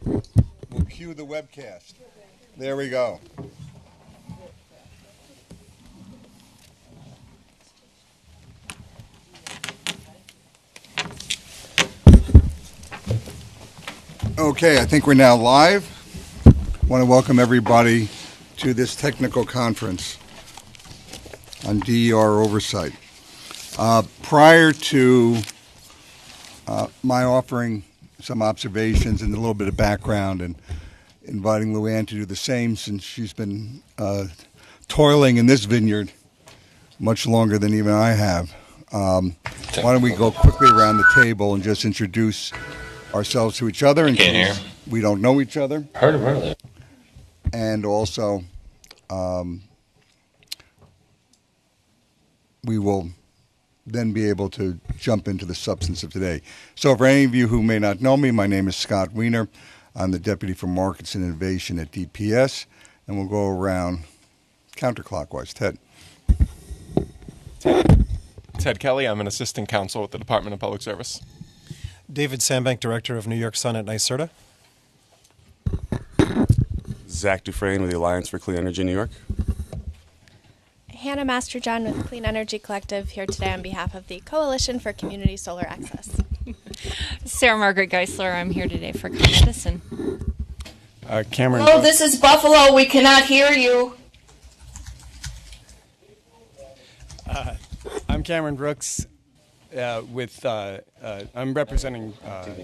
We'll cue the webcast. There we go. Okay, I think we're now live. I want to welcome everybody to this technical conference on DER oversight. Prior to my offering some observations and a little bit of background and inviting Luann to do the same, since she's been toiling in this vineyard much longer than even I have, why don't we go quickly around the table and just introduce ourselves to each other in case we don't know each other. Heard of earlier. And also, we will then be able to jump into the substance of today. So for any of you who may not know me, my name is Scott Wiener. I'm the Deputy for Markets and Innovation at DPS, and we'll go around counterclockwise. Ted. Ted Kelly. I'm an Assistant Counsel at the Department of Public Service. David Sambank, Director of New York Sun at NYSERDA. Zach Dufresne with the Alliance for Clean Energy New York. Hannah Masterjohn with Clean Energy Collective, here today on behalf of the Coalition for Community Solar Access. Sarah Margaret Geisler, I'm here today for Con Edison. Cameron. Hello, this is Buffalo. We cannot hear you. I'm Cameron Brooks. I'm representing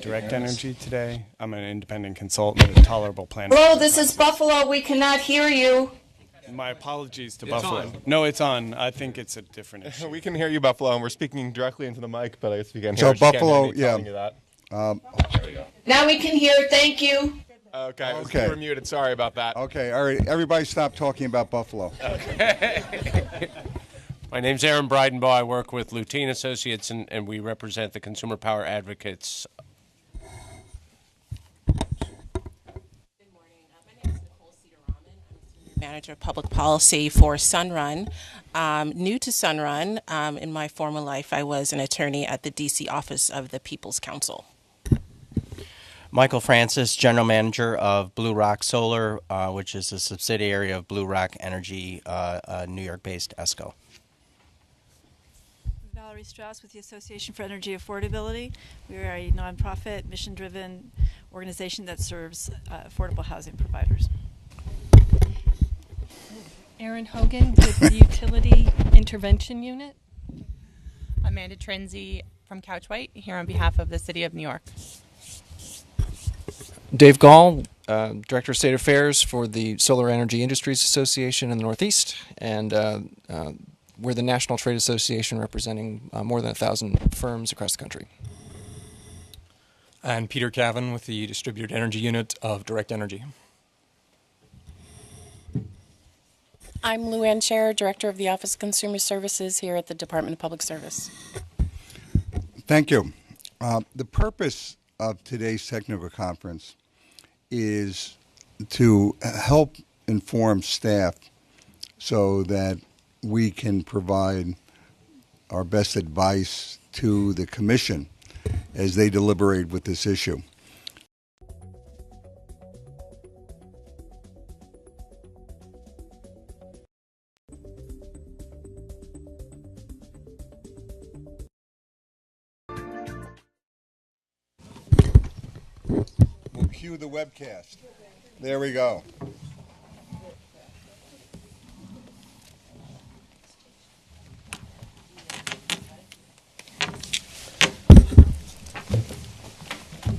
Direct Energy today. I'm an independent consultant at Tolerable Planet. Hello, this is Buffalo. We cannot hear you. My apologies to It's Buffalo. on. No, it's on. I think it's a different issue. We can hear you, Buffalo, and we're speaking directly into the mic, but I guess we can't So hear. Just can't Buffalo, hear me telling you that. Now we can hear. Thank you. Okay, Okay. you were muted. Sorry about that. Okay, all right, everybody stop talking about Buffalo. My name's Aaron Breidenbaugh. I work with Lutine Associates, and we represent the Consumer Power Advocates. Good morning. My name is Nicole Cedar-Rahman. I'm Senior Manager of Public Policy for Sunrun. New to Sunrun, in my former life, I was an attorney at the D.C. Office of the People's Counsel. Michael Francis, General Manager of Blue Rock Solar, which is a subsidiary of Blue Rock Energy, New York-based ESCO. Valerie Strauss with the Association for Energy Affordability. We are a nonprofit, mission-driven organization that serves affordable housing providers. Erin Hogan with the Utility Intervention Unit. Amanda Trenzi from Couchwhite, here on behalf of the City of New York. Dave Gall, Director of State Affairs for the Solar Energy Industries Association in the Northeast, and we're the National Trade Association representing more than 1,000 firms across the country. And Peter Cavan with the Distributed Energy Unit of Direct Energy. I'm Luann Scherer, Director of the Office of Consumer Services here at the Department of Public Service. Thank you. The purpose of today's technical conference is to help inform staff so that we can provide our best advice to the Commission as they deliberate with this issue. We'll cue the webcast. There we go.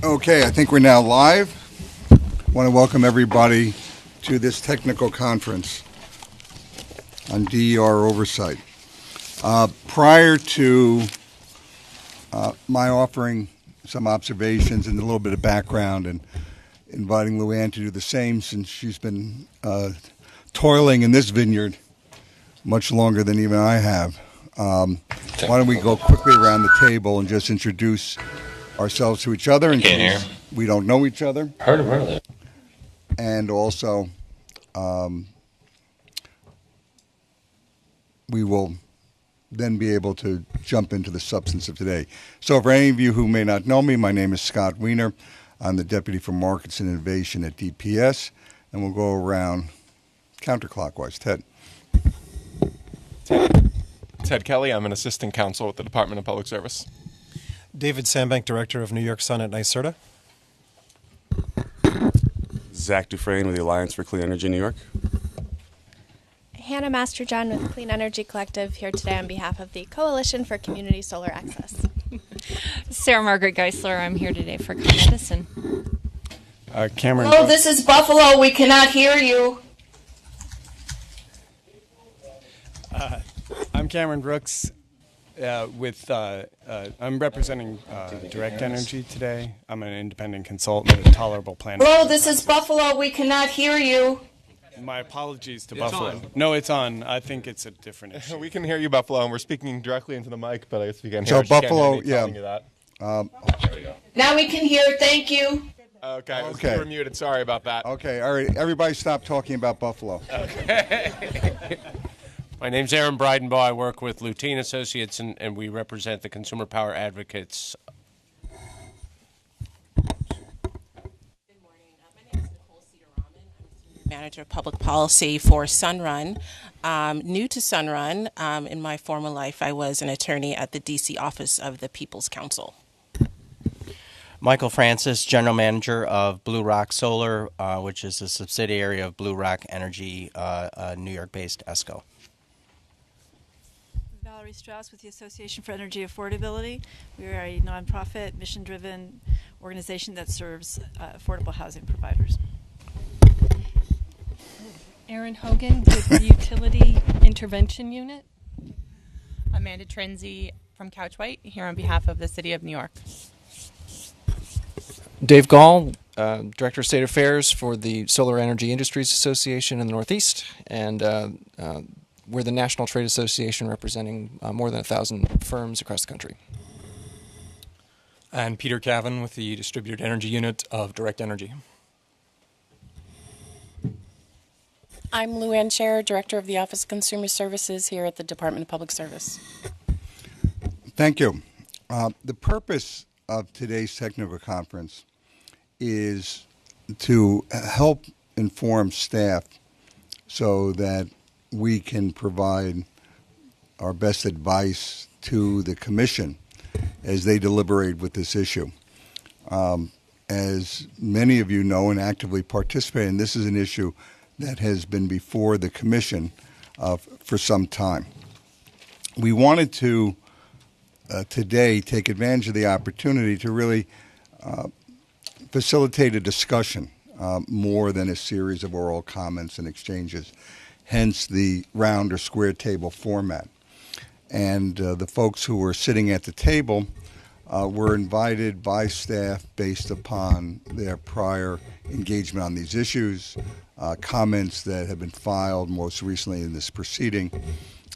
Okay, I think we're now live. I want to welcome everybody to this technical conference on DER oversight. Prior to my offering some observations and a little bit of background and inviting Luann to do the same, since she's been toiling in this vineyard much longer than even I have, why don't we go quickly around the table and just introduce ourselves to each other in case we don't know each other. Heard of earlier. And also, we will then be able to jump into the substance of today. So for any of you who may not know me, my name is Scott Wiener. I'm the Deputy for Markets and Innovation at DPS, and we'll go around counterclockwise. Ted. Ted Kelly, I'm an assistant counsel with the Department of Public Service. David Sambank, Director of New York Sun at NYSERDA. Zach Dufresne with the Alliance for Clean Energy New York. Hannah Masterjohn with Clean Energy Collective here today on behalf of the Coalition for Community Solar Access. Sarah Margaret Geisler, I'm here today for Con Edison. Cameron. Hello, this is Buffalo. We cannot hear you. I'm Cameron Brooks. I'm representing Direct Energy today. I'm an independent consultant at Tolerable Planet. Hello, this is Buffalo. We cannot hear you. My apologies to It's Buffalo. on. No, it's on. I think it's a different issue. We can hear you, Buffalo, and we're speaking directly into the mic, but I guess we can't So hear. She can't Buffalo, hear me yeah. telling you that. Now we can hear. Thank you. Okay, I was Okay. were muted. Sorry about that. Okay, all right. Everybody stop talking about Buffalo. My name's Aaron Breidenbaugh. I work with Lutine Associates, and we represent the consumer power advocates. Manager of Public Policy for Sunrun. New to Sunrun, in my former life, I was an attorney at the DC office of the People's Council. Michael Francis, General Manager of Blue Rock Solar, which is a subsidiary of Blue Rock Energy, New York-based ESCO. Valerie Strauss with the Association for Energy Affordability. We are a nonprofit, mission-driven organization that serves affordable housing providers. Erin Hogan with the Utility Intervention Unit. Amanda Trenzi from Couch White here on behalf of the City of New York. Dave Gall, Director of State Affairs for the Solar Energy Industries Association in the Northeast, and we're the national trade association representing more than 1,000 firms across the country. And Peter Cavan with the Distributed Energy Unit of Direct Energy. I'm Lou Ann Scherer, Director of the Office of Consumer Services here at the Department of Public Service. Thank you. The purpose of today's technical conference is to help inform staff so that we can provide our best advice to the Commission as they deliberate with this issue. As many of you know and actively participate in, this is an issue that has been before the Commission for some time. We wanted to today take advantage of the opportunity to really facilitate a discussion more than a series of oral comments and exchanges, hence the round or square table format. And the folks who were sitting at the table were invited by staff based upon their prior engagement on these issues, comments that have been filed most recently in this proceeding,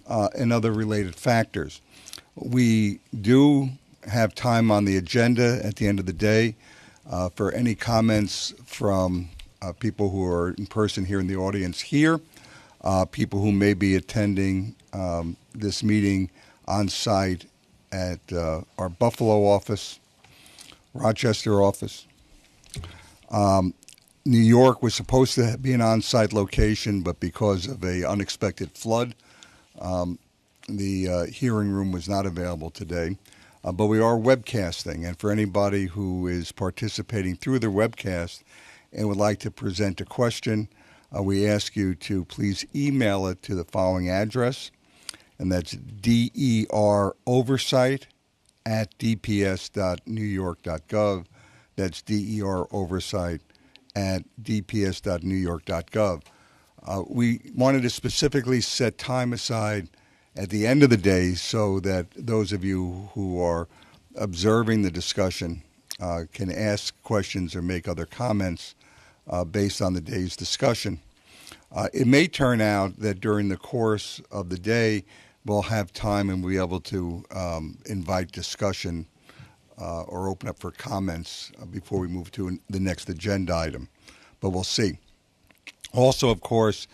and other related factors. We do have time on the agenda at the end of the day for any comments from people who are in person here in the audience here, people who may be attending this meeting on site at our Buffalo office, Rochester office. New York was supposed to be an on-site location, but because of an unexpected flood, the hearing room was not available today. But we are webcasting, and for anybody who is participating through the webcast and would like to present a question, we ask you to please email it to the following address, and that's deroversight@dps.newyork.gov. That's deroversight@dps.newyork.gov. We wanted to specifically set time aside at the end of the day so that those of you who are observing the discussion can ask questions or make other comments based on the day's discussion. It may turn out that during the course of the day we'll have time and we'll be able to invite discussion or open up for comments before we move to the next agenda item, but we'll see. Also, of course,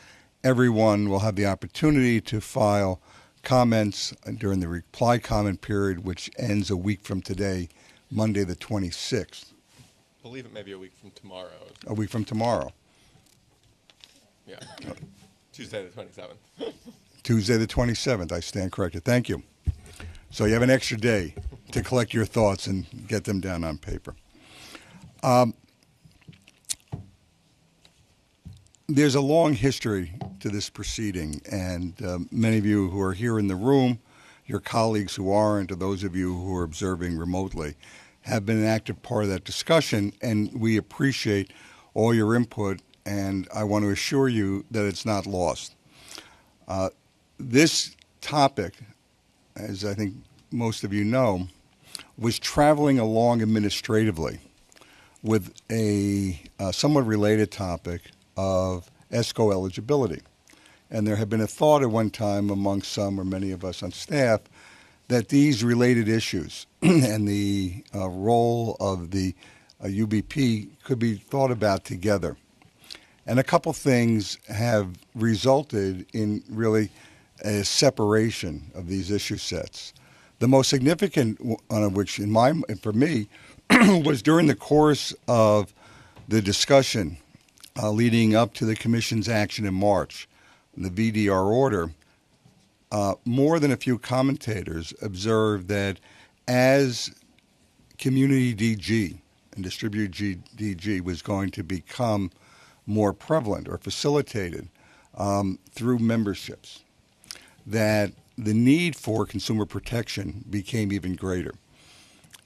everyone will have the opportunity to file comments during the reply comment period, which ends a week from today, Monday the 26th. believe it may be a week from tomorrow. A week from tomorrow. Yeah. Tuesday the 27th. Tuesday the 27th. I stand corrected. Thank you. So you have an extra day to collect your thoughts and get them down on paper. There's a long history to this proceeding, and many of you who are here in the room, your colleagues who aren't, or those of you who are observing remotely, have been an active part of that discussion, and we appreciate all your input, and I want to assure you that it's not lost. This topic, as I think most of you know, was traveling along administratively with a somewhat related topic of ESCO eligibility. And there had been a thought at one time among some or many of us on staff that these related issues and the role of the UBP could be thought about together. And a couple things have resulted in really a separation of these issue sets. The most significant one of which, for me, was during the course of the discussion leading up to the Commission's action in March, the VDR order. More than a few commentators observed that as community DG and distributed DG was going to become more prevalent or facilitated through memberships, that the need for consumer protection became even greater,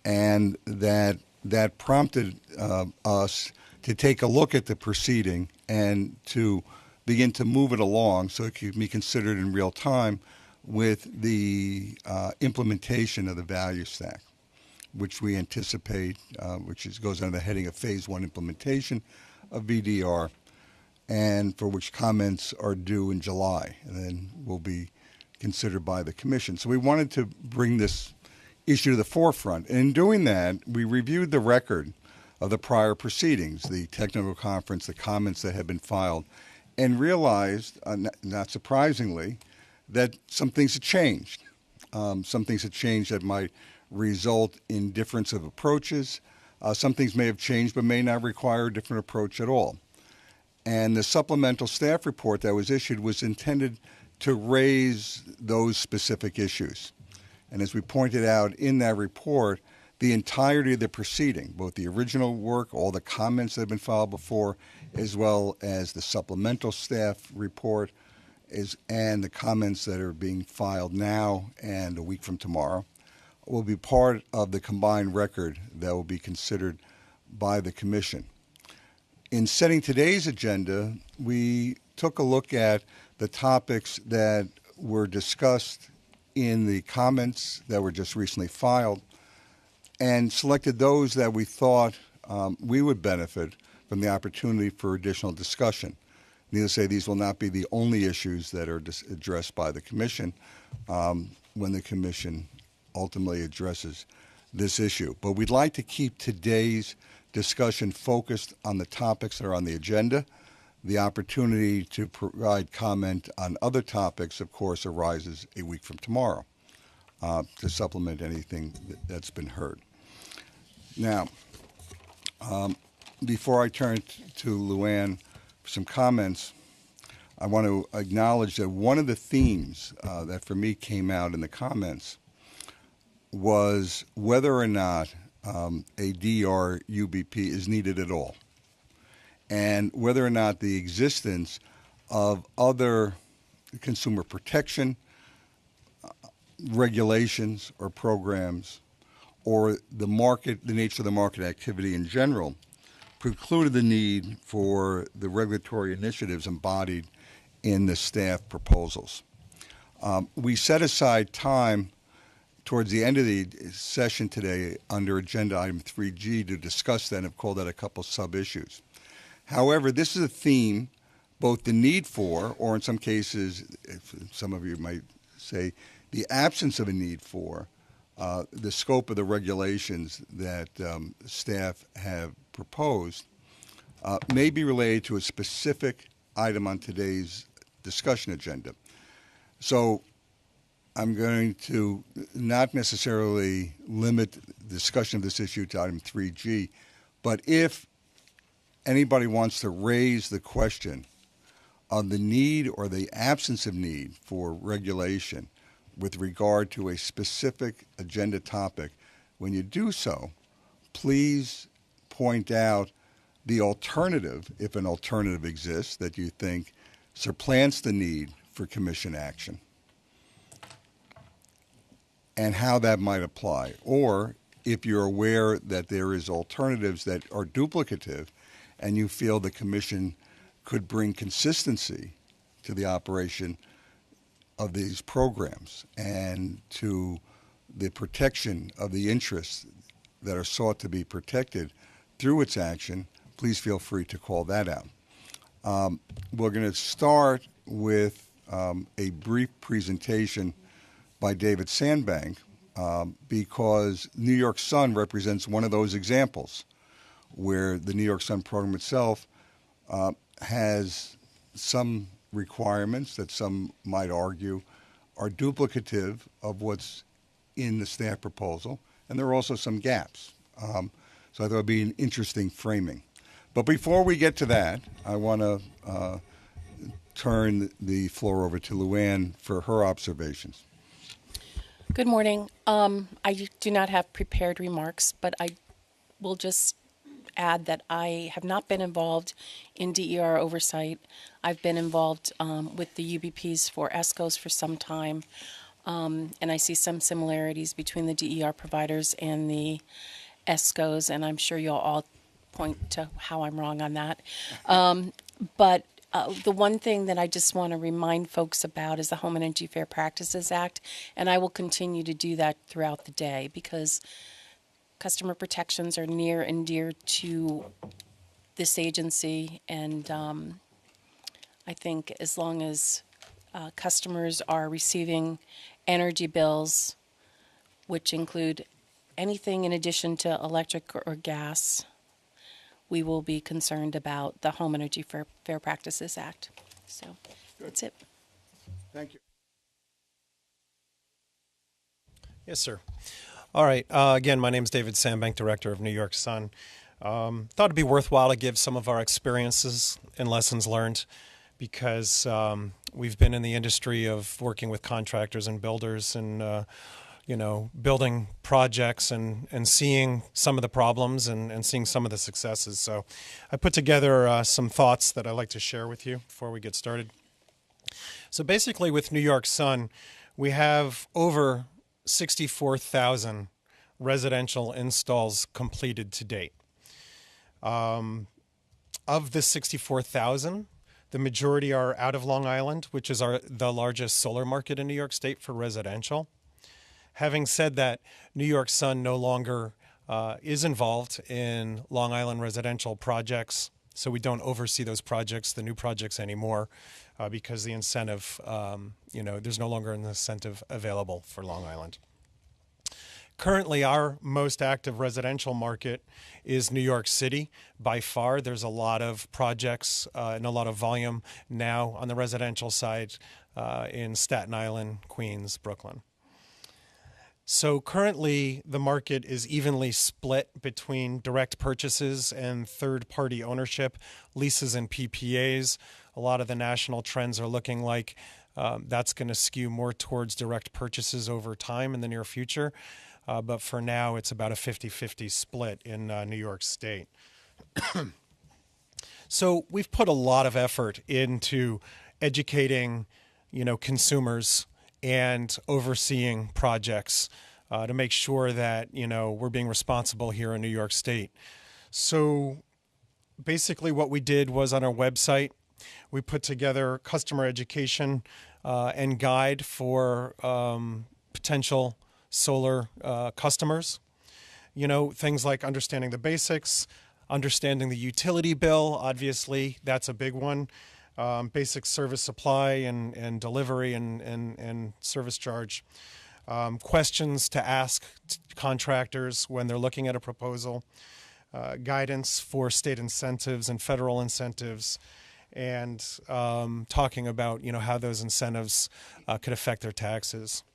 and that prompted us to take a look at the proceeding and to begin to move it along so it could be considered in real time with the implementation of the value stack, which we anticipate, goes under the heading of Phase 1 implementation of VDR, and for which comments are due in July, and then will be considered by the Commission. So we wanted to bring this issue to the forefront. And in doing that, we reviewed the record of the prior proceedings, the technical conference, the comments that had been filed, and realized, not surprisingly, that some things had changed. Some things had changed that might result in difference of approaches. Some things may have changed but may not require a different approach at all. And the supplemental staff report that was issued was intended to raise those specific issues. And as we pointed out in that report, the entirety of the proceeding, both the original work, all the comments that have been filed before, as well as the supplemental staff report, and the comments that are being filed now and a week from tomorrow, will be part of the combined record that will be considered by the Commission. In setting today's agenda, we took a look at the topics that were discussed in the comments that were just recently filed and selected those that we thought we would benefit from the opportunity for additional discussion. Needless to say, these will not be the only issues that are addressed by the Commission when the Commission ultimately addresses this issue. But we'd like to keep today's discussion focused on the topics that are on the agenda. The opportunity to provide comment on other topics, of course, arises a week from tomorrow to supplement anything that's been heard. Now, before I turn to Luann for some comments, I want to acknowledge that one of the themes that for me came out in the comments was whether or not a DR UBP is needed at all, and whether or not the existence of other consumer protection regulations or programs, or the nature of the market activity in general, precluded the need for the regulatory initiatives embodied in the staff proposals. We set aside time towards the end of the session today under agenda item 3G to discuss that and have called out a couple sub-issues. However, this is a theme, both the need for, or in some cases, some of you might say, the absence of a need for, the scope of the regulations that staff have proposed may be related to a specific item on today's discussion agenda. So I'm going to not necessarily limit discussion of this issue to item 3G, But if anybody wants to raise the question of the need or the absence of need for regulation with regard to a specific agenda topic, when you do so, please point out the alternative, if an alternative exists, that you think supplants the need for commission action and how that might apply. Or if you're aware that there is alternatives that are duplicative and you feel the commission could bring consistency to the operation of these programs and to the protection of the interests that are sought to be protected through its action, please feel free to call that out. We're going to start with a brief presentation by David Sandbank because New York Sun represents one of those examples where the New York Sun program itself has some requirements that some might argue are duplicative of what's in the staff proposal, and there are also some gaps. So I thought it would be an interesting framing. But before we get to that, I want to turn the floor over to Luann for her observations. Good morning. I do not have prepared remarks, but I will just add that I have not been involved in DER oversight. I've been involved with the UBPs for ESCOs for some time, and I see some similarities between the DER providers and the ESCOs, and I'm sure you'll all point to how I'm wrong on that. But the one thing that I just want to remind folks about is the Home Energy Fair Practices Act, and I will continue to do that throughout the day because customer protections are near and dear to this agency, and I think as long as customers are receiving energy bills, which include anything in addition to electric or gas, we will be concerned about the Home Energy Fair Practices Act. So that's it. Thank you. Yes, sir. All right. Again, my name is David Sandbank, Director of New York Sun. Thought it'd be worthwhile to give some of our experiences and lessons learned because we've been in the industry of working with contractors and builders and building projects and seeing some of the problems and seeing some of the successes. So I put together some thoughts that I'd like to share with you before we get started. So basically with New York Sun, we have over 64,000 residential installs completed to date. Of the 64,000, the majority are out of Long Island, which is the largest solar market in New York State for residential. Having said that, New York Sun no longer is involved in Long Island residential projects, so we don't oversee those projects, the new projects anymore, because the incentive, there's no longer an incentive available for Long Island. Currently, our most active residential market is New York City. By far, there's a lot of projects and a lot of volume now on the residential side in Staten Island, Queens, Brooklyn. So currently, the market is evenly split between direct purchases and third-party ownership, leases and PPAs. A lot of the national trends are looking like that's going to skew more towards direct purchases over time in the near future. But for now, it's about a 50-50 split in New York State. So we've put a lot of effort into educating, consumers and overseeing projects to make sure that, we're being responsible here in New York State. So basically what we did was on our website, we put together customer education and guide for potential solar customers. Things like understanding the basics, understanding the utility bill, obviously, that's a big one. Basic service supply and delivery and service charge. Questions to ask contractors when they're looking at a proposal. Guidance for state incentives and federal incentives. And talking about, how those incentives could affect their taxes.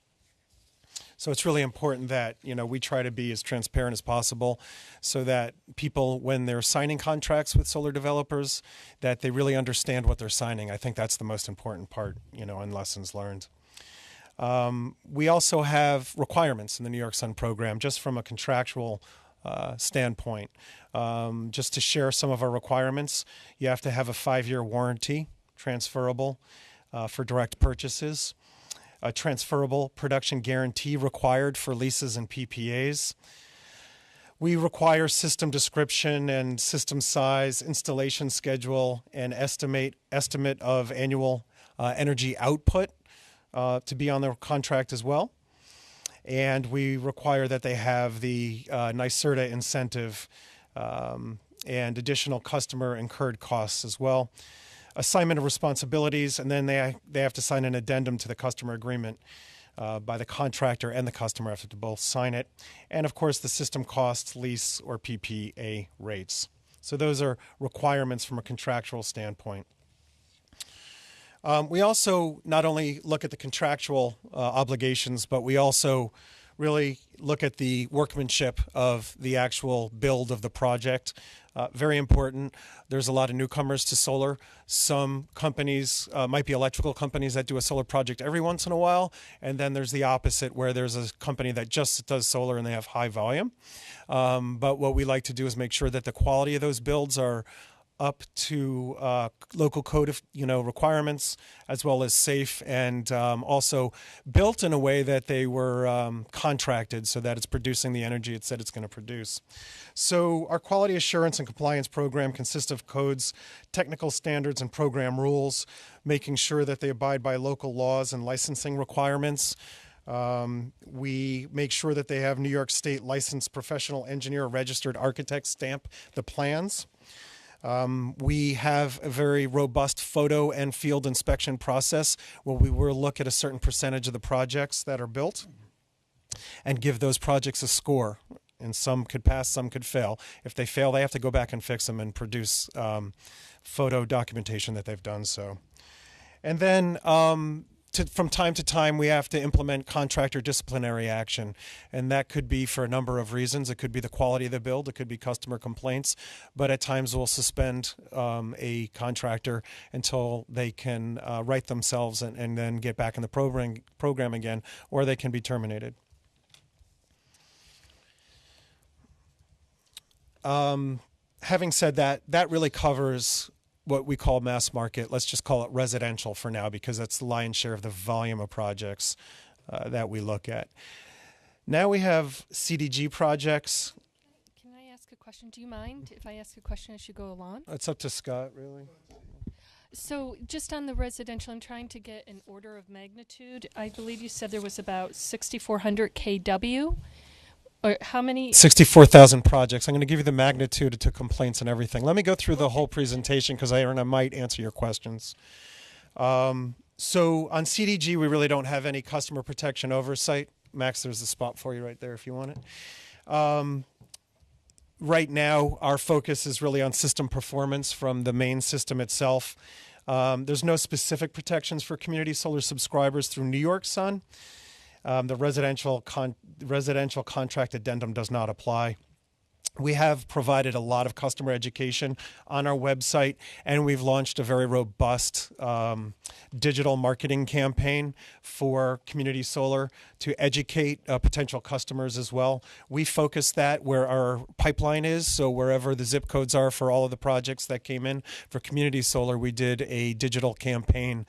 So it's really important that, we try to be as transparent as possible so that people, when they're signing contracts with solar developers, that they really understand what they're signing. I think that's the most important part, in lessons learned. We also have requirements in the New York Sun program, just from a contractual standpoint. Just to share some of our requirements, you have to have a 5-year warranty, transferable for direct purchases, a transferable production guarantee required for leases and PPAs. We require system description and system size, installation schedule, and estimate of annual energy output to be on their contract as well. And we require that they have the NYSERDA incentive and additional customer incurred costs as well. Assignment of responsibilities, and then they have to sign an addendum to the customer agreement by the contractor and the customer have to both sign it. And of course, the system costs, lease, or PPA rates. So those are requirements from a contractual standpoint. We also not only look at the contractual obligations, but we also really look at the workmanship of the actual build of the project. Very important. There's a lot of newcomers to solar. Some companies might be electrical companies that do a solar project every once in a while, and then there's the opposite where there's a company that just does solar and they have high volume. But what we like to do is make sure that the quality of those builds are up to local code of requirements, as well as safe, and also built in a way that they were contracted so that it's producing the energy it said it's going to produce. So our quality assurance and compliance program consists of codes, technical standards, and program rules, making sure that they abide by local laws and licensing requirements. We make sure that they have New York State licensed professional engineer or registered architect stamp the plans. We have a very robust photo and field inspection process where we will look at a certain percentage of the projects that are built and give those projects a score. And some could pass, some could fail. If they fail, they have to go back and fix them and produce photo documentation that they've done so. And then from time to time, we have to implement contractor disciplinary action, and that could be for a number of reasons. It could be the quality of the build, it could be customer complaints, but at times we'll suspend a contractor until they can right themselves and then get back in the program again, or they can be terminated. Having said that, that really covers what we call mass market. Let's just call it residential for now, because that's the lion's share of the volume of projects that we look at. Now we have CDG projects. Can I ask a question? Do you mind if I ask a question as you go along? It's up to Scott, really. So just on the residential, I'm trying to get an order of magnitude. I believe you said there was about 6,400 kW. Or how many? 64,000 projects. I'm going to give you the magnitude to complaints and everything. Let me go through the whole presentation because I might answer your questions. So on CDG, we really don't have any customer protection oversight. Max, there's a spot for you right there if you want it. Right now, our focus is really on system performance from the main system itself. There's no specific protections for community solar subscribers through New York Sun. The residential contract addendum does not apply. We have provided a lot of customer education on our website, and we've launched a very robust digital marketing campaign for community solar to educate potential customers as well. We focus that where our pipeline is, so wherever the zip codes are for all of the projects that came in. For community solar, we did a digital campaign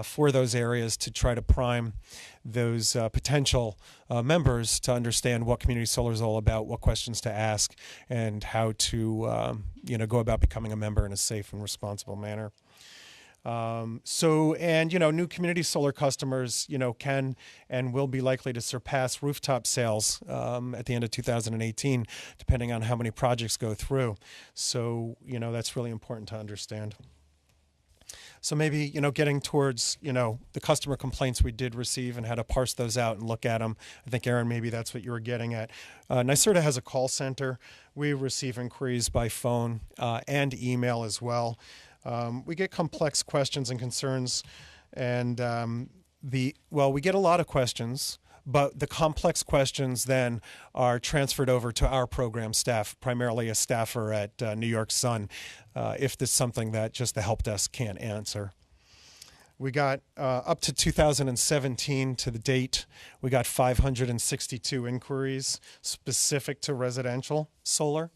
for those areas to try to prime those potential members to understand what community solar is all about, what questions to ask, and how to go about becoming a member in a safe and responsible manner. New community solar customers, can and will be likely to surpass rooftop sales at the end of 2018, depending on how many projects go through. So, that's really important to understand. So maybe, getting towards, the customer complaints we did receive and how to parse those out and look at them. I think, Aaron, maybe that's what you were getting at. NYSERDA has a call center. We receive inquiries by phone and email as well. We get complex questions and concerns, and we get a lot of questions, But the complex questions then are transferred over to our program staff, primarily a staffer at New York Sun, if there's something that just the help desk can't answer. We got up to 2017 to the date, we got 562 inquiries specific to residential solar.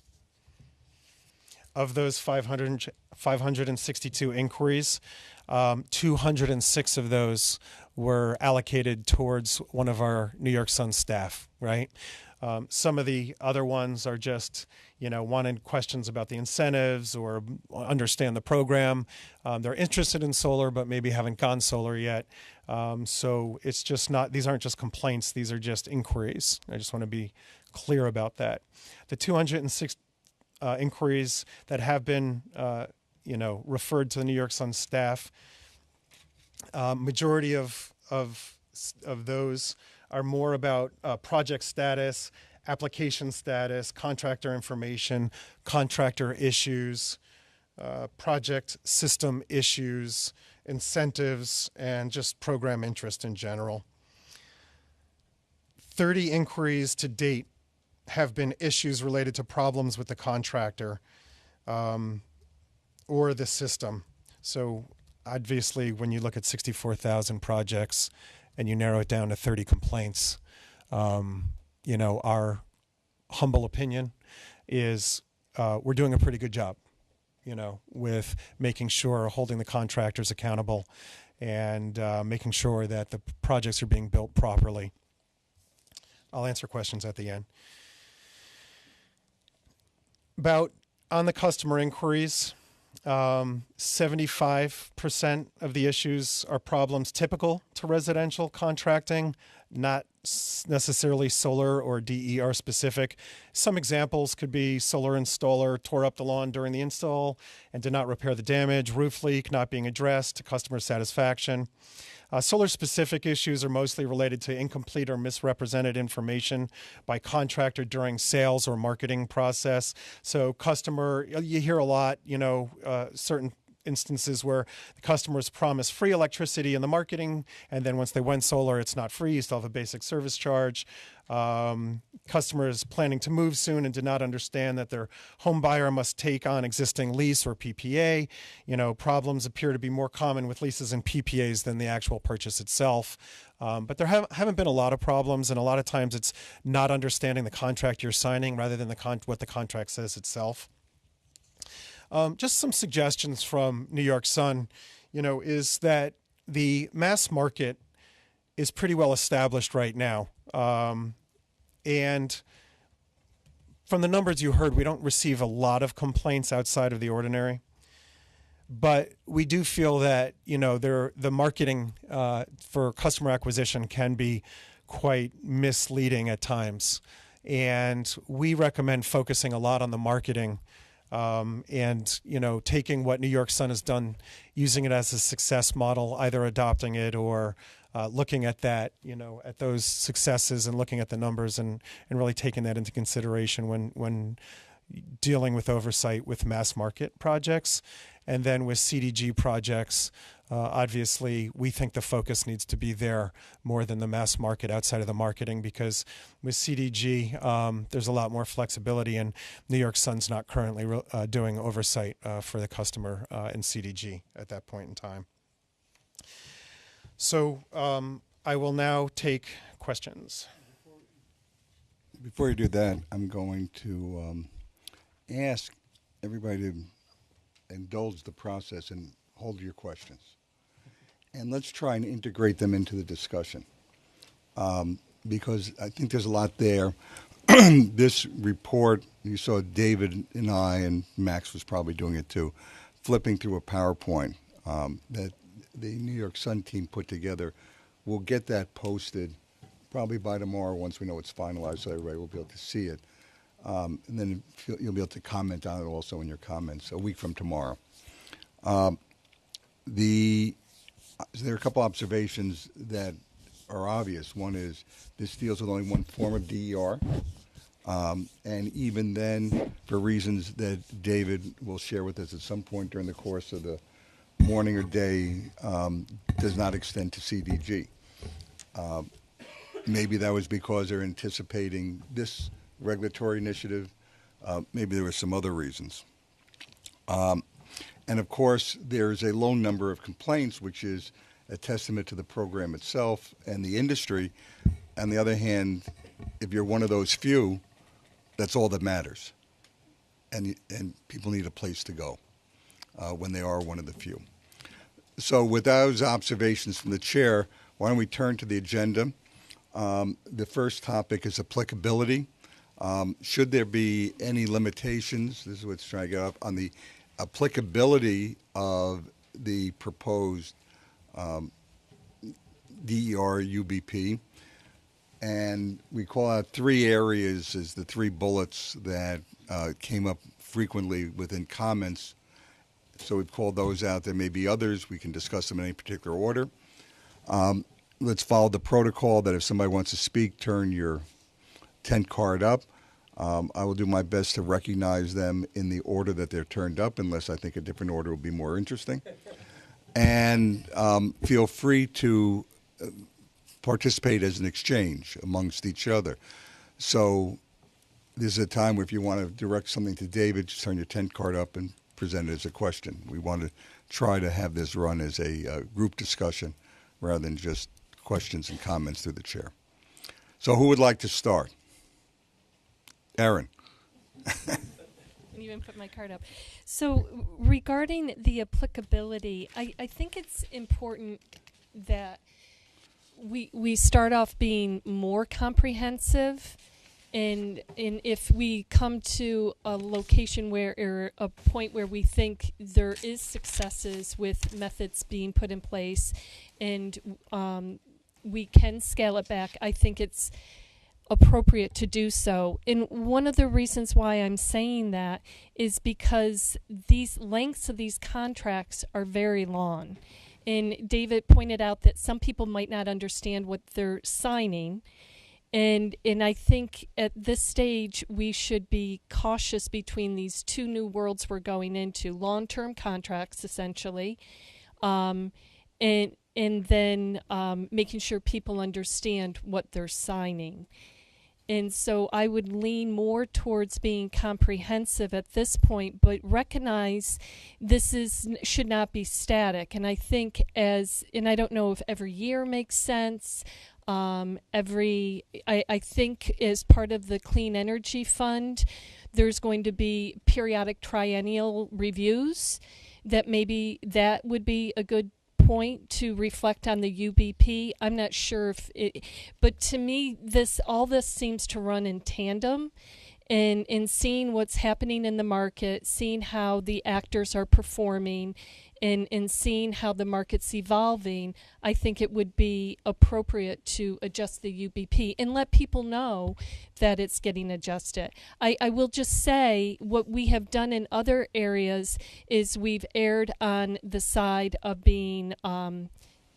Of those 562 inquiries, 206 of those were allocated towards one of our New York Sun staff, right? Some of the other ones are just, wanting questions about the incentives or understand the program. They're interested in solar, but maybe haven't gone solar yet. So it's just not, these aren't just complaints, these are just inquiries. I just want to be clear about that. The 206 inquiries that have been, referred to the New York Sun staff, majority of those are more about project status, application status, contractor information, contractor issues, project system issues, incentives, and just program interest in general. 30 inquiries to date have been issues related to problems with the contractor or the system. So obviously, when you look at 64,000 projects and you narrow it down to 30 complaints, our humble opinion is we're doing a pretty good job, with making sure, holding the contractors accountable and making sure that the projects are being built properly. I'll answer questions at the end. About on the customer inquiries, 75% of the issues are problems typical to residential contracting, not necessarily solar or DER specific. Some examples could be solar installer tore up the lawn during the install and did not repair the damage, roof leak not being addressed to customer satisfaction. Solar-specific issues are mostly related to incomplete or misrepresented information by contractor during sales or marketing process. So customer, you hear a lot, certain instances where the customers promise free electricity in the marketing, and then once they went solar, it's not free. You still have a basic service charge. Customers planning to move soon and did not understand that their home buyer must take on existing lease or PPA. Problems appear to be more common with leases and PPAs than the actual purchase itself. But there haven't been a lot of problems, and a lot of times it's not understanding the contract you're signing rather than what the contract says itself. Just some suggestions from New York Sun, is that the mass market is pretty well established right now. And from the numbers you heard, we don't receive a lot of complaints outside of the ordinary. But we do feel that, the marketing for customer acquisition can be quite misleading at times. And we recommend focusing a lot on the marketing and taking what New York Sun has done, using it as a success model, either adopting it or looking at that, at those successes and looking at the numbers and really taking that into consideration when dealing with oversight with mass market projects. And then with CDG projects, obviously, we think the focus needs to be there more than the mass market outside of the marketing, because with CDG, there's a lot more flexibility, and New York Sun's not currently doing oversight for the customer in CDG at that point in time. So I will now take questions. Before you do that, I'm going to ask everybody to indulge the process and hold your questions. And let's try and integrate them into the discussion, because I think there's a lot there. This report, you saw David and I, and Max was probably doing it too, flipping through a PowerPoint that the New York Sun team put together. We'll get that posted probably by tomorrow once we know it's finalized, so everybody will be able to see it. And then you'll be able to comment on it also in your comments a week from tomorrow. There are a couple observations that are obvious. One is this deals with only one form of DER. And even then, for reasons that David will share with us at some point during the course of the morning or day, does not extend to CDG. Maybe that was because they're anticipating this regulatory initiative. Maybe there were some other reasons. And of course, there's a low number of complaints, which is a testament to the program itself and the industry. On the other hand, if you're one of those few, that's all that matters. And people need a place to go when they are one of the few. So with those observations from the chair, why don't we turn to the agenda? The first topic is applicability. Should there be any limitations, this is what's trying to get up, on the applicability of the proposed DER UBP? And we call out 3 areas as the 3 bullets that came up frequently within comments. So we've called those out. There may be others. We can discuss them in any particular order. Let's follow the protocol that if somebody wants to speak, turn your tent card up. I will do my best to recognize them in the order that they're turned up, unless I think a different order will be more interesting. And feel free to participate as an exchange amongst each other. So this is a time where if you want to direct something to David, just turn your tent card up and present it as a question. We want to try to have this run as a group discussion rather than just questions and comments through the chair. So who would like to start? Aaron. I didn't even put my card up. So regarding the applicability, I think it's important that we start off being more comprehensive, and if we come to a location where, or a point where we think there is successes with methods being put in place, and we can scale it back, I think it's appropriate to do so. And one of the reasons why I'm saying that is because these lengths of these contracts are very long. And David pointed out that some people might not understand what they're signing. And I think at this stage, we should be cautious between these 2 new worlds we're going into, long-term contracts, essentially, and then making sure people understand what they're signing. And so I would lean more towards being comprehensive at this point, but recognize this should not be static. And I think and I don't know if every year makes sense. I think as part of the Clean Energy Fund, there's going to be periodic triennial reviews that maybe that would be a good point to reflect on the UBP. I'm not sure but to me, all this seems to run in tandem, and in seeing what's happening in the market, seeing how the actors are performing, and seeing how the market's evolving, I think it would be appropriate to adjust the UBP and let people know that it's getting adjusted. I will just say what we have done in other areas is we've erred on the side of being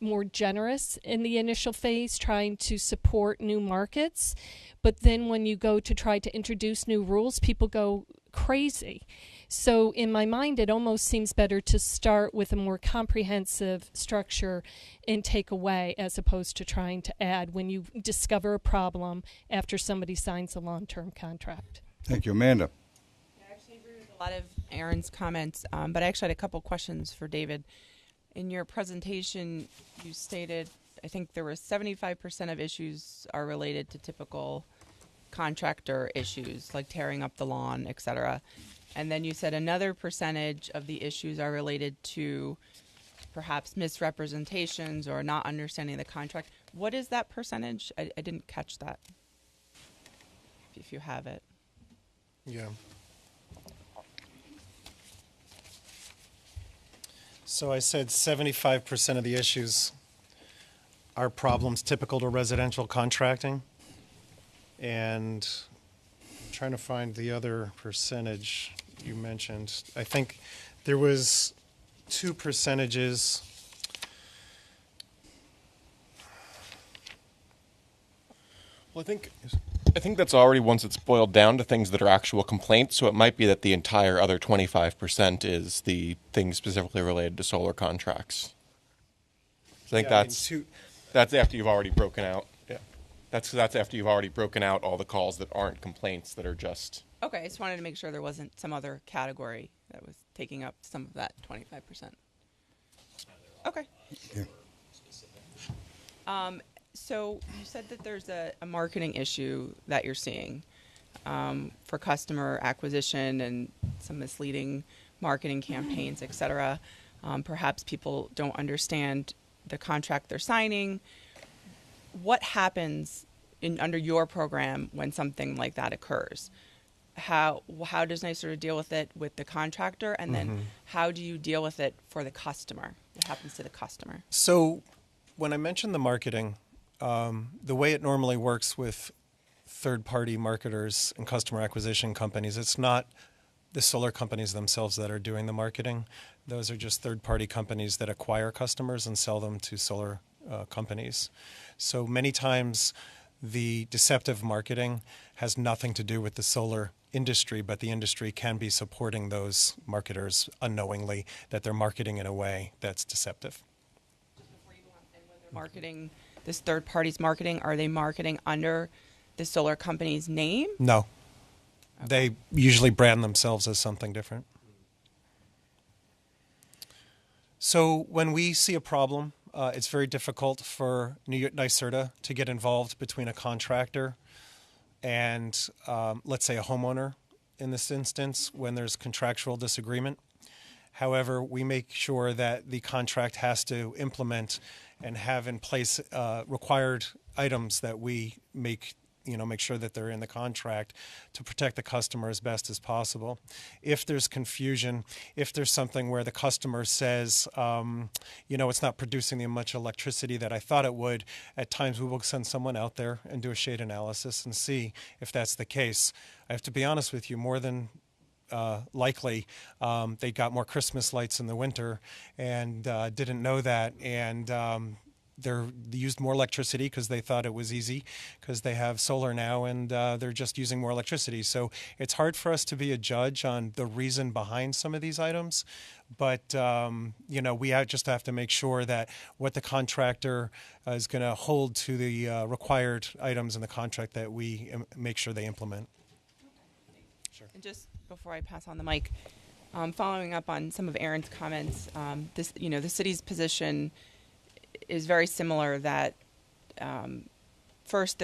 more generous in the initial phase, trying to support new markets. But then when you go to try to introduce new rules, people go crazy. So in my mind, it almost seems better to start with a more comprehensive structure and take away, as opposed to trying to add when you discover a problem after somebody signs a long-term contract. Thank you. Amanda. I actually agree with a lot of Aaron's comments, but I actually had a couple questions for David. In your presentation, you stated, I think there were 75% of issues are related to typical contractor issues, like tearing up the lawn, et cetera. And then you said another percentage of the issues are related to perhaps misrepresentations or not understanding the contract. What is that percentage? I didn't catch that, if you have it. Yeah. So I said 75% of the issues are problems typical to residential contracting. And I'm trying to find the other percentage you mentioned. I think there was 2 percentages. Well, I think that's already once it's boiled down to things that are actual complaints. So it might be that the entire other 25% is the things specifically related to solar contracts. So I think that's after you've already broken out. Yeah, That's after you've already broken out all the calls that aren't complaints that are just. Okay, I just wanted to make sure there wasn't some other category that was taking up some of that 25%. Okay. Yeah. So you said that there's a marketing issue that you're seeing for customer acquisition and some misleading marketing campaigns, et cetera. Perhaps people don't understand the contract they're signing. What happens under your program when something like that occurs? How does NYSERDA deal with it with the contractor, and then how do you deal with it for the customer? What happens to the customer? So when I mentioned the marketing, the way it normally works with third-party marketers and customer acquisition companies, it's not the solar companies themselves that are doing the marketing. Those are just third-party companies that acquire customers and sell them to solar companies. So many times the deceptive marketing has nothing to do with the solar industry, but the industry can be supporting those marketers unknowingly, that they're marketing in a way that's deceptive. Marketing, this third party's marketing, are they marketing under the solar company's name? No. They usually brand themselves as something different. So when we see a problem, it's very difficult for NYSERDA to get involved between a contractor and, let's say, a homeowner in this instance when there's contractual disagreement. However, we make sure that the contract has to implement and have in place required items that we make sure that they're in the contract to protect the customer as best as possible. If there's confusion, if there's something where the customer says, it's not producing the much electricity that I thought it would, at times we will send someone out there and do a shade analysis and see if that's the case. I have to be honest with you, more than likely they got more Christmas lights in the winter and didn't know that, and they used more electricity because they thought it was easy because they have solar now, and they're just using more electricity. So it's hard for us to be a judge on the reason behind some of these items, but we just have to make sure that what the contractor is going to hold to the required items in the contract that we make sure they implement. Sure. And just before I pass on the mic, following up on some of Aaron's comments, the city's position is very similar. That first,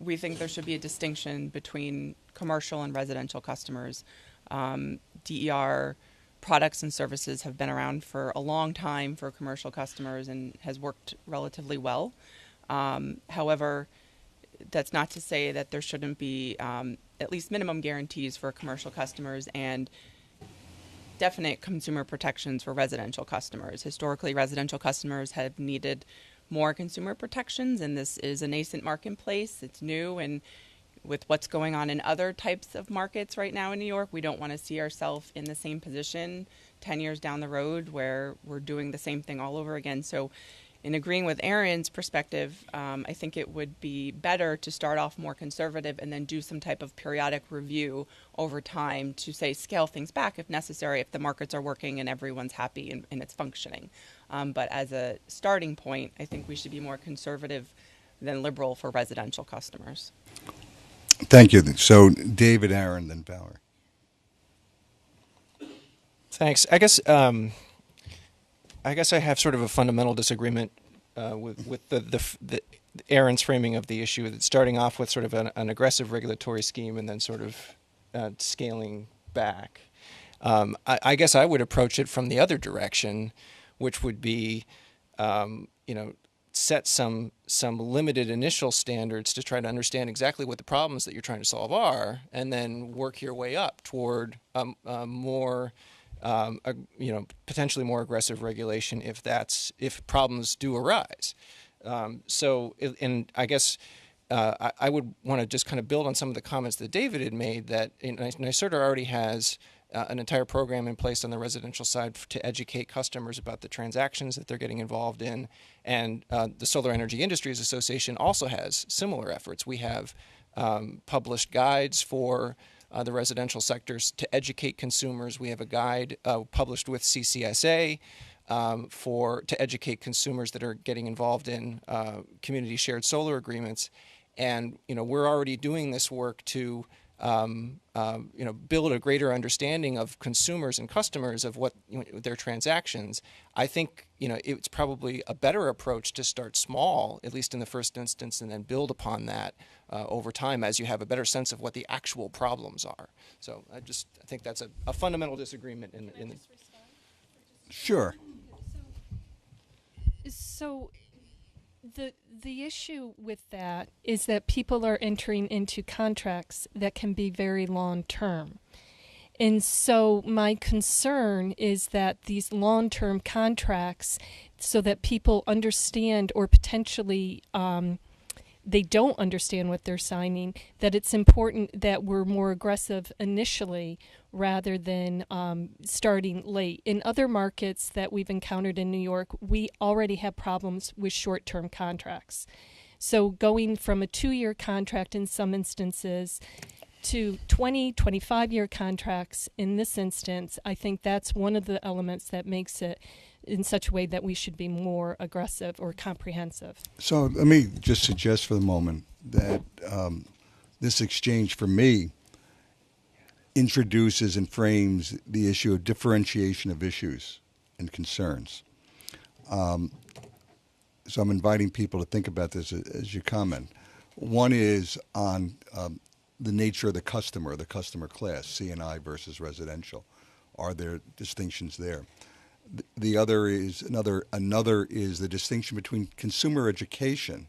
we think there should be a distinction between commercial and residential customers. DER products and services have been around for a long time for commercial customers and has worked relatively well. However, that's not to say that there shouldn't be at least minimum guarantees for commercial customers and definite consumer protections for residential customers. Historically, residential customers have needed more consumer protections, and this is a nascent marketplace. It's new, and with what's going on in other types of markets right now in New York, we don't want to see ourselves in the same position 10 years down the road where we're doing the same thing all over again. So in agreeing with Aaron's perspective, I think it would be better to start off more conservative and then do some type of periodic review over time to, say, scale things back if necessary, if the markets are working and everyone's happy and it's functioning. But as a starting point, I think we should be more conservative than liberal for residential customers. Thank you. So David, Aaron, then Valerie. Thanks. I guess I have sort of a fundamental disagreement with the Aaron's framing of the issue. That starting off with sort of an aggressive regulatory scheme and then sort of scaling back. I guess I would approach it from the other direction, which would be, set some limited initial standards to try to understand exactly what the problems that you're trying to solve are, and then work your way up toward more. Potentially more aggressive regulation if problems do arise. And I guess I would want to just kind of build on some of the comments that David had made, that NYSERDA already has an entire program in place on the residential side to educate customers about the transactions that they're getting involved in, and the Solar Energy Industries Association also has similar efforts. We have published guides for the residential sectors to educate consumers. We have a guide published with CCSA to educate consumers that are getting involved in community shared solar agreements. And we're already doing this work to build a greater understanding of consumers and customers of what their transactions. I think it's probably a better approach to start small, at least in the first instance, and then build upon that over time as you have a better sense of what the actual problems are. So I think that's a fundamental disagreement in the. Sure. So the issue with that is that people are entering into contracts that can be very long term. And so my concern is that these long-term contracts, so that people understand or potentially they don't understand what they're signing, that it's important that we're more aggressive initially rather than starting late. In other markets that we've encountered in New York, we already have problems with short-term contracts. So going from a 2-year contract in some instances to 20, 25-year contracts in this instance, I think that's one of the elements that makes it in such a way that we should be more aggressive or comprehensive. So let me just suggest for the moment that this exchange for me introduces and frames the issue of differentiation of issues and concerns. So I'm inviting people to think about this as you comment. One is on the nature of the customer class, C&I versus residential. Are there distinctions there? The other is another is the distinction between consumer education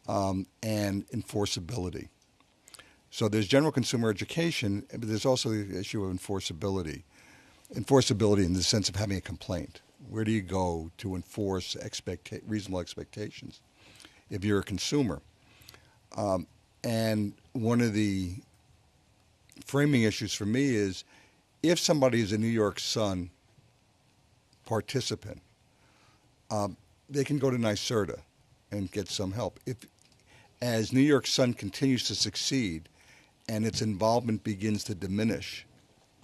and enforceability. So there's general consumer education, but there's also the issue of enforceability. Enforceability in the sense of having a complaint. Where do you go to enforce reasonable expectations if you're a consumer? And one of the framing issues for me is if somebody is a New York Sun participant, they can go to NYSERDA and get some help. As New York Sun continues to succeed and its involvement begins to diminish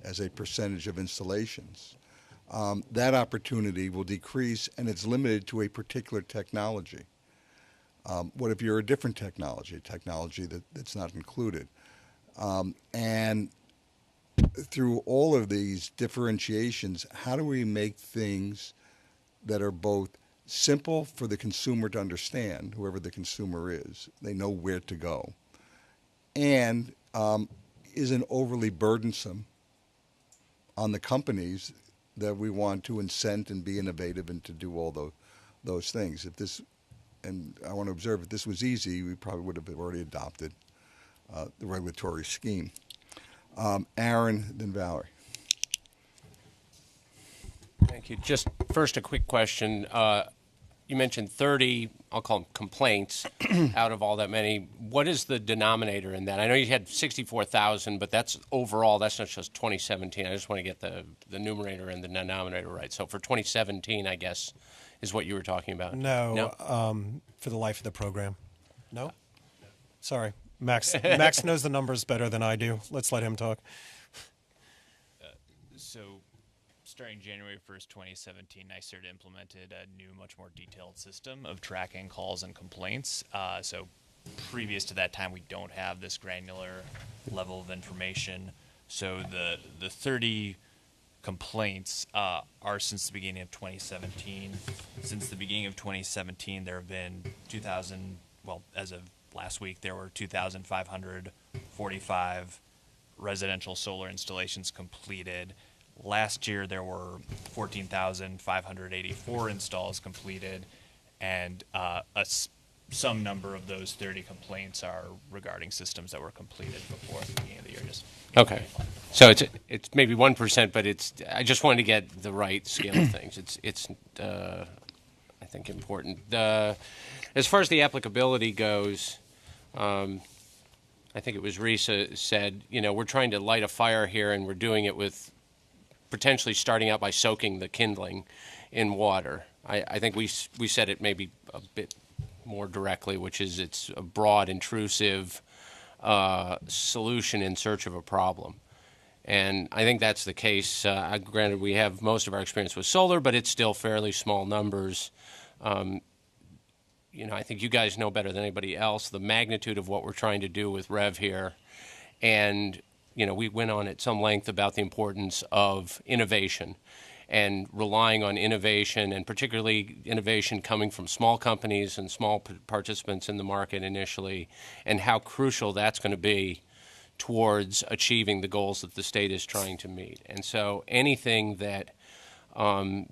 as a percentage of installations, that opportunity will decrease, and it's limited to a particular technology. What if you're a different technology that's not included? And through all of these differentiations, how do we make things that are both simple for the consumer to understand, whoever the consumer is, they know where to go, and isn't overly burdensome on the companies that we want to incent and be innovative and to do all those things. And I want to observe, if this was easy, we probably would have already adopted the regulatory scheme. Aaron, then Valerie. Thank you. Just first a quick question. You mentioned 30, I'll call them complaints, out of all that many. What is the denominator in that? I know you had 64,000, but that's overall, that's not just 2017. I just want to get the numerator and the denominator right. So for 2017, I guess, is what you were talking about. No? For the life of the program. No? Sorry. Max knows the numbers better than I do. Let's let him talk. So starting January 1st, 2017, NYSERDA implemented a new, much more detailed system of tracking calls and complaints. So previous to that time, we don't have this granular level of information. So the 30 complaints are since the beginning of 2017. Since the beginning of 2017, there have been as of last week, there were 2,545 residential solar installations completed. Last year, there were 14,584 installs completed, and some number of those 30 complaints are regarding systems that were completed before the beginning of the year. Okay. So it's maybe 1%, but I just wanted to get the right scale of things. It's I think important. As far as the applicability goes, I think it was Risa said, we're trying to light a fire here, and we're doing it with potentially starting out by soaking the kindling in water. I think we said it maybe a bit more directly, which is it's a broad, intrusive solution in search of a problem. And I think that's the case. Granted, we have most of our experience with solar, but it's still fairly small numbers. I think you guys know better than anybody else the magnitude of what we're trying to do with REV here. And, we went on at some length about the importance of innovation and relying on innovation, and particularly innovation coming from small companies and small participants in the market initially, and how crucial that's going to be towards achieving the goals that the state is trying to meet. And so anything that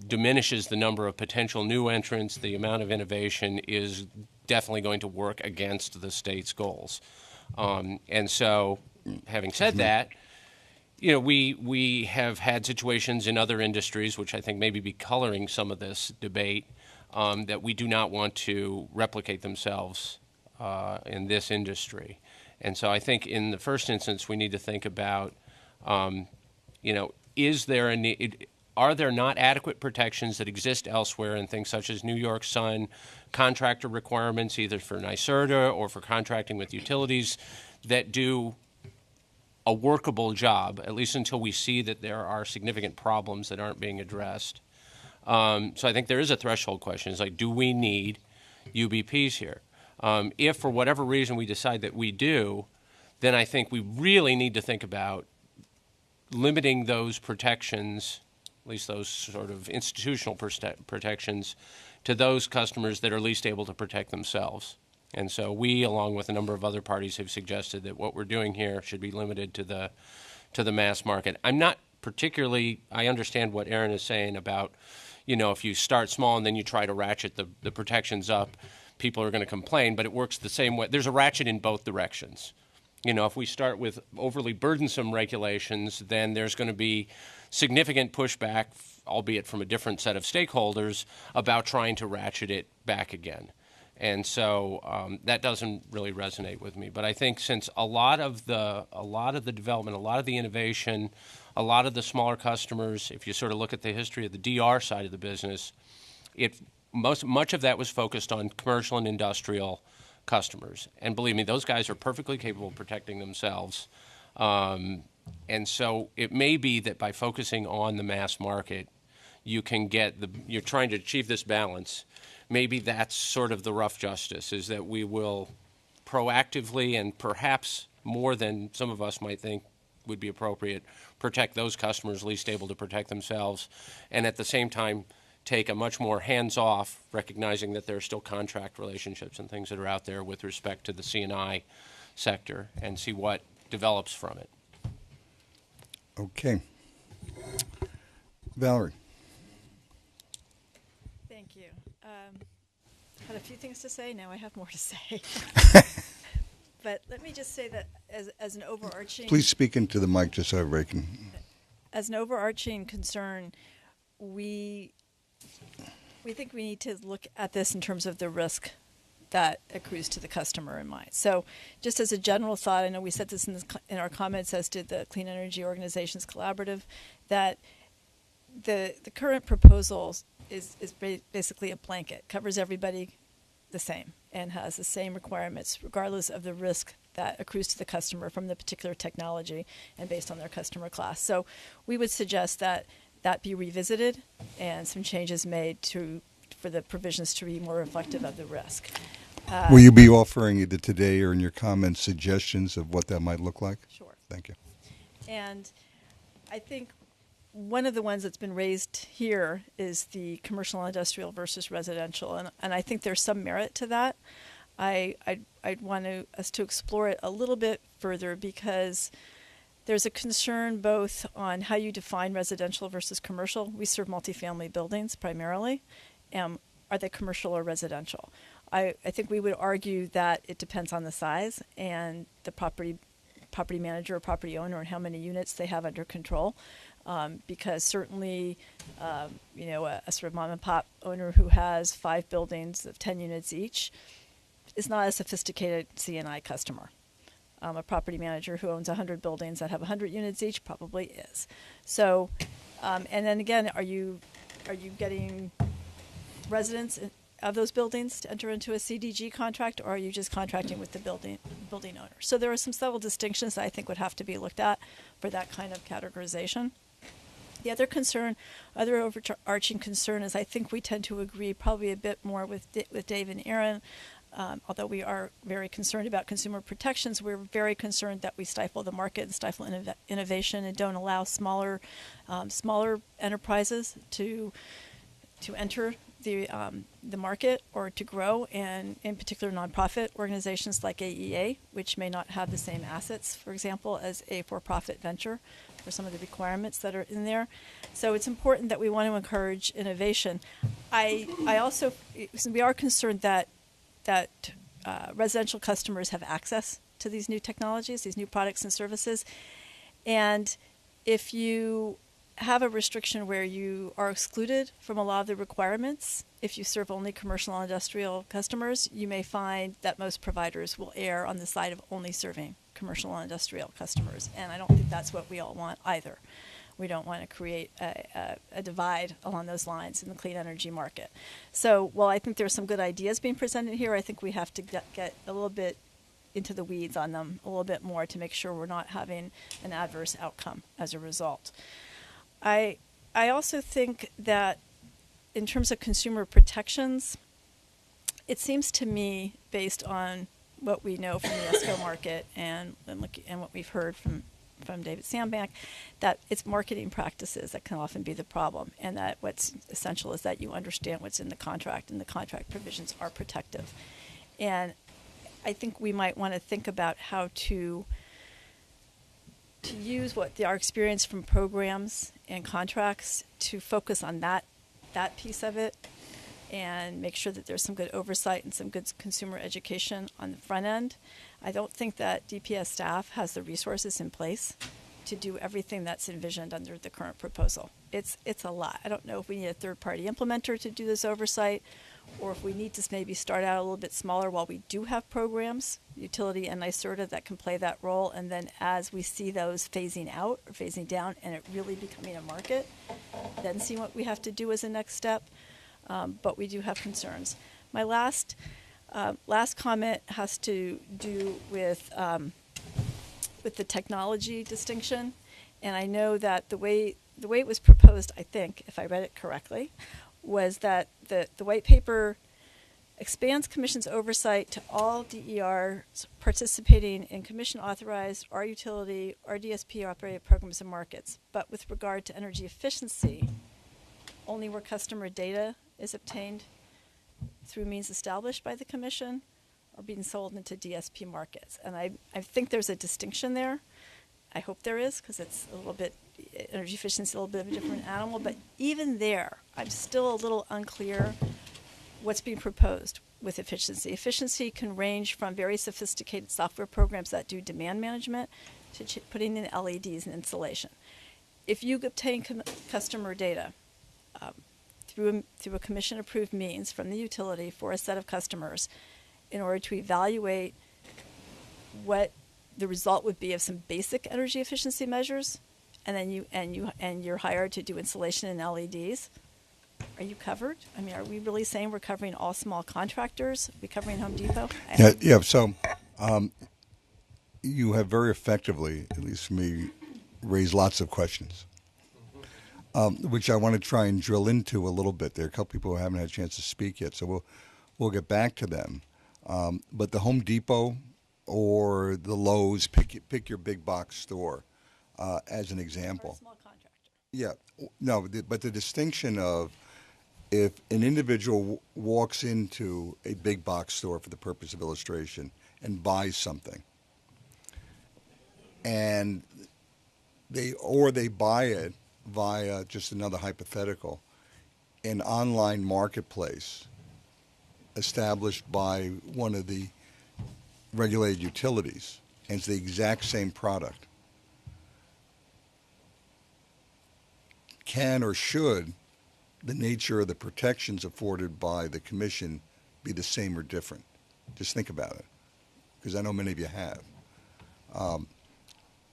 diminishes the number of potential new entrants, the amount of innovation, is definitely going to work against the state's goals. And so, having said that, we have had situations in other industries, which I think maybe be coloring some of this debate, that we do not want to replicate themselves in this industry. And so I think in the first instance, we need to think about, is there a need? Are there not adequate protections that exist elsewhere in things such as New York Sun, contractor requirements either for NYSERDA or for contracting with utilities that do a workable job, at least until we see that there are significant problems that aren't being addressed? So I think there is a threshold question. It's like, do we need UBPs here? If for whatever reason we decide that we do, then I think we really need to think about limiting those protections, at least those sort of institutional protections, to those customers that are least able to protect themselves. And so we, along with a number of other parties, have suggested that what we're doing here should be limited to the mass market. I'm not particularly, I understand what Aaron is saying about, if you start small and then you try to ratchet the protections up, people are going to complain, but it works the same way. There's a ratchet in both directions. If we start with overly burdensome regulations, then there's going to be significant pushback, albeit from a different set of stakeholders, about trying to ratchet it back again. And so that doesn't really resonate with me. But I think since a lot of the development, a lot of the innovation, a lot of the smaller customers, if you sort of look at the history of the DR side of the business, much of that was focused on commercial and industrial customers. And believe me, those guys are perfectly capable of protecting themselves. And so it may be that by focusing on the mass market, you're trying to achieve this balance. Maybe that's sort of the rough justice, is that we will proactively and perhaps more than some of us might think would be appropriate, protect those customers least able to protect themselves, and at the same time take a much more hands-off, recognizing that there are still contract relationships and things that are out there with respect to the C&I sector, and see what develops from it. Okay. Valerie. Thank you. Had a few things to say. Now I have more to say. But let me just say that as an overarching... Please speak into the mic just so everybody can... As an overarching concern, we think we need to look at this in terms of the risk that accrues to the customer in mind. So just as a general thought, I know we said this in our comments, as did the Clean Energy Organizations Collaborative, that the current proposal is basically a blanket, covers everybody the same, and has the same requirements regardless of the risk that accrues to the customer from the particular technology and based on their customer class. So we would suggest that be revisited and some changes made for the provisions to be more reflective of the risk. Will you be offering either today or in your comments suggestions of what that might look like? Sure. Thank you. And I think one of the ones that's been raised here is the commercial and industrial versus residential, and I think there's some merit to that. I'd want us to explore it a little bit further, because there's a concern both on how you define residential versus commercial. We serve multifamily buildings primarily. Are they commercial or residential? I think we would argue that it depends on the size and the property manager or property owner and how many units they have under control. Because certainly, a sort of mom and pop owner who has 5 buildings of 10 units each is not a sophisticated C&I customer. A property manager who owns 100 buildings that have 100 units each probably is. So, and then again, are you getting residents of those buildings to enter into a CDG contract, or are you just contracting with the building owner? So there are some subtle distinctions that I think would have to be looked at for that kind of categorization. The other concern, other overarching concern, is I think we tend to agree probably a bit more with Dave and Aaron. Although we are very concerned about consumer protections, we're very concerned that we stifle the market and stifle innovation and don't allow smaller enterprises to enter the market or to grow, and in particular nonprofit organizations like AEA, which may not have the same assets, for example, as a for-profit venture for some of the requirements that are in there. So it's important that we want to encourage innovation. I also, we are concerned that residential customers have access to these new technologies, these new products and services. And if you have a restriction where you are excluded from a lot of the requirements, if you serve only commercial and industrial customers, you may find that most providers will err on the side of only serving commercial and industrial customers. And I don't think that's what we all want either. We don't want to create a divide along those lines in the clean energy market. So while I think there's some good ideas being presented here, I think we have to get a little bit into the weeds on them a little bit more to make sure we're not having an adverse outcome as a result. I also think that in terms of consumer protections, it seems to me, based on what we know from the ESCO market and what we've heard from David Sandbank, that it's marketing practices that can often be the problem, and that what's essential is that you understand what's in the contract, and the contract provisions are protective. And I think we might want to think about how to use our experience from programs and contracts to focus on that piece of it, and make sure that there's some good oversight and some good consumer education on the front end. I don't think that DPS staff has the resources in place to do everything that's envisioned under the current proposal. It's a lot. I don't know if we need a third-party implementer to do this oversight, or if we need to maybe start out a little bit smaller while we do have programs, utility and NYSERDA, that can play that role, and then as we see those phasing out or phasing down and it really becoming a market, then see what we have to do as a next step. But we do have concerns. My last comment has to do with the technology distinction, and I know that the way it was proposed, I think, if I read it correctly, was that the white paper expands Commission's oversight to all DERs participating in Commission-authorized R-utility, RDSP-operated programs and markets, but with regard to energy efficiency, only where customer data is obtained through means established by the Commission or being sold into DSP markets. And I think there's a distinction there. I hope there is, because it's a little bit, energy efficiency is a little bit of a different animal. But even there, I'm still a little unclear what's being proposed with efficiency. Efficiency can range from very sophisticated software programs that do demand management to putting in LEDs and insulation. If you obtain customer data through a Commission-approved means from the utility for a set of customers, in order to evaluate what the result would be of some basic energy efficiency measures, and then you're hired to do insulation and LEDs, are you covered? I mean, are we really saying we're covering all small contractors? Are we covering Home Depot? Yeah. So you have very effectively, at least for me, raised lots of questions, which I want to try and drill into a little bit. There are a couple people who haven't had a chance to speak yet, so we'll get back to them. But the Home Depot or the Lowe's, pick your big box store as an example. Or a small contractor. Yeah, no, but the distinction of if an individual walks into a big box store for the purpose of illustration and buys something, and they buy it via, just another hypothetical, an online marketplace established by one of the regulated utilities, and it's the exact same product. Can or should the nature of the protections afforded by the Commission be the same or different? Just think about it, because I know many of you have.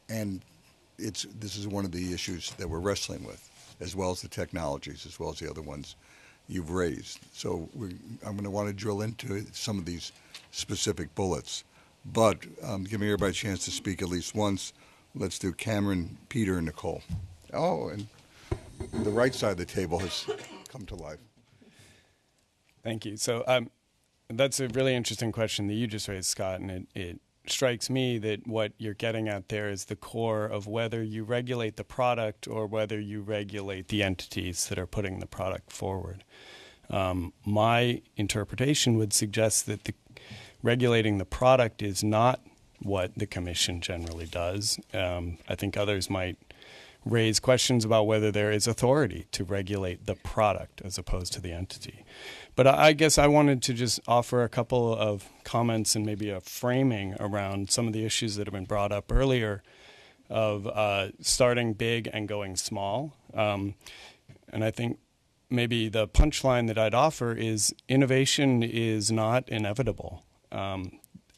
And this is one of the issues that we're wrestling with, as well as the technologies, as well as the other ones you've raised. So I'm going to want to drill into some of these specific bullets. But giving everybody a chance to speak at least once, let's do Cameron, Peter, and Nicole. Oh, and the right side of the table has come to life. Thank you. So that's a really interesting question that you just raised, Scott, and it strikes me that what you're getting at there is the core of whether you regulate the product or whether you regulate the entities that are putting the product forward. My interpretation would suggest that regulating the product is not what the Commission generally does. I think others might raise questions about whether there is authority to regulate the product as opposed to the entity. But I guess I wanted to just offer a couple of comments and maybe a framing around some of the issues that have been brought up earlier of starting big and going small. And I think maybe the punchline that I'd offer is innovation is not inevitable.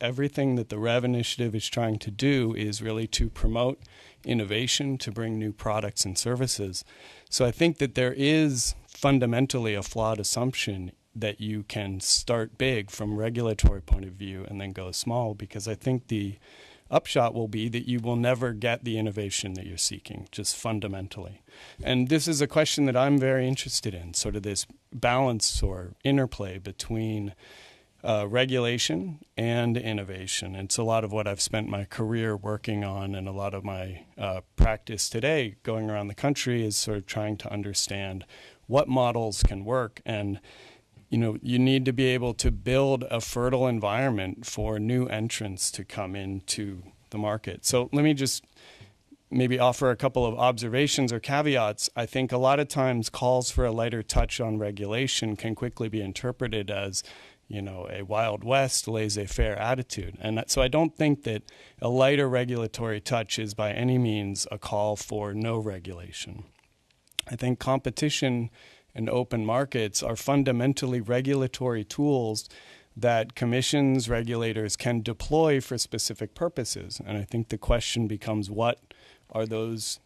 Everything that the REV initiative is trying to do is really to promote innovation, to bring new products and services. So I think that there is fundamentally a flawed assumption that you can start big from a regulatory point of view and then go small, because I think the upshot will be that you will never get the innovation that you're seeking, just fundamentally. And this is a question that I'm very interested in, sort of this balance or interplay between regulation and innovation. It's a lot of what I've spent my career working on, and a lot of my practice today going around the country is sort of trying to understand what models can work. And you need to be able to build a fertile environment for new entrants to come into the market. So let me just maybe offer a couple of observations or caveats. I think a lot of times calls for a lighter touch on regulation can quickly be interpreted as a Wild West, laissez-faire attitude. And so I don't think that a lighter regulatory touch is by any means a call for no regulation. I think competition and open markets are fundamentally regulatory tools that commissions, regulators can deploy for specific purposes. And I think the question becomes, what are those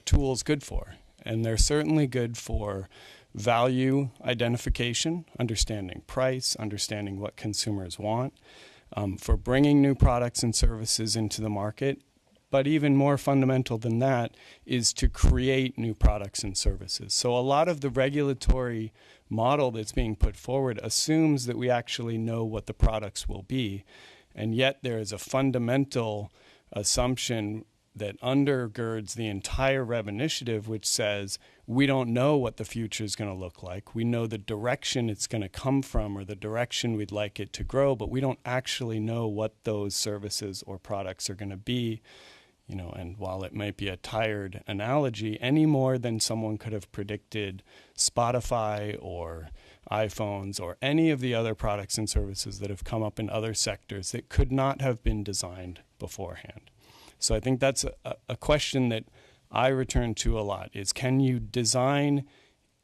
tools good for? And they're certainly good for value identification, understanding price, understanding what consumers want, for bringing new products and services into the market. But even more fundamental than that is to create new products and services. So a lot of the regulatory model that's being put forward assumes that we actually know what the products will be. And yet there is a fundamental assumption that undergirds the entire REV initiative, which says we don't know what the future is going to look like. We know the direction it's going to come from or the direction we'd like it to grow, but we don't actually know what those services or products are going to be. And while it might be a tired analogy, any more than someone could have predicted Spotify or iPhones or any of the other products and services that have come up in other sectors that could not have been designed beforehand. So I think that's a question that I return to a lot is, can you design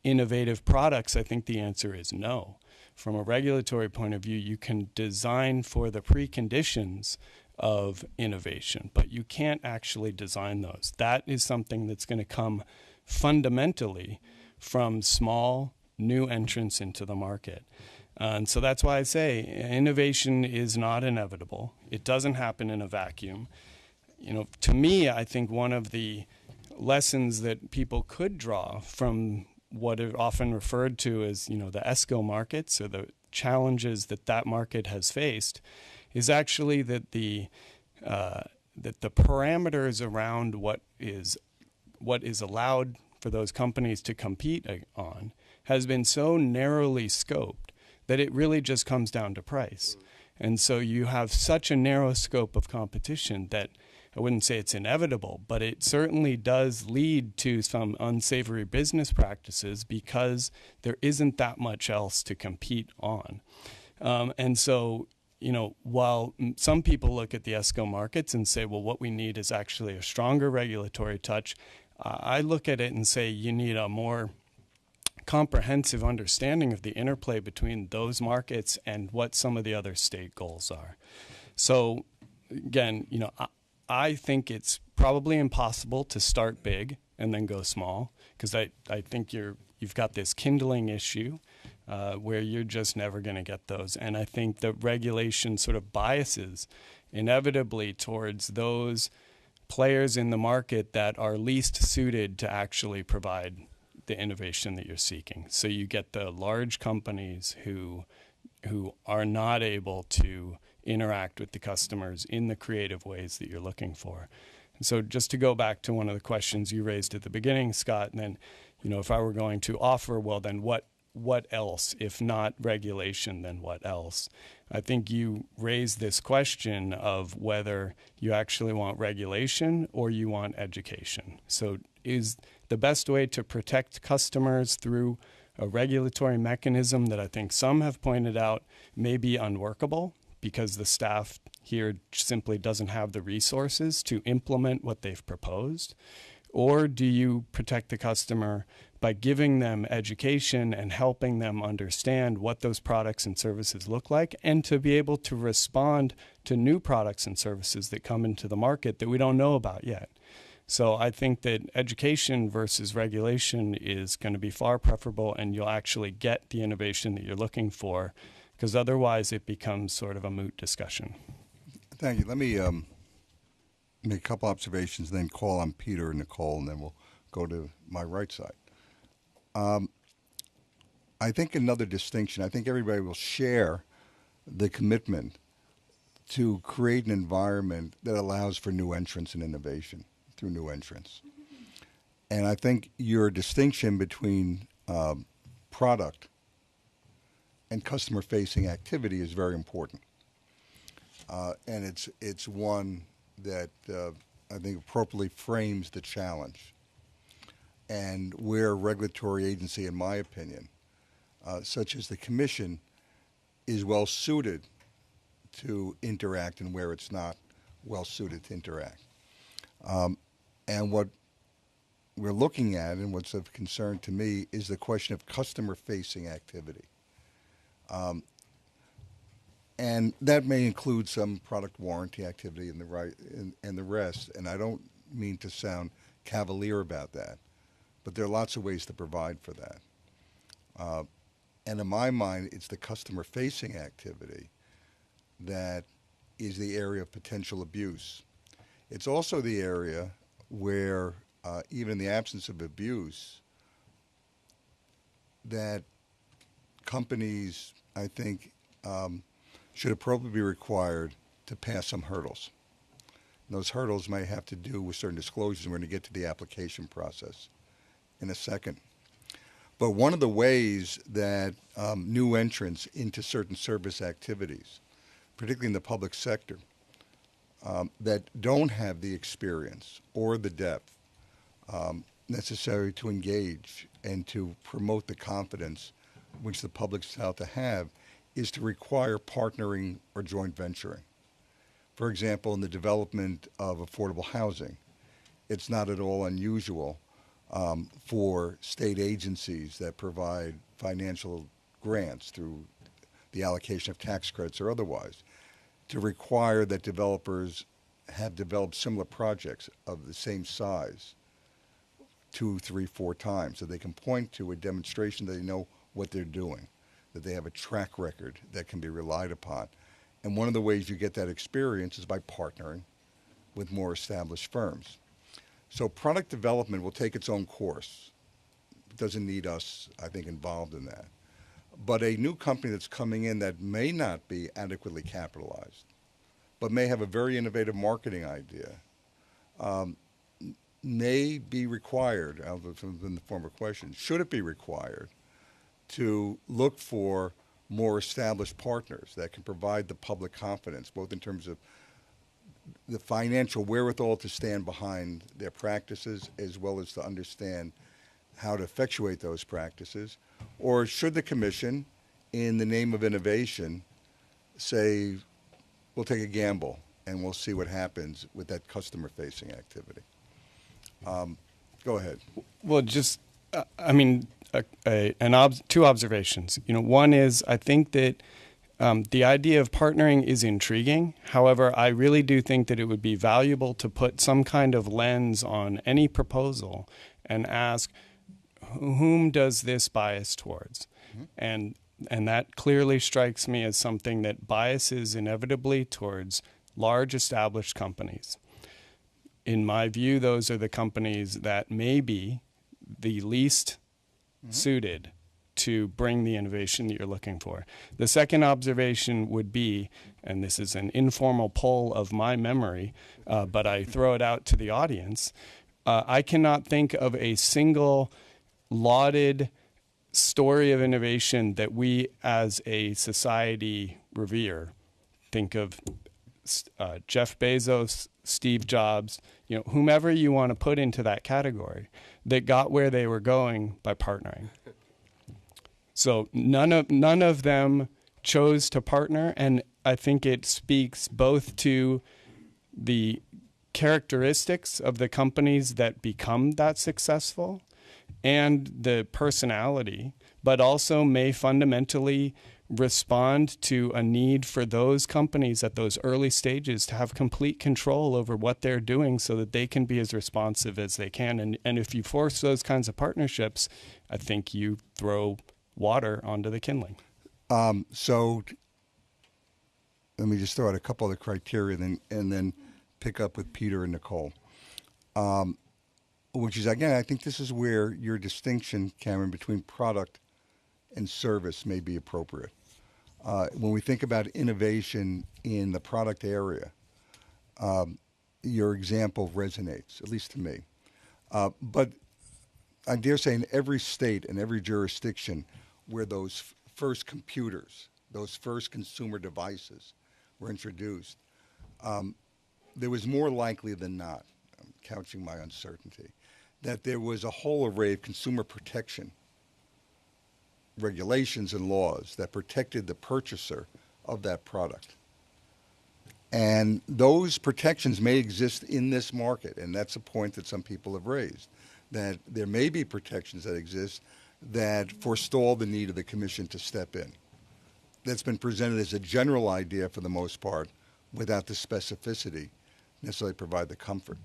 innovative products? I think the answer is no. From a regulatory point of view, you can design for the preconditions of innovation, but you can't actually design those. That is something that's going to come fundamentally from small new entrants into the market. And so that's why I say innovation is not inevitable. It doesn't happen in a vacuum. To me, I think one of the lessons that people could draw from what are often referred to as, the ESCO markets or the challenges that market has faced is actually that the parameters around what is allowed for those companies to compete on has been so narrowly scoped that it really just comes down to price. And so you have such a narrow scope of competition that I wouldn't say it's inevitable, but it certainly does lead to some unsavory business practices because there isn't that much else to compete on. And so, while some people look at the ESCO markets and say, well, what we need is actually a stronger regulatory touch, I look at it and say you need a more comprehensive understanding of the interplay between those markets and what some of the other state goals are. So, again, I think it's probably impossible to start big and then go small, because I think you've got this kindling issue where you're just never going to get those. And I think the regulation sort of biases inevitably towards those players in the market that are least suited to actually provide the innovation that you're seeking. So you get the large companies who are not able to interact with the customers in the creative ways that you're looking for. And so just to go back to one of the questions you raised at the beginning, Scott, and then, if I were going to offer, well, then what else? If not regulation, then what else? I think you raised this question of whether you actually want regulation or you want education. So is the best way to protect customers through a regulatory mechanism that I think some have pointed out may be unworkable because the staff here simply doesn't have the resources to implement what they've proposed? Or do you protect the customer by giving them education and helping them understand what those products and services look like, and to be able to respond to new products and services that come into the market that we don't know about yet? So I think that education versus regulation is going to be far preferable, and you'll actually get the innovation that you're looking for, because otherwise it becomes sort of a moot discussion. Thank you. Let me make a couple observations, then call on Peter and Nicole, and then we'll go to my right side. I think another distinction, I think everybody will share the commitment to create an environment that allows for new entrants and innovation through new entrants. And I think your distinction between product and customer-facing activity is very important. And it's one that I think appropriately frames the challenge. And where a regulatory agency, in my opinion, such as the Commission, is well suited to interact and where it's not well suited to interact. And what we're looking at, and what's of concern to me, is the question of customer-facing activity. And that may include some product warranty activity and the rest. And I don't mean to sound cavalier about that, but there are lots of ways to provide for that. And in my mind, it's the customer-facing activity that is the area of potential abuse. It's also the area where, even in the absence of abuse, that companies, I think, should appropriately be required to pass some hurdles. And those hurdles may have to do with certain disclosures, and we're going to get to the application process in a second. But one of the ways that new entrants into certain service activities, particularly in the public sector, that don't have the experience or the depth necessary to engage and to promote the confidence which the public's out to have, is to require partnering or joint venturing. For example, in the development of affordable housing, it's not at all unusual for state agencies that provide financial grants through the allocation of tax credits or otherwise to require that developers have developed similar projects of the same size 2, 3, 4 times, so they can point to a demonstration that they know what they're doing, that they have a track record that can be relied upon. And one of the ways you get that experience is by partnering with more established firms. So product development will take its own course. It doesn't need us, I think, involved in that. But a new company that's coming in that may not be adequately capitalized, but may have a very innovative marketing idea, may be required, in the form of a question, should it be required to look for more established partners that can provide the public confidence, both in terms of the financial wherewithal to stand behind their practices, as well as to understand how to effectuate those practices? Or should the Commission, in the name of innovation, say, we'll take a gamble and we'll see what happens with that customer-facing activity? Go ahead. Well, just, two observations. One is, I think that the idea of partnering is intriguing. However, I really do think that it would be valuable to put some kind of lens on any proposal and ask, whom does this bias towards? Mm-hmm. And that clearly strikes me as something that biases inevitably towards large established companies. In my view, those are the companies that may be the least suited to bring the innovation that you're looking for. The second observation would be, and this is an informal poll of my memory, but I throw it out to the audience, I cannot think of a single lauded story of innovation that we as a society revere. Think of Jeff Bezos, Steve Jobs, whomever you want to put into that category, that got where they were going by partnering. So none of them chose to partner, and I think it speaks both to the characteristics of the companies that become that successful and the personality, but also may fundamentally respond to a need for those companies at those early stages to have complete control over what they're doing so that they can be as responsive as they can. And if you force those kinds of partnerships, I think you throw water onto the kindling. So let me just throw out a couple of the criteria and then pick up with Peter and Nicole. Which is, again, I think this is where your distinction, Cameron, between product and service may be appropriate. When we think about innovation in the product area, your example resonates, at least to me. But I dare say in every state and every jurisdiction where those first computers, those first consumer devices were introduced, there was more likely than not, I'm couching my uncertainty, that there was a whole array of consumer protection regulations and laws that protected the purchaser of that product. And those protections may exist in this market, and that's a point that some people have raised, that there may be protections that exist that forestall the need of the Commission to step in. That's been presented as a general idea for the most part, without the specificity necessarily provide the comfort.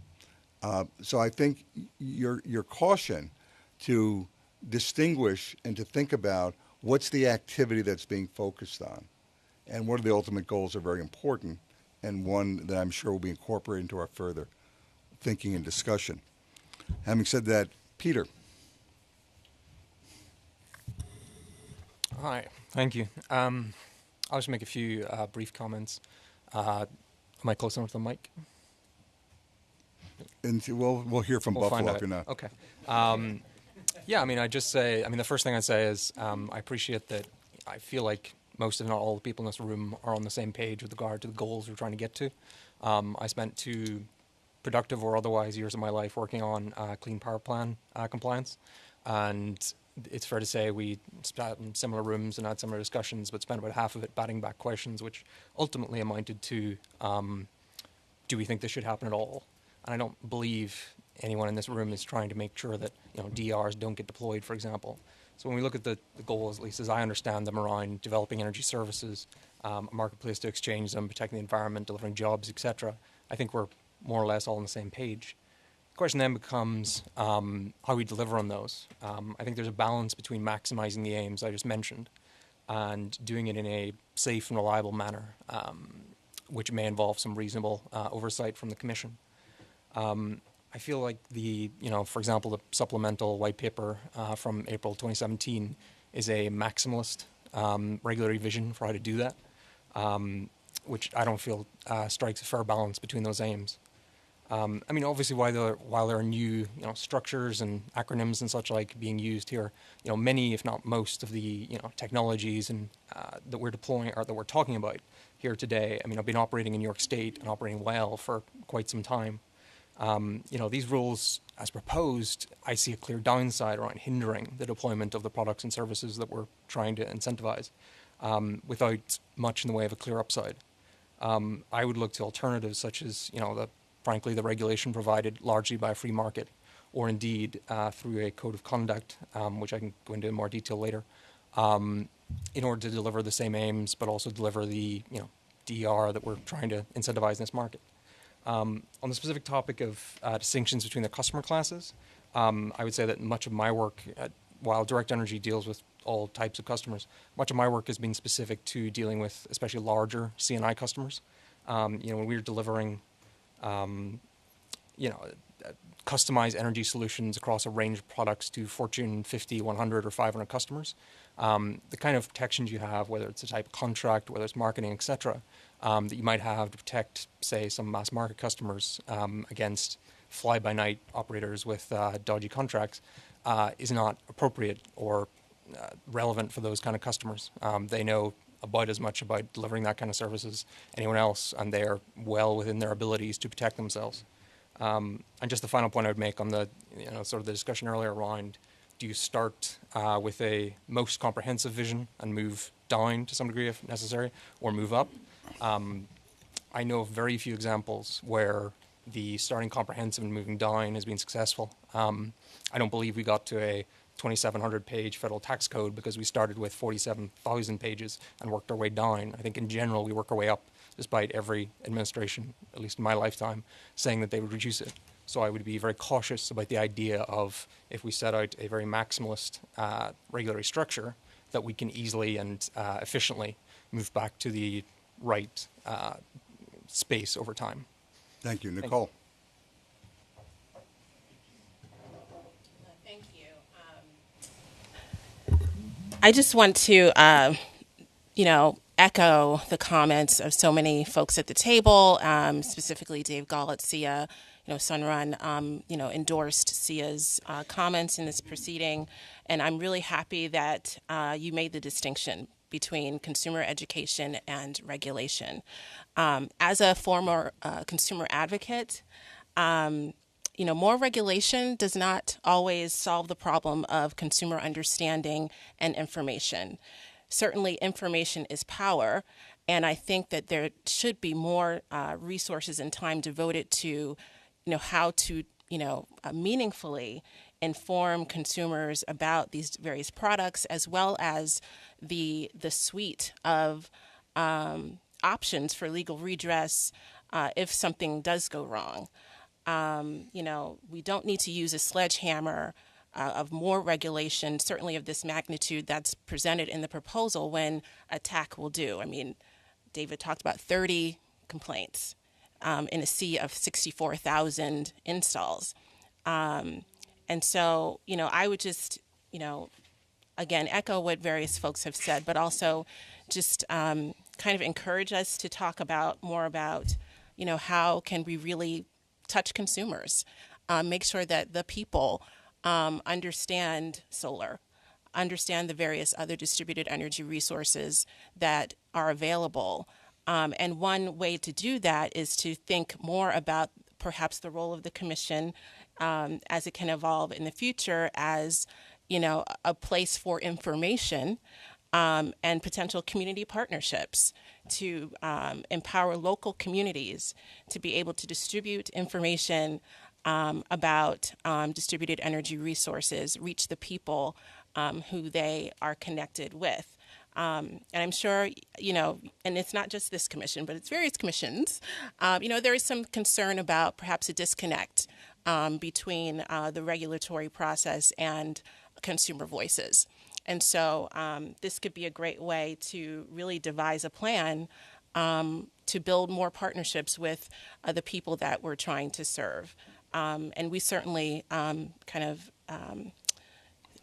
So I think your caution to distinguish and to think about what's the activity that's being focused on and what are the ultimate goals are very important, and one that I'm sure will be incorporated into our further thinking and discussion. Having said that, Peter. Hi, thank you. I'll just make a few brief comments. Am I close enough to the mic? And we'll hear from We'll Buffalo find if you're out. not. Okay. Yeah, I mean, the first thing I'd say is I appreciate that I feel like most, if not all, the people in this room are on the same page with regard to the goals we're trying to get to. I spent 2 productive or otherwise years of my life working on Clean Power Plan compliance, and it's fair to say we sat in similar rooms and had similar discussions, but spent about half of it batting back questions, which ultimately amounted to, do we think this should happen at all? And I don't believe anyone in this room is trying to make sure that DRs don't get deployed, for example. So when we look at the goals, at least as I understand them, around developing energy services, a marketplace to exchange them, protecting the environment, delivering jobs, etc., I think we're more or less all on the same page. The question then becomes how we deliver on those. I think there's a balance between maximizing the aims I just mentioned and doing it in a safe and reliable manner, which may involve some reasonable oversight from the Commission. I feel like for example, the supplemental white paper from April 2017 is a maximalist regulatory vision for how to do that, which I don't feel strikes a fair balance between those aims. I mean, obviously, while there are new structures and acronyms and such like being used here, many, if not most, of the technologies and that we're deploying or that we're talking about here today. I mean, I've been operating in New York State and operating well for quite some time. These rules, as proposed, I see a clear downside around hindering the deployment of the products and services that we're trying to incentivize without much in the way of a clear upside. I would look to alternatives such as, frankly, the regulation provided largely by a free market, or indeed through a code of conduct, which I can go into in more detail later, in order to deliver the same aims, but also deliver the DER that we're trying to incentivize in this market. On the specific topic of distinctions between the customer classes, I would say that much of my work, while Direct Energy deals with all types of customers, much of my work has been specific to dealing with especially larger C&I customers. When we were delivering, customize energy solutions across a range of products to Fortune 50, 100, or 500 customers. The kind of protections you have, whether it's a type of contract, whether it's marketing, etc., that you might have to protect, say, some mass market customers against fly-by-night operators with dodgy contracts, is not appropriate or relevant for those kind of customers. They know about as much about delivering that kind of service as anyone else, and they are well within their abilities to protect themselves. And just the final point I would make on the, sort of the discussion earlier around, do you start with a most comprehensive vision and move down to some degree if necessary, or move up? I know of very few examples where the starting comprehensive and moving down has been successful. I don't believe we got to a 2,700 page federal tax code because we started with 47,000 pages and worked our way down. I think in general we work our way up, despite every administration, at least in my lifetime, saying that they would reduce it. So I would be very cautious about the idea of, if we set out a very maximalist regulatory structure, that we can easily and efficiently move back to the right space over time. Thank you. Nicole. Thank you. I just want to, echo the comments of so many folks at the table, specifically Dave Gollett, SEIA. Sunrun, endorsed SEIA's comments in this proceeding, and I'm really happy that you made the distinction between consumer education and regulation. As a former consumer advocate, more regulation does not always solve the problem of consumer understanding and information. Certainly, information is power, and I think that there should be more resources and time devoted to how to, meaningfully inform consumers about these various products, as well as the suite of options for legal redress if something does go wrong. We don't need to use a sledgehammer of more regulation, certainly of this magnitude that's presented in the proposal, when a TAC will do. I mean, David talked about 30 complaints in a sea of 64,000 installs. And so, I would just, again, echo what various folks have said, but also just kind of encourage us to talk more about, how can we really touch consumers, make sure that the people understand solar, understand the various other distributed energy resources that are available. And one way to do that is to think more about perhaps the role of the commission as it can evolve in the future as, a place for information and potential community partnerships to empower local communities to be able to distribute information about distributed energy resources, reach the people who they are connected with. And I'm sure, and it's not just this commission, but it's various commissions, there is some concern about perhaps a disconnect between the regulatory process and consumer voices. And so this could be a great way to really devise a plan to build more partnerships with the people that we're trying to serve. And we certainly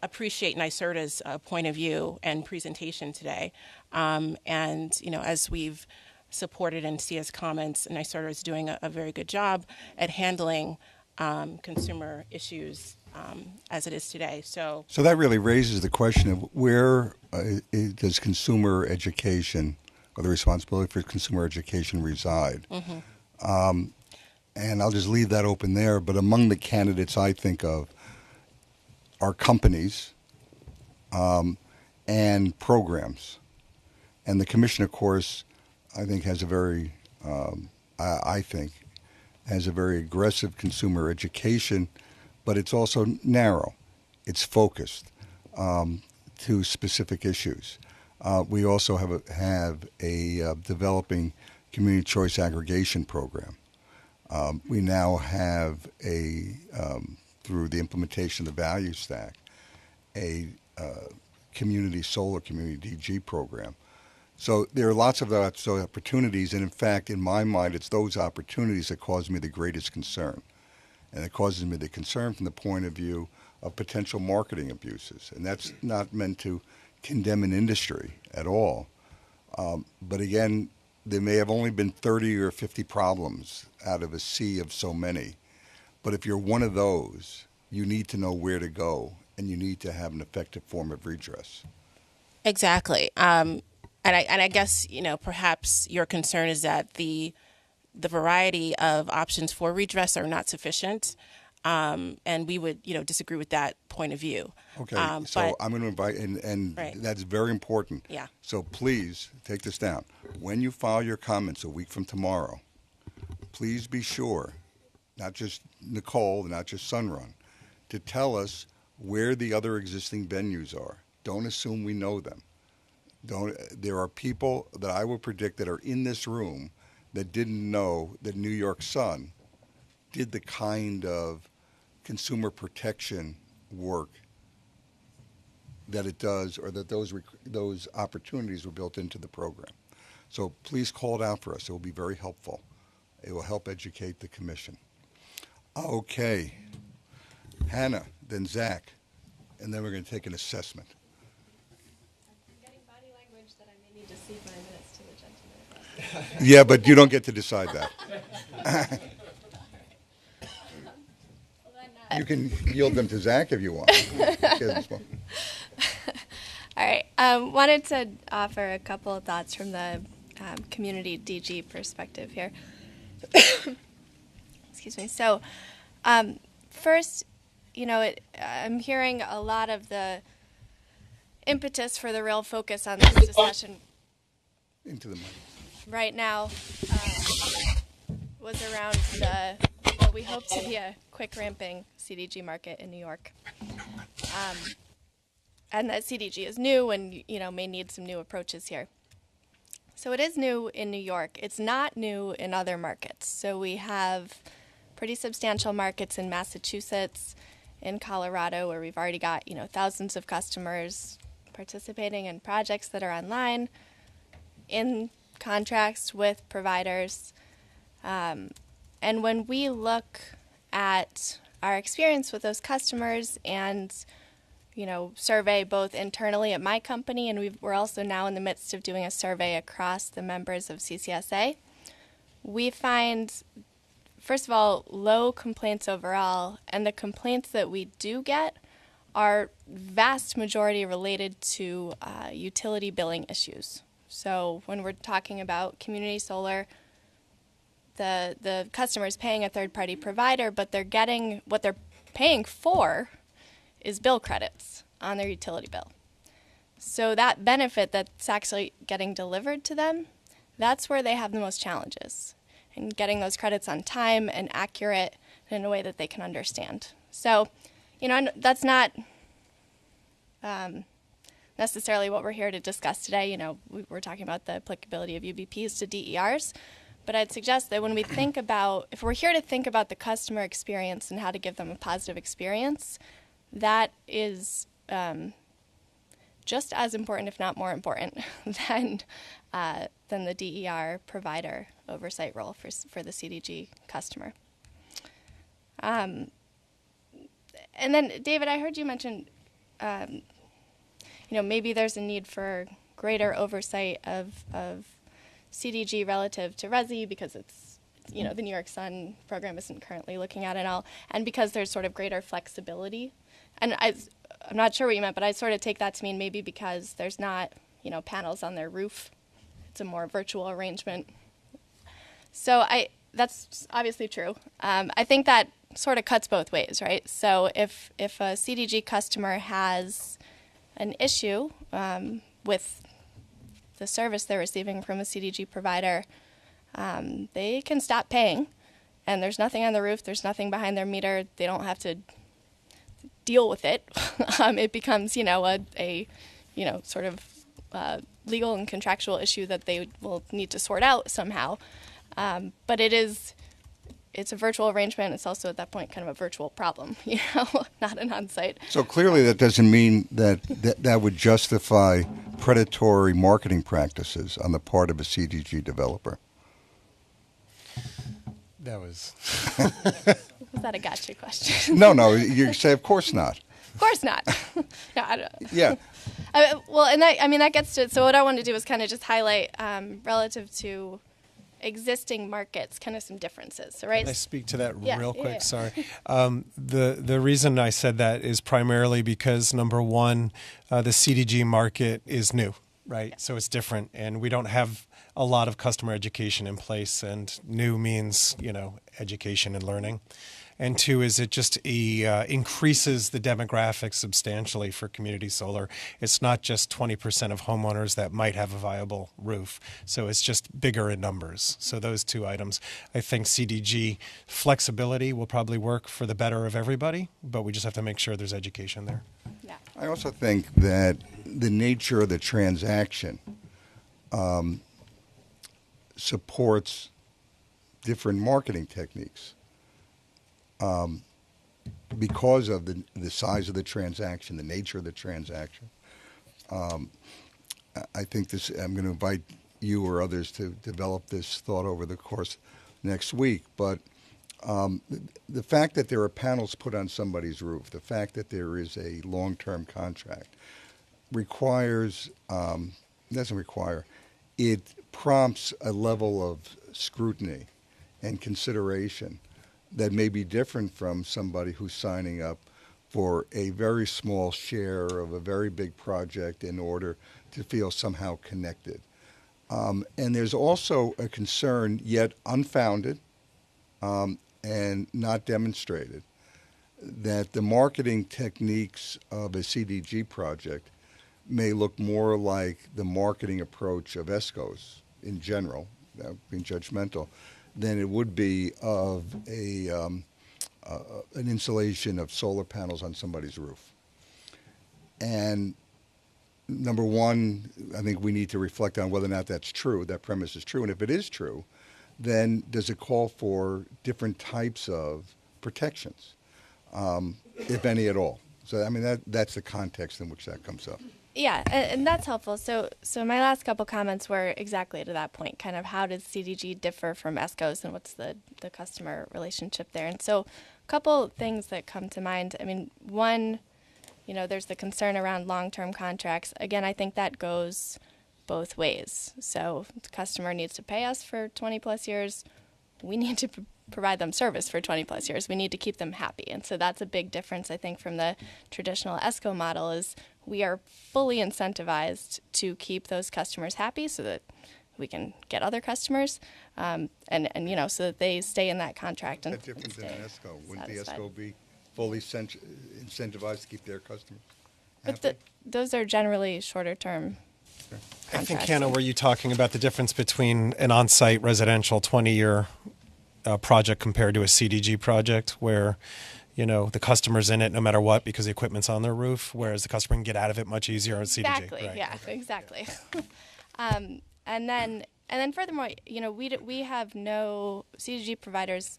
appreciate NYSERDA's point of view and presentation today. And, as we've supported in SEIA's comments, NYSERDA is doing a very good job at handling consumer issues as it is today. So that really raises the question of where does consumer education, or the responsibility for consumer education, reside? Mm-hmm. And I'll just leave that open there. But among the candidates I think of are companies and programs. And the commission, of course, I think has a very, has a very aggressive consumer education, but it's also narrow. It's focused to specific issues. We also have a developing community choice aggregation program. We now have through the implementation of the value stack, a community solar, community DG program. So there are lots of opportunities, and in fact, in my mind, it's those opportunities that cause me the greatest concern. And it causes me the concern from the point of view of potential marketing abuses. And that's not meant to condemn an industry at all. But again, there may have only been 30 or 50 problems out of a sea of so many. But if you're one of those, you need to know where to go, and you need to have an effective form of redress. Exactly. And I guess, perhaps your concern is that the variety of options for redress are not sufficient. And we would, disagree with that point of view. Okay, so I'm going to invite, and Right. that's very important. Yeah. So please take this down. When you file your comments a week from tomorrow, please be sure, not just Nicole, not just Sunrun, to tell us where the other existing venues are. Don't assume we know them. There are people that I will predict that are in this room that didn't know that New York Sun did the kind of consumer protection work that it does, or that those opportunities were built into the program. So please call it out for us. It will be very helpful. It will help educate the commission. Okay. Hannah, then Zach, and then we're going to take an assessment. Yeah, but you don't get to decide that. You can yield them to Zach if you want. All right. Wanted to offer a couple of thoughts from the community DG perspective here. Excuse me. So, first, I'm hearing a lot of the impetus for the real focus on this discussion Into the mic. right now was around what we hope to be a quick ramping CDG market in New York. And that CDG is new and, may need some new approaches here. So it is new in New York. It's not new in other markets. So we have pretty substantial markets in Massachusetts, in Colorado, where we've already got, thousands of customers participating in projects that are online, in contracts with providers. And when we look at our experience with those customers and survey both internally at my company, and we're also now in the midst of doing a survey across the members of CCSA, we find, first of all, low complaints overall, and the complaints that we do get are vast majority related to utility billing issues. So when we're talking about community solar, the customer is paying a third-party provider, but they're getting what they're paying for is bill credits on their utility bill. So that benefit that's actually getting delivered to them, that's where they have the most challenges, and getting those credits on time and accurate in a way that they can understand. So, that's not necessarily what we're here to discuss today. We're talking about the applicability of UBPs to DERs. But I'd suggest that when we think about, if we're here to think about the customer experience and how to give them a positive experience, that is just as important, if not more important, than the DER provider oversight role for the CDG customer. And then, David, I heard you mention, maybe there's a need for greater oversight of CDG relative to RESI because it's, the New York Sun program isn't currently looking at it all, and because there's sort of greater flexibility. And I'm not sure what you meant, but I sort of take that to mean maybe because there's not, panels on their roof. It's a more virtual arrangement. So that's obviously true. I think that sort of cuts both ways, right? So if a CDG customer has an issue with the service they're receiving from a CDG provider, they can stop paying, and there's nothing on the roof, there's nothing behind their meter, they don't have to deal with it. It becomes, a sort of legal and contractual issue that they will need to sort out somehow. But it's a virtual arrangement. It's also at that point kind of a virtual problem, not an on-site. So clearly that doesn't mean that would justify predatory marketing practices on the part of a CDG developer. That was. Was that a gotcha question? No, you say, of course not. Of course not. No, I don't. Yeah. Well, and that gets to it. So what I want to do is kind of just highlight relative to existing markets, kind of some differences. So, right? Can I speak to that Yeah, real quick? yeah. Sorry. The reason I said that is primarily because, number one, the CDG market is new, right? So it's different, and we don't have a lot of customer education in place, and new means, education and learning. And two is it just increases the demographics substantially for community solar. It's not just 20% of homeowners that might have a viable roof. So it's just bigger in numbers. So those two items. I think CDG flexibility will probably work for the better of everybody, but we just have to make sure there's education there. Yeah. I also think that the nature of the transaction supports different marketing techniques. Because of the size of the transaction, the nature of the transaction. I think I'm going to invite you or others to develop this thought over the course next week. But the fact that there are panels put on somebody's roof, the fact that there is a long-term contract, it prompts a level of scrutiny and consideration that may be different from somebody who's signing up for a very small share of a very big project in order to feel somehow connected. And there's also a concern, yet unfounded and not demonstrated, that the marketing techniques of a CDG project may look more like the marketing approach of ESCOs in general, being judgmental, than it would be of an installation of solar panels on somebody's roof. And number one, I think we need to reflect on whether or not that's true, that premise is true. And if it is true, then does it call for different types of protections, if any at all? So, I mean, that's the context in which that comes up. Yeah, and that's helpful. So my last couple comments were exactly to that point, kind of how does CDG differ from ESCOs and what's the customer relationship there? And so a couple things that come to mind. I mean, one, there's the concern around long-term contracts. Again, I think that goes both ways. So the customer needs to pay us for 20 plus years. We need to provide them service for 20 plus years. We need to keep them happy. And so that's a big difference, I think, from the traditional ESCO model is we are fully incentivized to keep those customers happy so that we can get other customers and so that they stay in that contract. And That's different than an ESCO. Wouldn't the satisfied. ESCO be fully incentivized to keep their customers But those are generally shorter term I think, contracts. Hannah, were you talking about the difference between an on-site residential 20-year project compared to a CDG project where, the customer's in it no matter what because the equipment's on their roof, whereas the customer can get out of it much easier on CDG? Exactly. Right. Yeah. Exactly. And then furthermore, we have no CDG providers.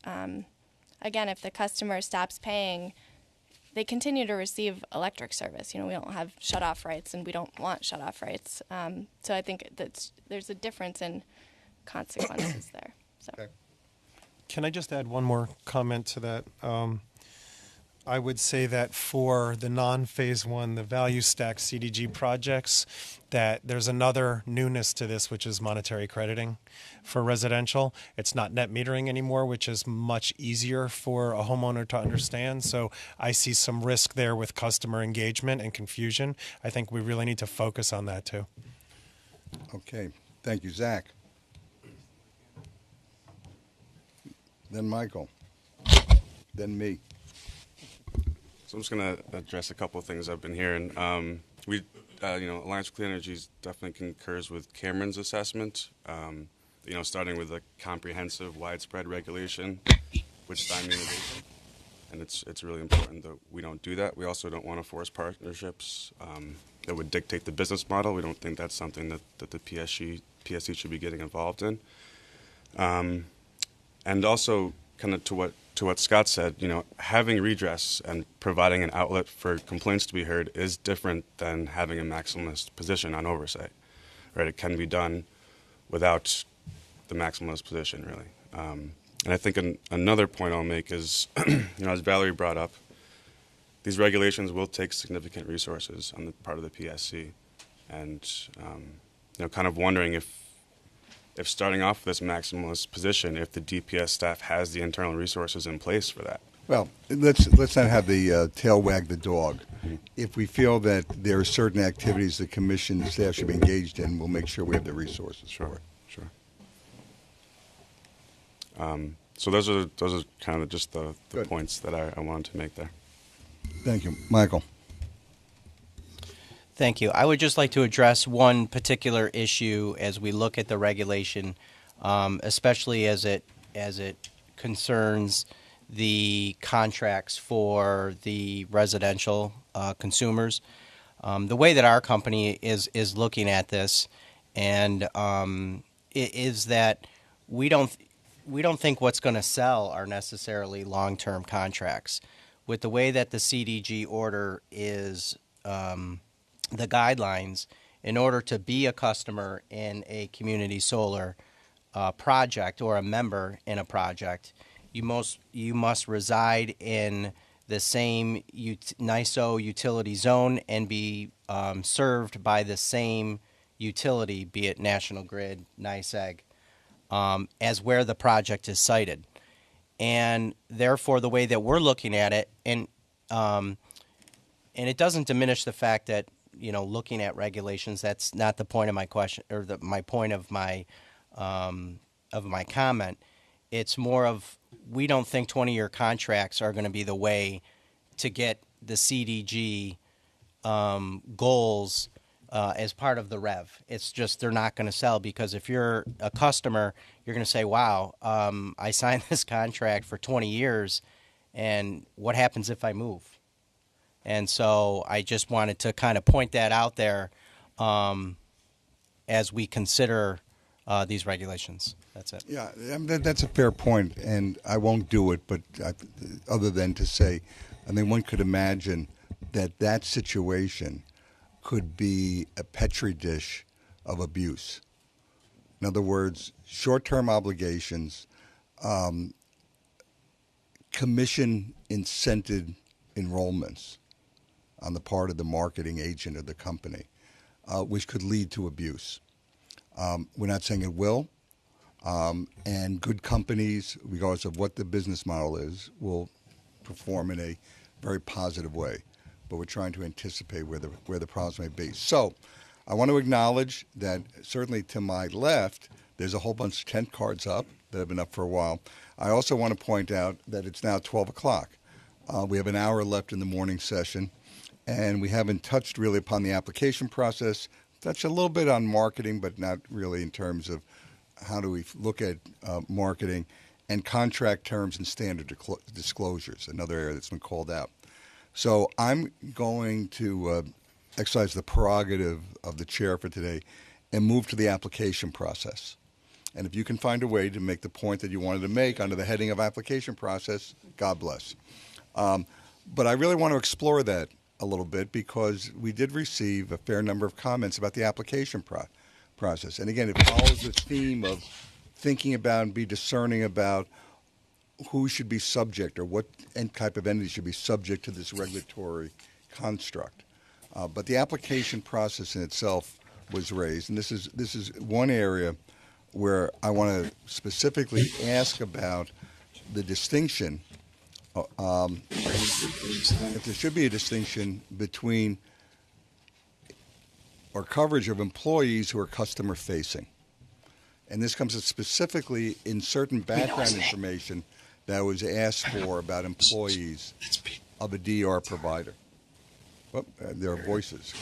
Again, if the customer stops paying, they continue to receive electric service. We don't have shut-off rights, and we don't want shut-off rights. So I think there's a difference in consequences there. So. Okay. Can I just add one more comment to that? I would say that for the non-phase one, the value stack CDG projects, that there's another newness to this, which is monetary crediting for residential. It's not net metering anymore, which is much easier for a homeowner to understand. So I see some risk there with customer engagement and confusion. I think we really need to focus on that too. Okay. Thank you, Zach. Then Michael. Then me. So I'm just going to address a couple of things I've been hearing. Alliance for Clean Energy definitely concurs with Cameron's assessment. Starting with a comprehensive, widespread regulation, which stymies innovation, and it's really important that we don't do that. We also don't want to force partnerships that would dictate the business model. We don't think that's something that the PSC should be getting involved in. And also, kind of to what Scott said, having redress and providing an outlet for complaints to be heard is different than having a maximalist position on oversight, right? It can be done without the maximalist position, really. And I think another point I'll make is, as Valerie brought up, these regulations will take significant resources on the part of the PSC, and kind of wondering if starting off this maximalist position, if the DPS staff has the internal resources in place for that. Well, let's not have the tail wag the dog. If we feel that there are certain activities the commission staff should be engaged in, we'll make sure we have the resources for it. Sure. So those are kind of just the points that I wanted to make there. Thank you. Michael. Thank you. I would just like to address one particular issue as we look at the regulation, especially as it concerns the contracts for the residential consumers. The way that our company is looking at this, and is that we don't think what's going to sell are necessarily long-term contracts. With the way that the CDG order is, the guidelines, in order to be a customer in a community solar project or a member in a project, you must reside in the same NYSO utility zone and be served by the same utility, be it National Grid, NYSEG, as where the project is sited. And therefore, the way that we're looking at it, and it doesn't diminish the fact that, looking at regulations, that's not the point of my question, or my point of my comment. It's more of, we don't think 20-year contracts are going to be the way to get the CDG goals as part of the REV. It's just they're not going to sell, because if you're a customer, you're going to say, wow, I signed this contract for 20 years, and what happens if I move? And so I just wanted to kind of point that out there as we consider these regulations. That's it. Yeah, that's a fair point, and I won't do it, but other than to say, I mean, one could imagine that situation could be a petri dish of abuse. In other words, short-term obligations, commission-incented enrollments on the part of the marketing agent of the company, which could lead to abuse. We're not saying it will, and good companies, regardless of what the business model is, will perform in a very positive way. But we're trying to anticipate where the problems may be. So I want to acknowledge that certainly to my left, there's a whole bunch of tent cards up that have been up for a while. I also want to point out that it's now 12 o'clock. We have an hour left in the morning session, and we haven't touched really upon the application process, touched a little bit on marketing, but not really in terms of how do we look at marketing, and contract terms and standard disclosures, another area that's been called out. So I'm going to exercise the prerogative of the chair for today and move to the application process. And if you can find a way to make the point that you wanted to make under the heading of application process, God bless. But I really want to explore that a little bit, because we did receive a fair number of comments about the application process. And again, it follows the theme of thinking about and be discerning about who should be subject, or what type of entity should be subject to this regulatory construct. But the application process in itself was raised, and this is one area where I want to specifically ask about the distinction, if there should be a distinction between or coverage of employees who are customer facing. And this comes specifically in certain background information that was asked for about employees of a DER provider. Well, there are voices.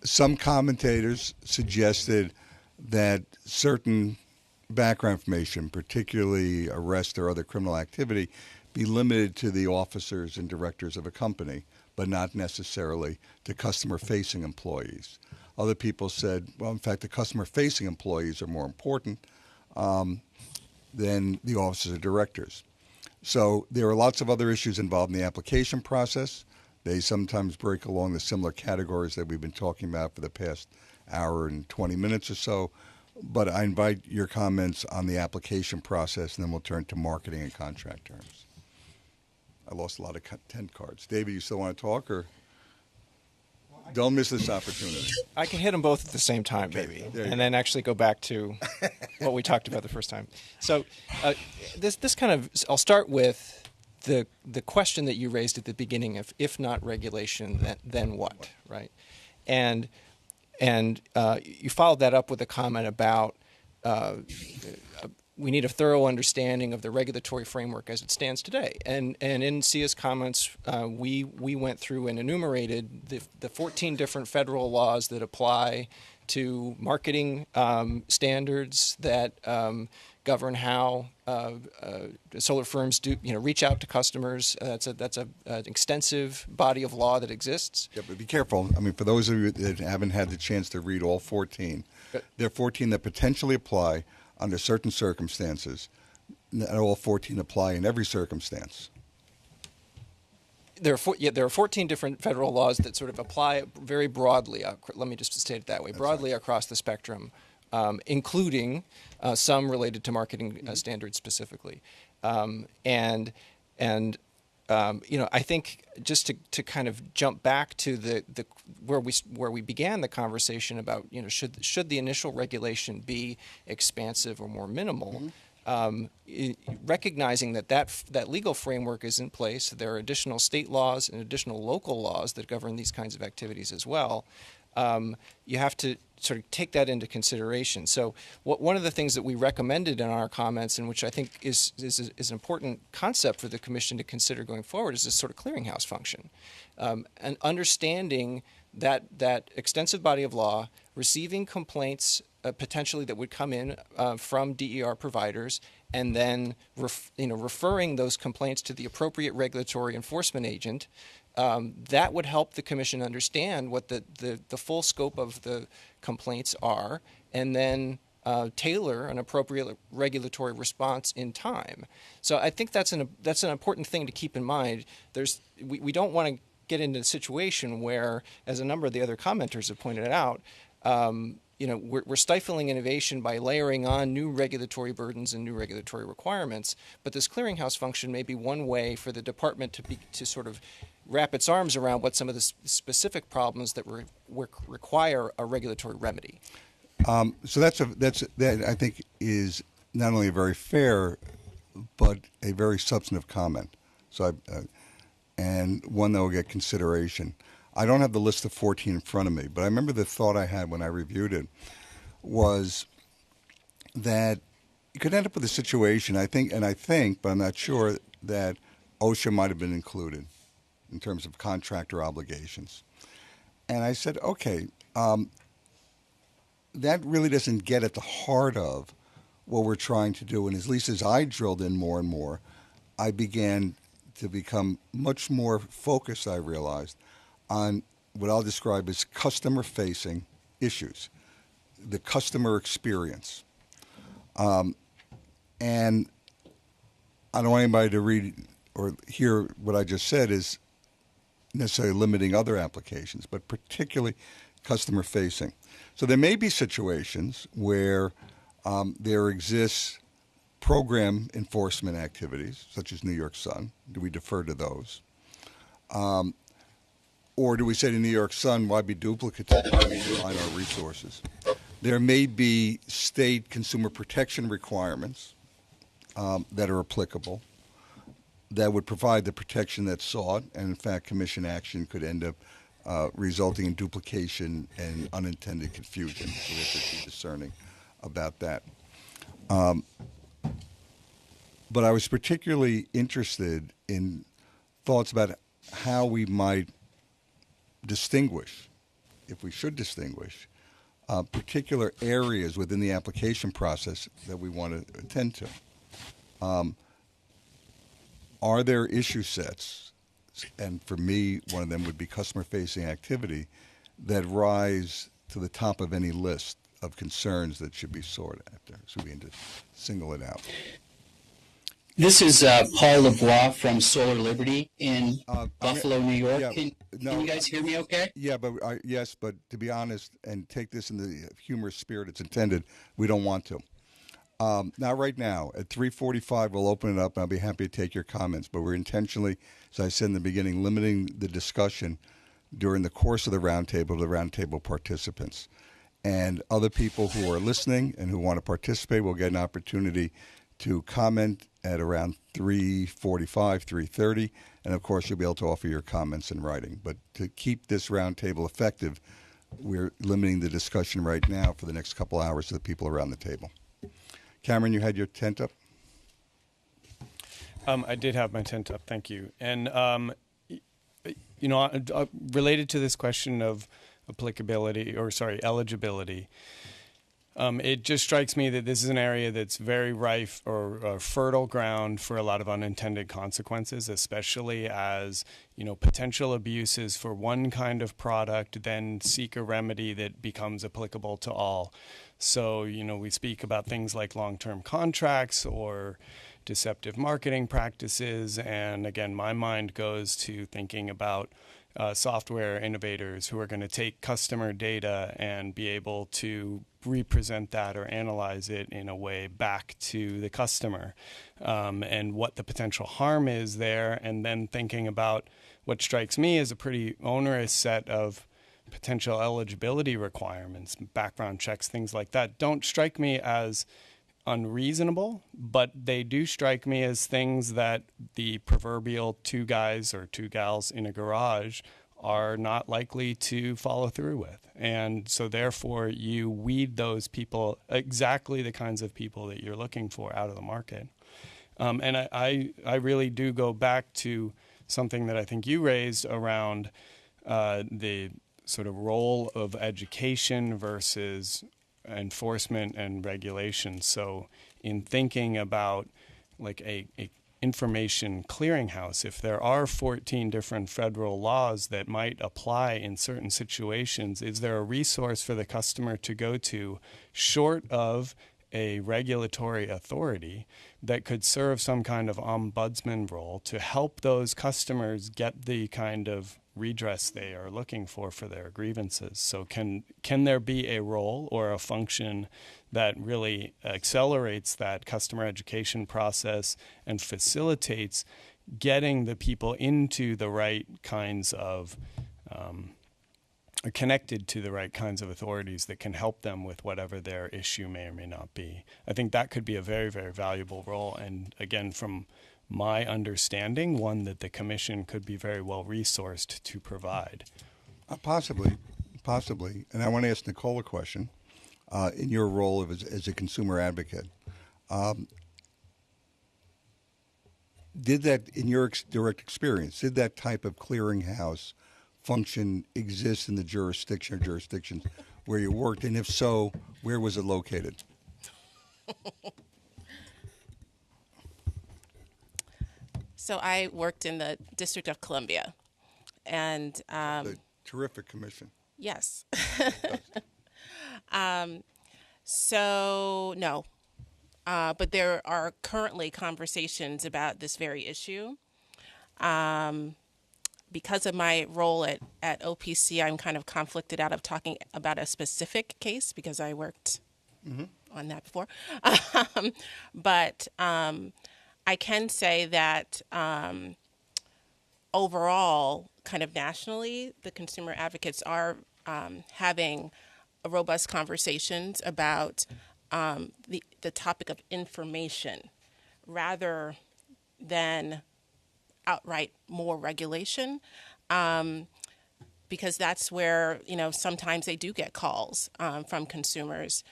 Some commentators suggested that certain background information, particularly arrest or other criminal activity, be limited to the officers and directors of a company, but not necessarily to customer-facing employees. Other people said, well, in fact, the customer-facing employees are more important than the officers or directors. So there are lots of other issues involved in the application process. They sometimes break along the similar categories that we've been talking about for the past hour and 20 minutes or so. But I invite your comments on the application process, and then we'll turn to marketing and contract terms. I lost a lot of tent cards. David, you still want to talk, or don't miss this opportunity? I can hit them both at the same time, maybe, and then actually go back to what we talked about the first time. So this kind of, I'll start with the question that you raised at the beginning of, if not regulation, then what, right? And you followed that up with a comment about we need a thorough understanding of the regulatory framework as it stands today. And in Sia's comments, we went through and enumerated the 14 different federal laws that apply to marketing standards that govern how solar firms do, reach out to customers. That's an extensive body of law that exists. Yeah, but be careful. I mean, for those of you that haven't had the chance to read all 14, there are 14 that potentially apply under certain circumstances. Not all 14 apply in every circumstance. There are 14 different federal laws that sort of apply very broadly. Let me just state it that way, broadly across the spectrum, including some related to marketing standards specifically. I think just to kind of jump back to where we began the conversation about, should the initial regulation be expansive or more minimal? Recognizing that legal framework is in place, there are additional state laws and additional local laws that govern these kinds of activities as well. You have to sort of take that into consideration. So one of the things that we recommended in our comments, and which I think is an important concept for the Commission to consider going forward, is this sort of clearinghouse function. And understanding that extensive body of law, receiving complaints potentially that would come in from DER providers, and then referring those complaints to the appropriate regulatory enforcement agent. That would help the Commission understand what the full scope of the complaints are, and then tailor an appropriate regulatory response in time. So I think that's an important thing to keep in mind. We don't want to get into a situation where, as a number of the other commenters have pointed out, we're stifling innovation by layering on new regulatory burdens and new regulatory requirements. But this clearinghouse function may be one way for the department to sort of wrap its arms around what some of the specific problems that require a regulatory remedy. So that I think is not only a very fair, but a very substantive comment. So and one that will get consideration. I don't have the list of 14 in front of me, but I remember the thought I had when I reviewed it was that you could end up with a situation, I think, but I'm not sure, that OSHA might have been included in terms of contractor obligations. And I said, okay, that really doesn't get at the heart of what we're trying to do. And at least as I drilled in more and more, I began to become much more focused, I realized, on what I'll describe as customer-facing issues, the customer experience. And I don't want anybody to read or hear what I just said is necessarily limiting other applications, but particularly customer-facing. So there may be situations where there exists program enforcement activities, such as New York Sun. Do we defer to those? Or do we say to New York Sun, why be duplicative? Why align our resources? There may be state consumer protection requirements that are applicable that would provide the protection that's sought, and in fact, Commission action could end up resulting in duplication and unintended confusion. So we have to be discerning about that. But I was particularly interested in thoughts about how we might distinguish, if we should distinguish, particular areas within the application process that we want to attend to. Are there issue sets, and for me, one of them would be customer-facing activity, that rise to the top of any list of concerns that should be sought after? So we need to single it out. This is Paul LeBois from Solar Liberty in Buffalo, New York. Yeah, Can you guys hear me okay? Yeah, but yes, but to be honest, and take this in the humorous spirit it's intended, we don't want to. Now, right now, at 3:45, we'll open it up, and I'll be happy to take your comments. But we're intentionally, as I said in the beginning, limiting the discussion during the course of the roundtable to the roundtable participants. And other people who are listening and who want to participate will get an opportunity to comment at around 3:45, 3:30. And, of course, you'll be able to offer your comments in writing. But to keep this roundtable effective, we're limiting the discussion right now for the next couple hours to the people around the table. Cameron, you had your tent up? I did have my tent up, thank you. And, related to this question of eligibility, it just strikes me that this is an area that's very rife or fertile ground for a lot of unintended consequences, especially as, potential abuses for one kind of product then seek a remedy that becomes applicable to all. So, we speak about things like long-term contracts or deceptive marketing practices. And again, my mind goes to thinking about software innovators who are going to take customer data and be able to represent that or analyze it in a way back to the customer, and what the potential harm is there, and then thinking about what strikes me as a pretty onerous set of potential eligibility requirements, background checks, things like that, don't strike me as unreasonable, but they do strike me as things that the proverbial two guys or two gals in a garage are not likely to follow through with. And so therefore you weed those people, exactly the kinds of people that you're looking for, out of the market. And I really do go back to something that I think you raised around the sort of role of education versus enforcement and regulation. So in thinking about like a information clearinghouse, if there are 14 different federal laws that might apply in certain situations, is there a resource for the customer to go to short of a regulatory authority that could serve some kind of ombudsman role to help those customers get the kind of redress they are looking for their grievances? So can there be a role or a function that really accelerates that customer education process and facilitates getting the people into the right kinds of connected to the right kinds of authorities that can help them with whatever their issue may or may not be? I think that could be a very, very valuable role. And again, from my understanding, one that the commission could be very well resourced to provide. Possibly. And I want to ask Nicole a question. In your role as a consumer advocate, did that, in your direct experience, did that type of clearinghouse function exist in the jurisdiction or jurisdictions where you worked? And if so, where was it located? So I worked in the District of Columbia, and a terrific commission. Yes. So no, but there are currently conversations about this very issue. Because of my role at OPC, I'm kind of conflicted out of talking about a specific case because I worked on that before. But I can say that overall, kind of nationally, the consumer advocates are having robust conversations about the topic of information rather than outright more regulation, because that's where, sometimes they do get calls from consumers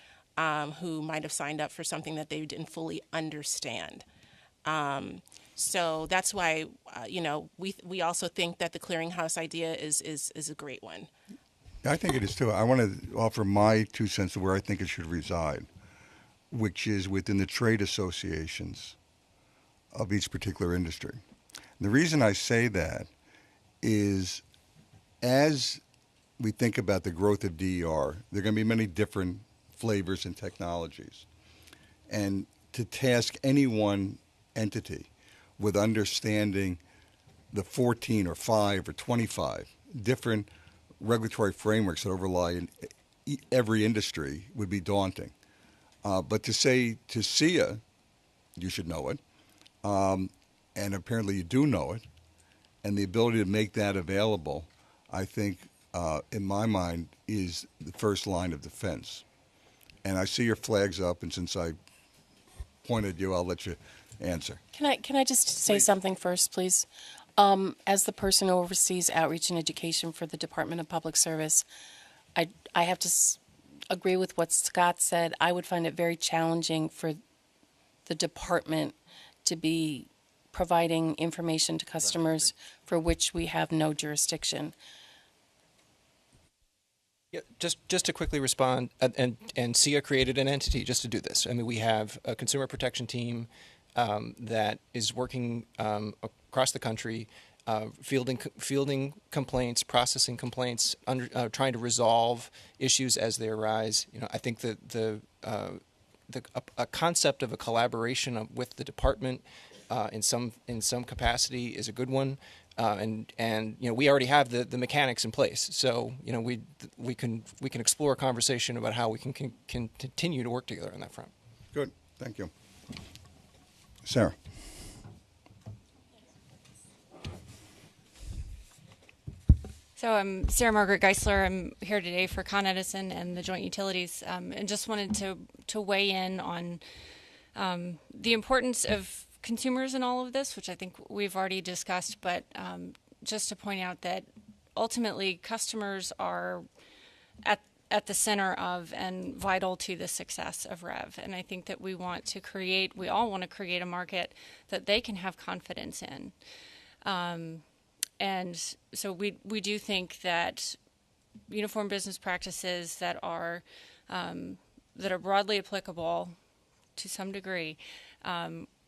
who might have signed up for something that they didn't fully understand. So that's why, we also think that the clearinghouse idea is a great one. I think it is too. I want to offer my 2 cents of where I think it should reside, which is within the trade associations of each particular industry. And the reason I say that is as we think about the growth of DER, there are going to be many different flavors and technologies. And to task anyone entity with understanding the 14 or 5 or 25 different regulatory frameworks that overlie in every industry would be daunting. But to say to SIA, you should know it, and apparently you do know it, and the ability to make that available, I think, in my mind, is the first line of defense. And I see your flags up, and since I pointed you, I'll let you answer. Can I just say something first, please? As the person who oversees outreach and education for the Department of Public Service, I have to agree with what Scott said. I would find it very challenging for the department to be providing information to customers for which we have no jurisdiction. Yeah, just to quickly respond, and SIA created an entity just to do this. I mean, we have a consumer protection team that is working across the country, fielding complaints, processing complaints, trying to resolve issues as they arise. You know, I think that a concept of a collaboration with the department in some capacity is a good one. And you know, we already have the mechanics in place, so you know, we can explore a conversation about how we can continue to work together on that front. Good, thank you, Sarah. So I'm Sarah Margaret Geisler. I'm here today for Con Edison and the Joint Utilities, and just wanted to weigh in on the importance of consumers in all of this, which I think we've already discussed, but just to point out that ultimately customers are at the center of and vital to the success of REV. And I think that we all want to create a market that they can have confidence in. And so we do think that uniform business practices that are broadly applicable to some degree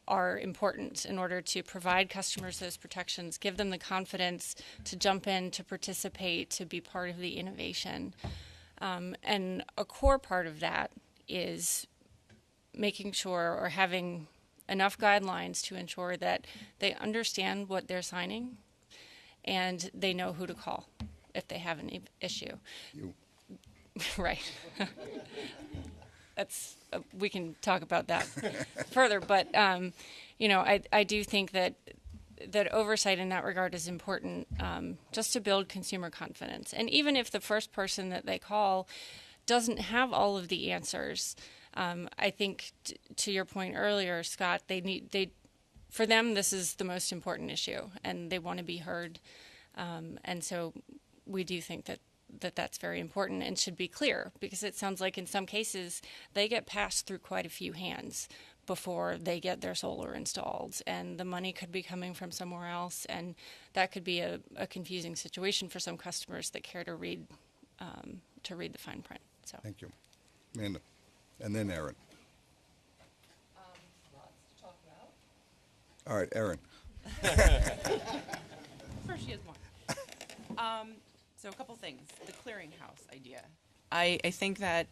are important in order to provide customers those protections, give them the confidence to jump in, to participate, to be part of the innovation. And a core part of that is making sure or having enough guidelines to ensure that they understand what they're signing and they know who to call if they have an issue. You. Right. We can talk about that further, but you know, I do think that oversight in that regard is important, just to build consumer confidence. And even if the first person that they call doesn't have all of the answers, I think to your point earlier, Scott, for them this is the most important issue, and they want to be heard, and so we do think that that's very important and should be clear, because it sounds like in some cases they get passed through quite a few hands before they get their solar installed, and the money could be coming from somewhere else, and that could be a confusing situation for some customers that care to read the fine print. So thank you, Amanda, and then Aaron. Lots to talk about. All right, Aaron. First, she has more. So a couple things. The clearinghouse idea. I think that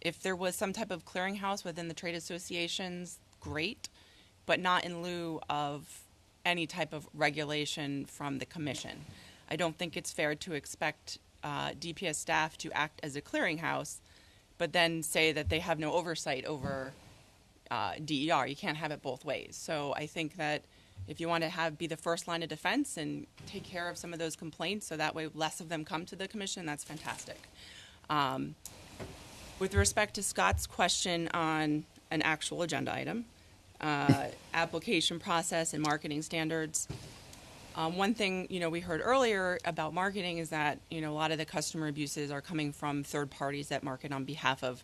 if there was some type of clearinghouse within the trade associations, great, but not in lieu of any type of regulation from the commission. I don't think it's fair to expect DPS staff to act as a clearinghouse, but then say that they have no oversight over DER. You can't have it both ways. So I think that if you want to be the first line of defense and take care of some of those complaints so that way less of them come to the commission, that's fantastic. With respect to Scott's question on an actual agenda item, application process and marketing standards, one thing we heard earlier about marketing is that a lot of the customer abuses are coming from third parties that market on behalf of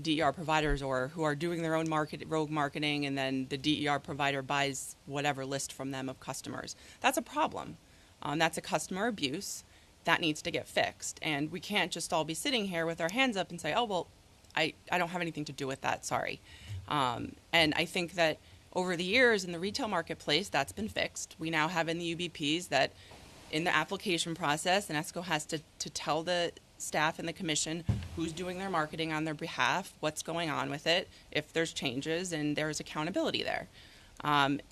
DER providers, or who are doing their own rogue marketing, and then the DER provider buys whatever list from them of customers. That's a problem. That's a customer abuse. That needs to get fixed. And we can't just all be sitting here with our hands up and say, oh, well, I don't have anything to do with that, sorry. And I think that over the years in the retail marketplace, that's been fixed. We now have in the UBPs that in the application process, an ESCO has to tell the staff and the commission who's doing their marketing on their behalf, what's going on with it, if there's changes, and there's accountability there.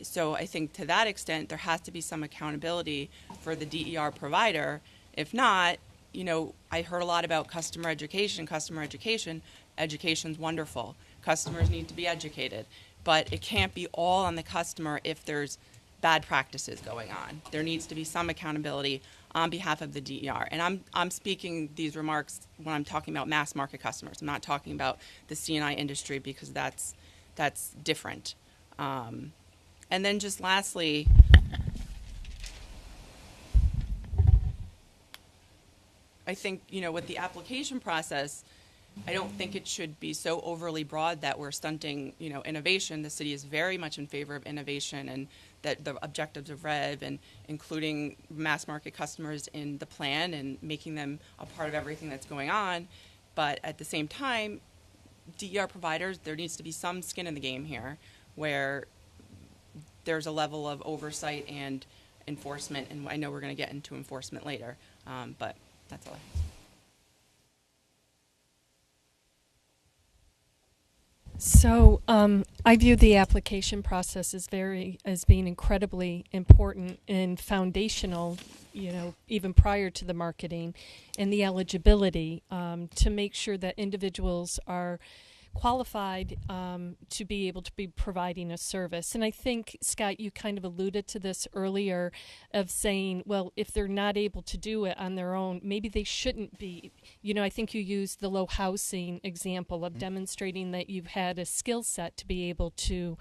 So I think to that extent, there has to be some accountability for the DER provider. If not, I heard a lot about customer education. Education's wonderful. Customers need to be educated. But it can't be all on the customer if there's bad practices going on. There needs to be some accountability on behalf of the DER. And I'm speaking these remarks when I'm talking about mass market customers. I'm not talking about the C&I industry because that's different. And then just lastly, I think, with the application process, I don't think it should be so overly broad that we're stunting, innovation. The city is very much in favor of innovation and that the objectives of REV and including mass market customers in the plan and making them a part of everything that's going on. But at the same time, DER providers, there needs to be some skin in the game here where there's a level of oversight and enforcement. And I know we're going to get into enforcement later, but that's all I have. So I view the application process as being incredibly important and foundational, even prior to the marketing and the eligibility to make sure that individuals are qualified to be able to be providing a service. And I think, Scott, you kind of alluded to this earlier of saying, well, if they're not able to do it on their own, maybe they shouldn't be. I think you used the low housing example of demonstrating that you've had a skill set to be able to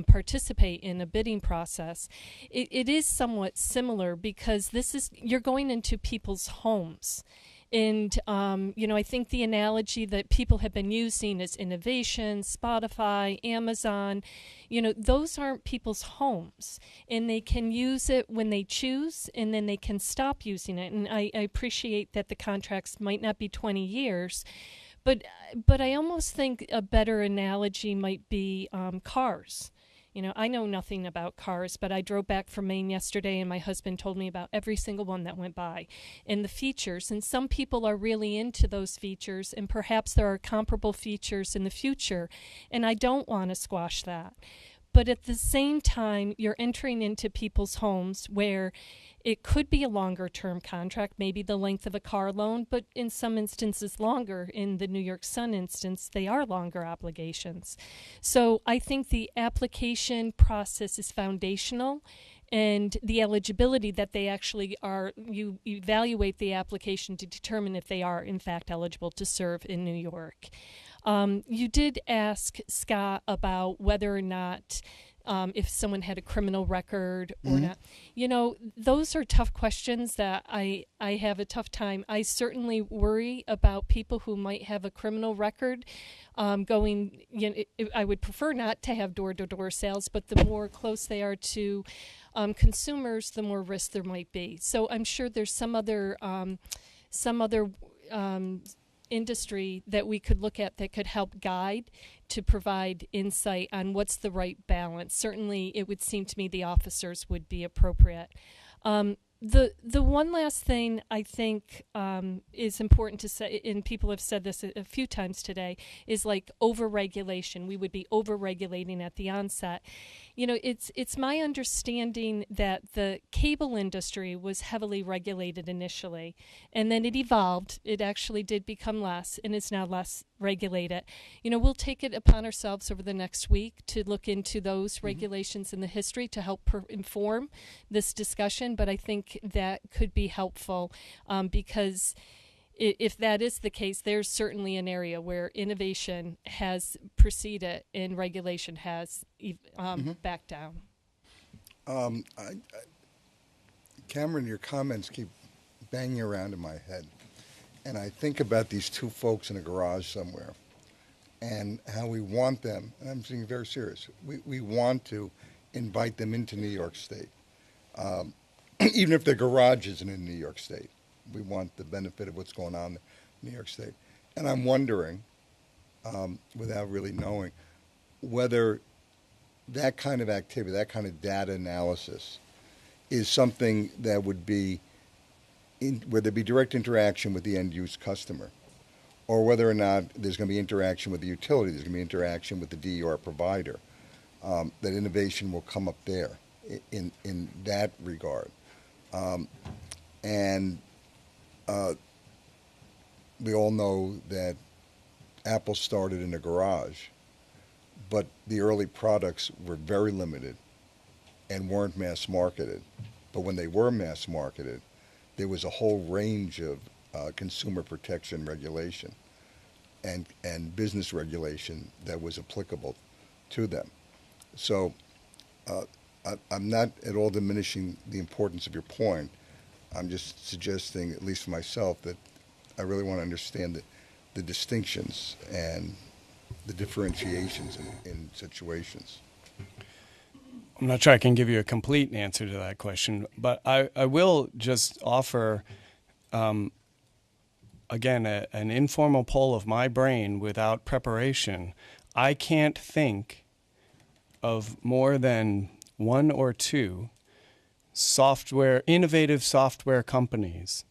participate in a bidding process. It is somewhat similar because you're going into people's homes. And, I think the analogy that people have been using is innovation, Spotify, Amazon, those aren't people's homes. And they can use it when they choose, and then they can stop using it. And I appreciate that the contracts might not be 20 years. But I almost think a better analogy might be cars. I know nothing about cars, but I drove back from Maine yesterday and my husband told me about every single one that went by and the features. And some people are really into those features, and perhaps there are comparable features in the future. And I don't want to squash that. But at the same time, you're entering into people's homes where it could be a longer-term contract, maybe the length of a car loan, but in some instances longer. In the New York Sun instance, they are longer obligations. So I think the application process is foundational, and the eligibility that they actually are, you evaluate the application to determine if they are, in fact, eligible to serve in New York. You did ask, Scott, about whether or not if someone had a criminal record or not. Those are tough questions that I have a tough time. I certainly worry about people who might have a criminal record going, I would prefer not to have door-to-door sales, but the more close they are to consumers, the more risk there might be. So I'm sure there's some other industry that we could look at that could help guide to provide insight on what's the right balance. Certainly, it would seem to me the officers would be appropriate. The one last thing I think is important to say, and people have said this a few times today, is like over-regulation. We would be over-regulating at the onset. It's my understanding that the cable industry was heavily regulated initially, and then it evolved. It actually did become less, and it's now less regulated. We'll take it upon ourselves over the next week to look into those regulations in the history to help inform this discussion, but I think that could be helpful because if that is the case, there's certainly an area where innovation has proceeded and regulation has backed down. Cameron, your comments keep banging around in my head. And I think about these two folks in a garage somewhere and how we want them, and I'm being very serious, we want to invite them into New York State. Even if their garage isn't in New York State, we want the benefit of what's going on in New York State. And I'm wondering, without really knowing, whether that kind of activity, that kind of data analysis is something that would be, where there'd be direct interaction with the end-use customer, or whether or not there's going to be interaction with the utility, there's going to be interaction with the DER provider. that innovation will come up there in that regard. And we all know that Apple started in a garage, but the early products were very limited and weren't mass marketed. But when they were mass marketed, there was a whole range of consumer protection regulation and business regulation that was applicable to them. So I'm not at all diminishing the importance of your point. I'm just suggesting, at least for myself, that I really want to understand the distinctions and the differentiations in situations. I'm not sure I can give you a complete answer to that question, but I will just offer, again, an informal poll of my brain without preparation. I can't think of more than one or two innovative software companies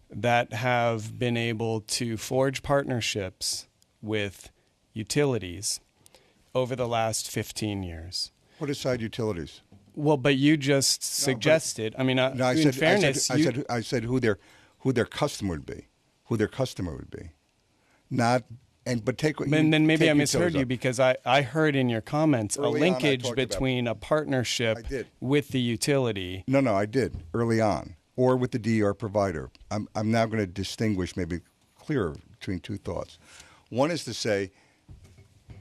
that have been able to forge partnerships with utilities over the last 15 years. Put aside utilities. Well, but you just suggested. I mean, in fairness, I said who their customer would be, not. But take. And then maybe I misheard you up. because I heard in your comments Early a linkage on, between a partnership with the utility. No, I did early on, or with the DER provider. I'm now going to distinguish, maybe clearer, between two thoughts. One is to say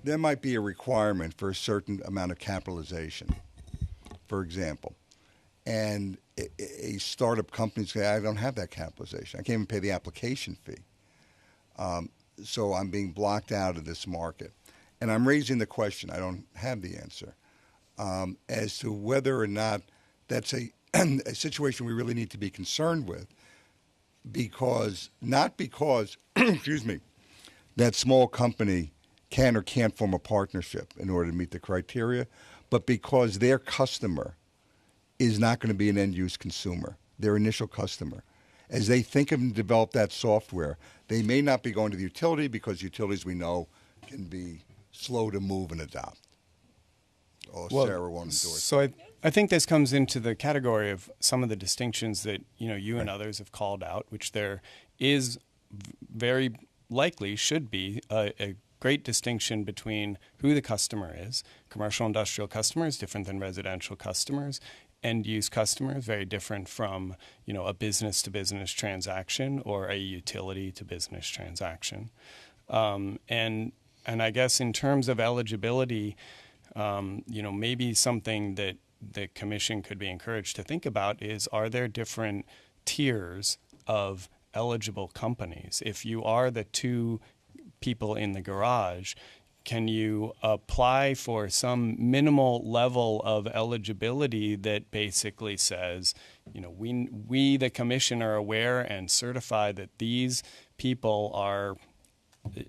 there might be a requirement for a certain amount of capitalization, for example, and a startup company say, I don't have that capitalization. I can't even pay the application fee. So I'm being blocked out of this market. And I'm raising the question, I don't have the answer, as to whether or not that's a situation we really need to be concerned with, not because, excuse me, that small company can or can't form a partnership in order to meet the criteria, but because their customer is not going to be an end-use consumer, their initial customer. As they think of and develop that software, they may not be going to the utility because utilities, we know, can be slow to move and adopt. Sarah won't endorse. So I think this comes into the category of some of the distinctions that you and others have called out, which there is very likely should be a great distinction between who the customer is. Commercial industrial customers different than residential customers. End-use customers, very different from, a business-to-business transaction or a utility-to-business transaction. And I guess in terms of eligibility, maybe something that the commission could be encouraged to think about is, are there different tiers of eligible companies? If you are the two people in the garage, can you apply for some minimal level of eligibility that basically says, we the commission are aware and certify that these people are,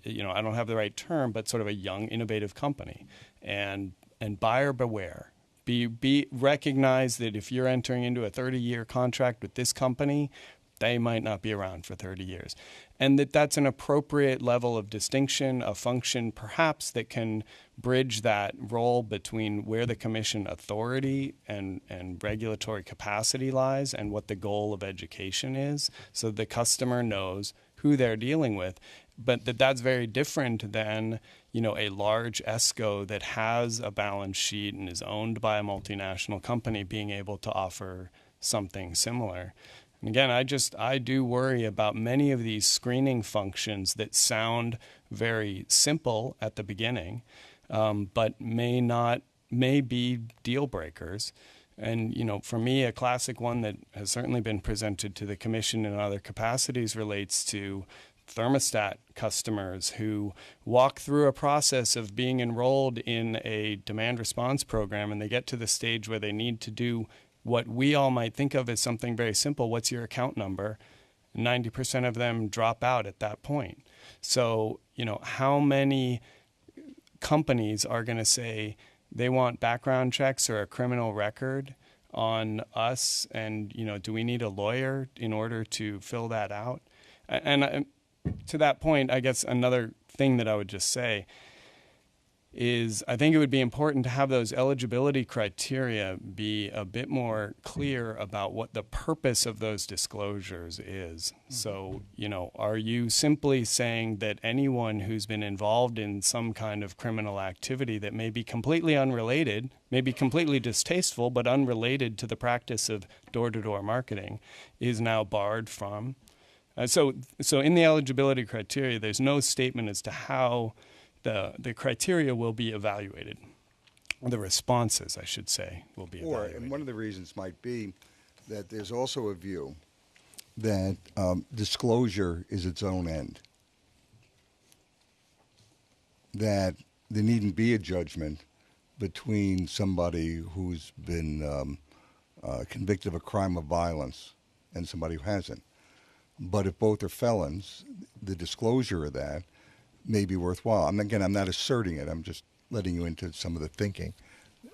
I don't have the right term, but sort of a young, innovative company, and buyer beware. Be recognize that if you're entering into a 30-year contract with this company, they might not be around for 30 years. And that's an appropriate level of distinction, a function perhaps that can bridge that role between where the commission authority and regulatory capacity lies and what the goal of education is, so the customer knows who they're dealing with. But that's very different than, a large ESCO that has a balance sheet and is owned by a multinational company being able to offer something similar. And again, I do worry about many of these screening functions that sound very simple at the beginning, but may be deal breakers. And, for me, a classic one that has certainly been presented to the commission in other capacities relates to thermostat customers who walk through a process of being enrolled in a demand response program, and they get to the stage where they need to do what we all might think of as something very simple. What's your account number? 90% of them drop out at that point. So, how many companies are going to say they want background checks or a criminal record on us? And, do we need a lawyer in order to fill that out? And to that point, I guess another thing that I would just say, is I think it would be important to have those eligibility criteria be a bit more clear about what the purpose of those disclosures is. So, are you simply saying that anyone who's been involved in some kind of criminal activity that may be completely unrelated, may be completely distasteful, but unrelated to the practice of door-to-door marketing is now barred from? So in the eligibility criteria, there's no statement as to how the criteria will be evaluated. The responses, I should say, will be evaluated. And one of the reasons might be that there's also a view that disclosure is its own end. That there needn't be a judgment between somebody who's been convicted of a crime of violence and somebody who hasn't. But if both are felons, the disclosure of that may be worthwhile. I'm not asserting it. I'm just letting you into some of the thinking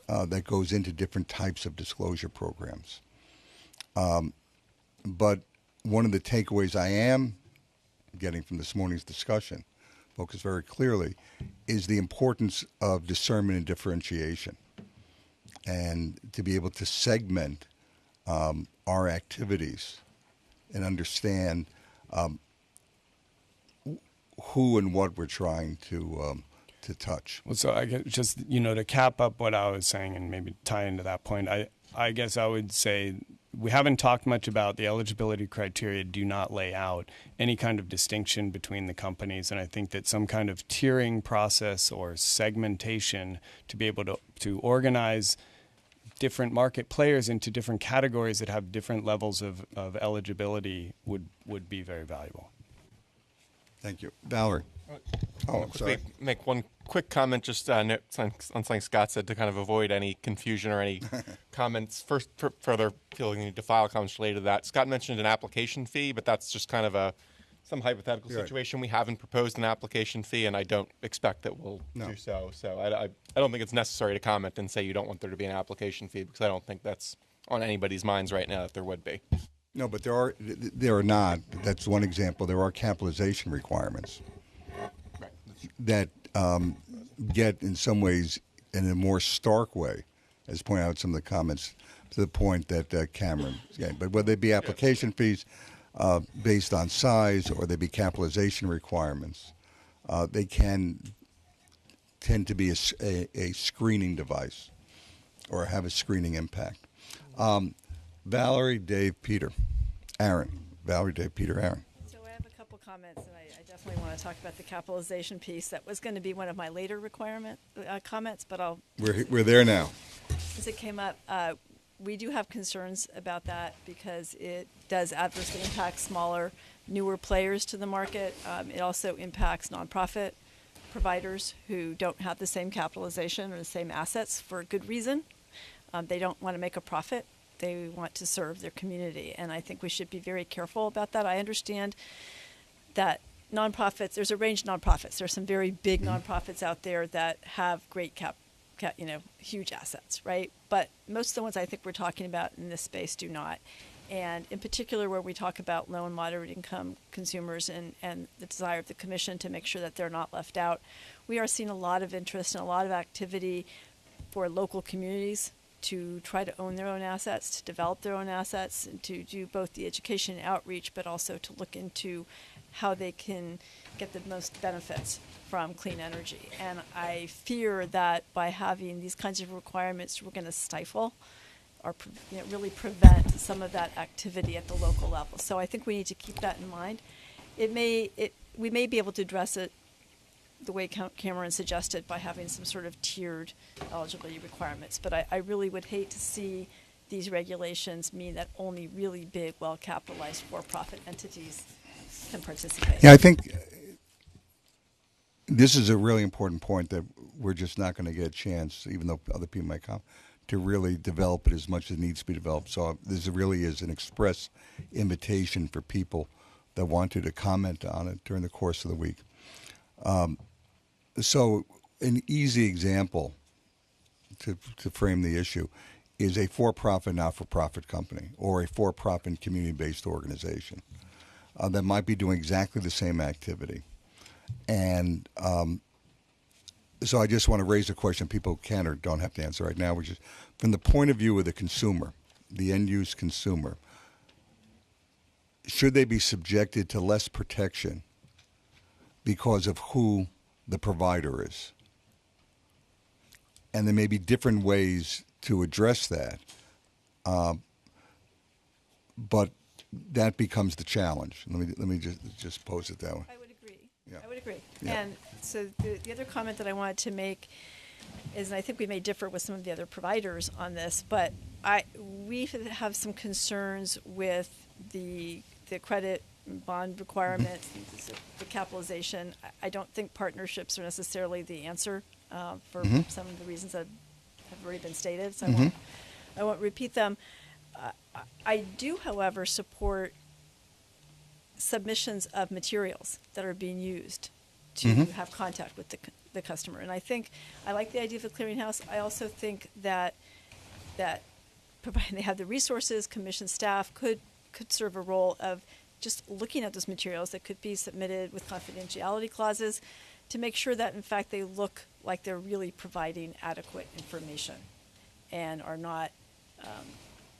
that goes into different types of disclosure programs. But one of the takeaways I am getting from this morning's discussion, focused very clearly, is the importance of discernment and differentiation, and to be able to segment our activities and understand who and what we're trying to touch. Well, so I guess just to cap up what I was saying and maybe tie into that point, I guess I would say we haven't talked much about the eligibility criteria. Do not lay out any kind of distinction between the companies, and I think that some kind of tiering process or segmentation to be able to organize different market players into different categories that have different levels of sorry. would be very valuable. Thank you. Valerie. I'm sorry. Make one quick comment just on something Scott said to kind of avoid any confusion or any comments. First, further feeling you need to file comments related to that. Scott mentioned an application fee, but that's just kind of some hypothetical situation. We haven't proposed an application fee, and I don't expect that we'll do so. So I don't think it's necessary to comment and say you don't want there to be an application fee, because I don't think that's on anybody's minds right now that there would be. No, but there are not. That's one example. There are capitalization requirements that get, in some ways, in a more stark way, as pointed out in some of the comments, to the point that Cameron gave. But whether they be application fees based on size or they be capitalization requirements, they can tend to be a screening device or have a screening impact. Valerie, Dave, Peter, Aaron. Valerie, Dave, Peter, Aaron. So I have a couple comments, and I definitely want to talk about the capitalization piece. That was going to be one of my later comments, but I'll... We're there now. As it came up, we do have concerns about that because it does adversely impact smaller, newer players to the market. It also impacts nonprofit providers who don't have the same capitalization or the same assets for a good reason. They don't want to make a profit. They want to serve their community, and I think we should be very careful about that. I understand that nonprofits, there's a range of nonprofits. There's some very big nonprofits out there that have great huge assets, right? But most of the ones I think we're talking about in this space do not. And in particular, where we talk about low and moderate income consumers and the desire of the commission to make sure that they're not left out, we are seeing a lot of interest and a lot of activity for local communities to try to own their own assets, to develop their own assets, and to do both the education and outreach, but also to look into how they can get the most benefits from clean energy. And I fear that by having these kinds of requirements, we're going to stifle or really prevent some of that activity at the local level. So I think we need to keep that in mind. We may be able to address it the way Cameron suggested by having some sort of tiered eligibility requirements. But I really would hate to see these regulations mean that only really big, well-capitalized for-profit entities can participate. Yeah, I think this is a really important point that we're just not going to get a chance, even though other people might come, to really develop it as much as it needs to be developed. So this really is an express invitation for people that wanted to comment on it during the course of the week. So an easy example to frame the issue is a for-profit, not-for-profit company or a for-profit community-based organization that might be doing exactly the same activity. And So I just want to raise a question people can or don't have to answer right now, which is from the point of view of the consumer, the end-use consumer, should they be subjected to less protection because of who the provider is? And there may be different ways to address that, but that becomes the challenge. Let me just pose it that way. I would agree. Yeah. I would agree. Yeah. And so the other comment that I wanted to make is, and I think we may differ with some of the other providers on this, but we have some concerns with the credit bond requirements, the capitalization. I don't think partnerships are necessarily the answer for some of the reasons that have already been stated, so I won't repeat them. I do, however, support submissions of materials that are being used to have contact with the customer. And I like the idea of a clearinghouse. I also think that providing they have the resources, commission staff could serve a role of just looking at those materials that could be submitted with confidentiality clauses to make sure that, in fact, they look like they're really providing adequate information and are not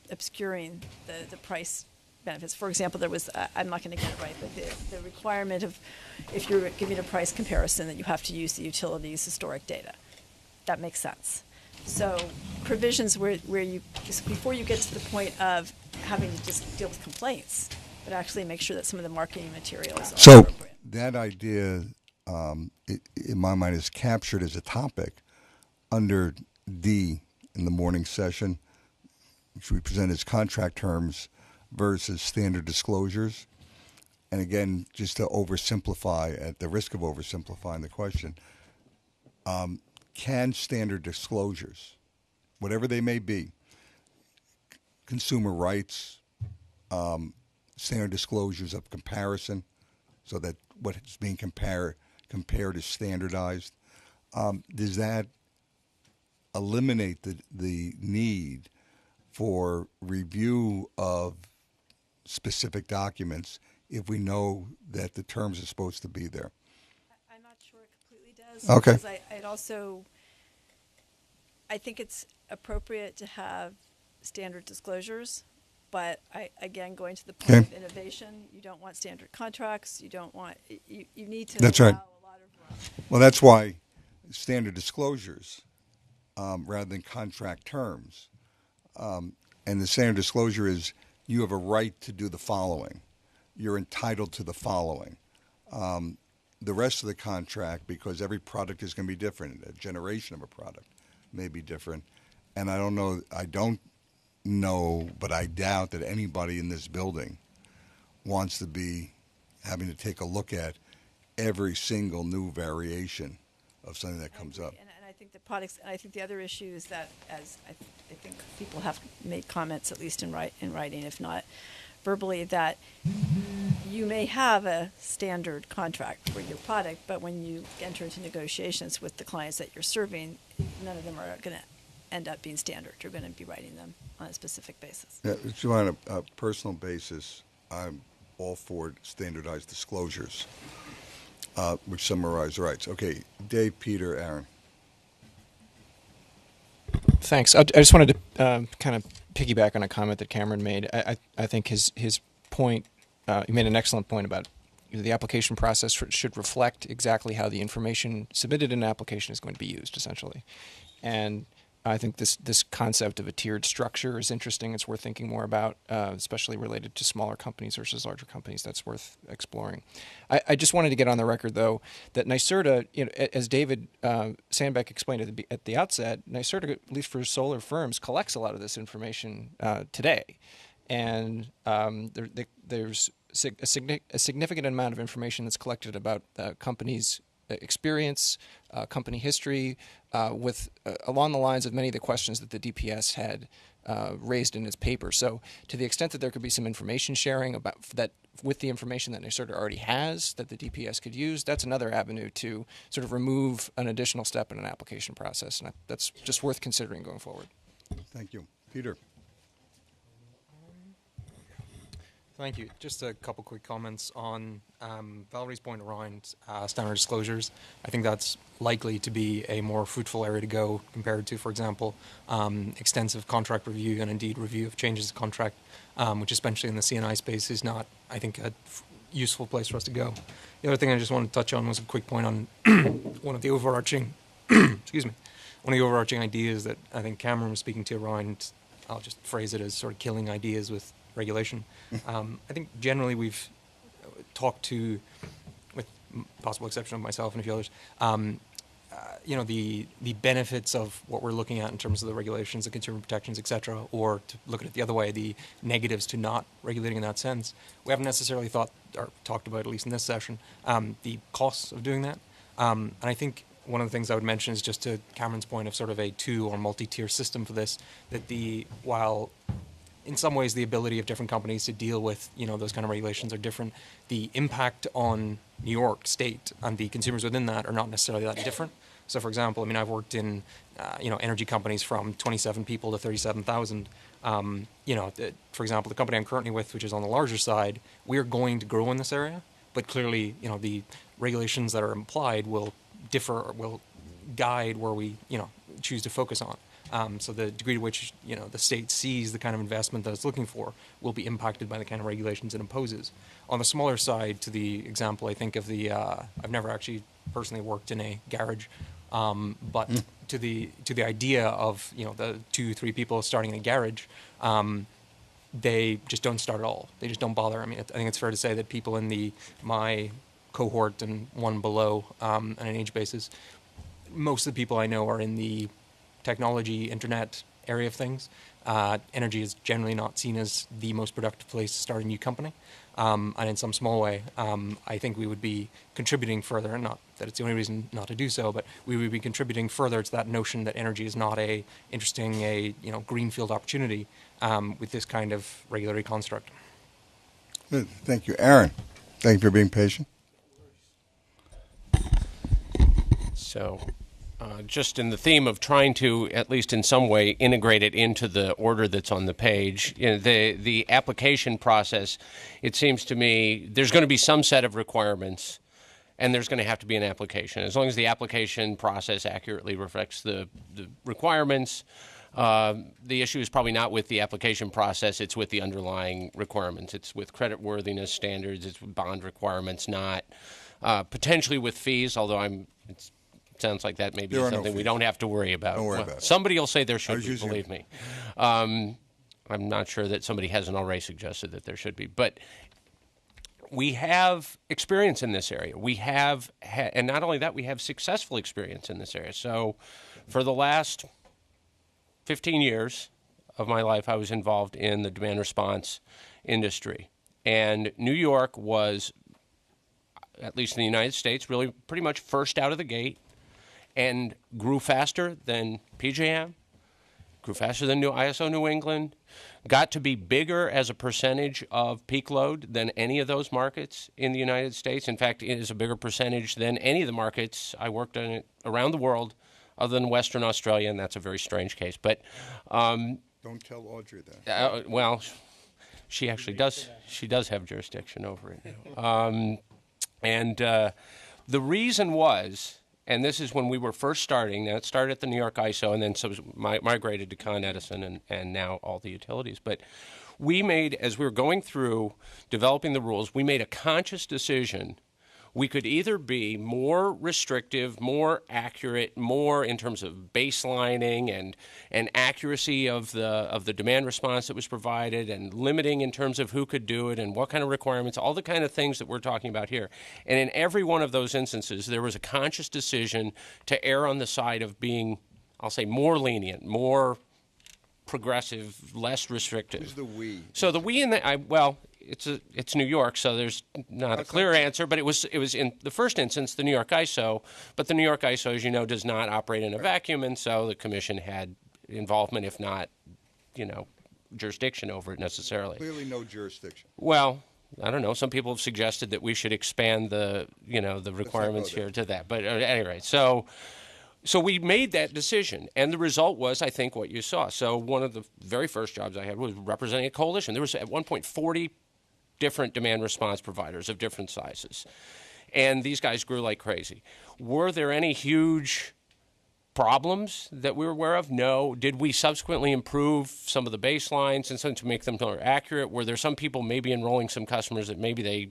obscuring the price benefits. For example, there was, I'm not going to get it right, but the requirement of if you're giving a price comparison that you have to use the utilities historic data. That makes sense. So provisions where you, before you get to the point of having to just deal with complaints, but actually make sure that some of the marketing materials are So appropriate. that idea, in my mind, is captured as a topic under D in the morning session, which we present as contract terms versus standard disclosures. And again, just to oversimplify, at the risk of oversimplifying the question, can standard disclosures, whatever they may be, consumer rights, standard disclosures of comparison, so that what is being compared is standardized, does that eliminate the need for review of specific documents if we know that the terms are supposed to be there? I'm not sure it completely does. Okay. Because I think it's appropriate to have standard disclosures, but again, going to the point of innovation, you don't want standard contracts. You don't want, you need to That's allow right. a lot of room. Well, that's why standard disclosures rather than contract terms. And the standard disclosure is you have a right to do the following. You're entitled to the following. The rest of the contract, because every product is going to be different, a generation of a product may be different. And I don't know, but I doubt that anybody in this building wants to be having to take a look at every single new variation of something that comes up. And I think the products, and I think the other issue is that, as I think people have made comments, at least in writing, if not verbally, that you may have a standard contract for your product, but when you enter into negotiations with the clients that you're serving, none of them are going to end up being standard. You're going to be writing them on a specific basis. Yeah, if you want a personal basis, I'm all for standardized disclosures, which summarize rights. Okay, Dave, Peter, Aaron. Thanks. I just wanted to kind of piggyback on a comment that Cameron made. I think his point, he made an excellent point about the application process should reflect exactly how the information submitted in an application is going to be used, essentially. And I think this concept of a tiered structure is interesting. It's worth thinking more about, especially related to smaller companies versus larger companies. That's worth exploring. I just wanted to get on the record, though, that NYSERDA, as David Sandbeck explained at the outset, NYSERDA, at least for solar firms, collects a lot of this information today. And there's a significant amount of information that's collected about companies' experience, company history, with along the lines of many of the questions that the DPS had raised in its paper. So, to the extent that there could be some information sharing about that with the information that NYSERDA already has that the DPS could use, that's another avenue to sort of remove an additional step in an application process, and that's just worth considering going forward. Thank you, Peter. Thank you. Just a couple quick comments on Valerie's point around standard disclosures. I think that's likely to be a more fruitful area to go compared to, for example, extensive contract review and indeed review of changes to contract, which especially in the C&I space is not, I think, a useful place for us to go. The other thing I just wanted to touch on was a quick point on one of the overarching, excuse me, one of the overarching ideas that I think Cameron was speaking to around, I'll just phrase it as sort of killing ideas with regulation. I think generally we've talked to, with possible exception of myself and a few others, the benefits of what we're looking at in terms of the regulations, the consumer protections, et cetera, or to look at it the other way, the negatives to not regulating in that sense. We haven't necessarily thought or talked about, at least in this session, the costs of doing that. And I think one of the things I would mention is just to Cameron's point of sort of a two or multi-tier system for this, that while in some ways the ability of different companies to deal with, those kind of regulations are different, the impact on New York State and the consumers within that are not necessarily that different. So, for example, I've worked in, energy companies from 27 people to 37,000. For example, the company I'm currently with, which is on the larger side, we're going to grow in this area, but clearly, the regulations that are implied will differ or will guide where we, choose to focus on. So the degree to which, the state sees the kind of investment that it's looking for will be impacted by the kind of regulations it imposes. On the smaller side, to the example, I think of I've never actually personally worked in a garage, but to the idea of, the 2-3 people starting in a garage, they just don't start at all. They just don't bother. I think it's fair to say that people in my cohort and one below, on an age basis, most of the people I know are in the technology, internet area of things. Energy is generally not seen as the most productive place to start a new company. And in some small way, I think we would be contributing further, and not that it's the only reason not to do so, but we would be contributing further to that notion that energy is not a greenfield opportunity with this kind of regulatory construct. Good. Thank you. Aaron, thank you for being patient. So, just in the theme of trying to, at least in some way, integrate it into the order that's on the page, the application process, it seems to me there's going to be some set of requirements, and there's going to have to be an application. As long as the application process accurately reflects the requirements, the issue is probably not with the application process, it's with the underlying requirements. It's with creditworthiness standards, it's with bond requirements, not potentially with fees, although it sounds like that may be something we don't have to worry about. Don't worry about it. Somebody will say there should be, believe me. I'm not sure that somebody hasn't already suggested that there should be. But we have experience in this area. We have, and not only that, we have successful experience in this area. So for the last 15 years of my life, I was involved in the demand response industry. And New York was, at least in the United States, really pretty much first out of the gate and grew faster than PJM, grew faster than ISO New England, got to be bigger as a percentage of peak load than any of those markets in the United States. In fact, it is a bigger percentage than any of the markets I worked in around the world other than Western Australia, and that's a very strange case. But don't tell Audrey that. Well, she actually does. She does have jurisdiction over it now. The reason was, and this is when we were first starting. Now, it started at the New York ISO and then migrated to Con Edison and now all the utilities. But we made, as we were going through developing the rules, we made a conscious decision. We could either be more restrictive, more accurate, more in terms of baselining and accuracy of the demand response that was provided, and limiting in terms of who could do it and what kind of requirements, all the kind of things that we're talking about here. And in every one of those instances, there was a conscious decision to err on the side of being, I'll say, more lenient, more progressive, less restrictive. Who's the we? So the we it's New York, so there's not a clear answer, but it was in the first instance the New York ISO, but the New York ISO, as you know, does not operate in a vacuum, and so the commission had involvement, if not, jurisdiction over it necessarily. Clearly no jurisdiction. Well, I don't know. Some people have suggested that we should expand the requirements here to that, but at any rate, so we made that decision, and the result was, I think, what you saw. So one of the very first jobs I had was representing a coalition. There was at one point 40 different demand response providers of different sizes. And these guys grew like crazy. Were there any huge problems that we were aware of? No. Did we subsequently improve some of the baselines and something to make them more accurate? Were there some people maybe enrolling some customers that maybe they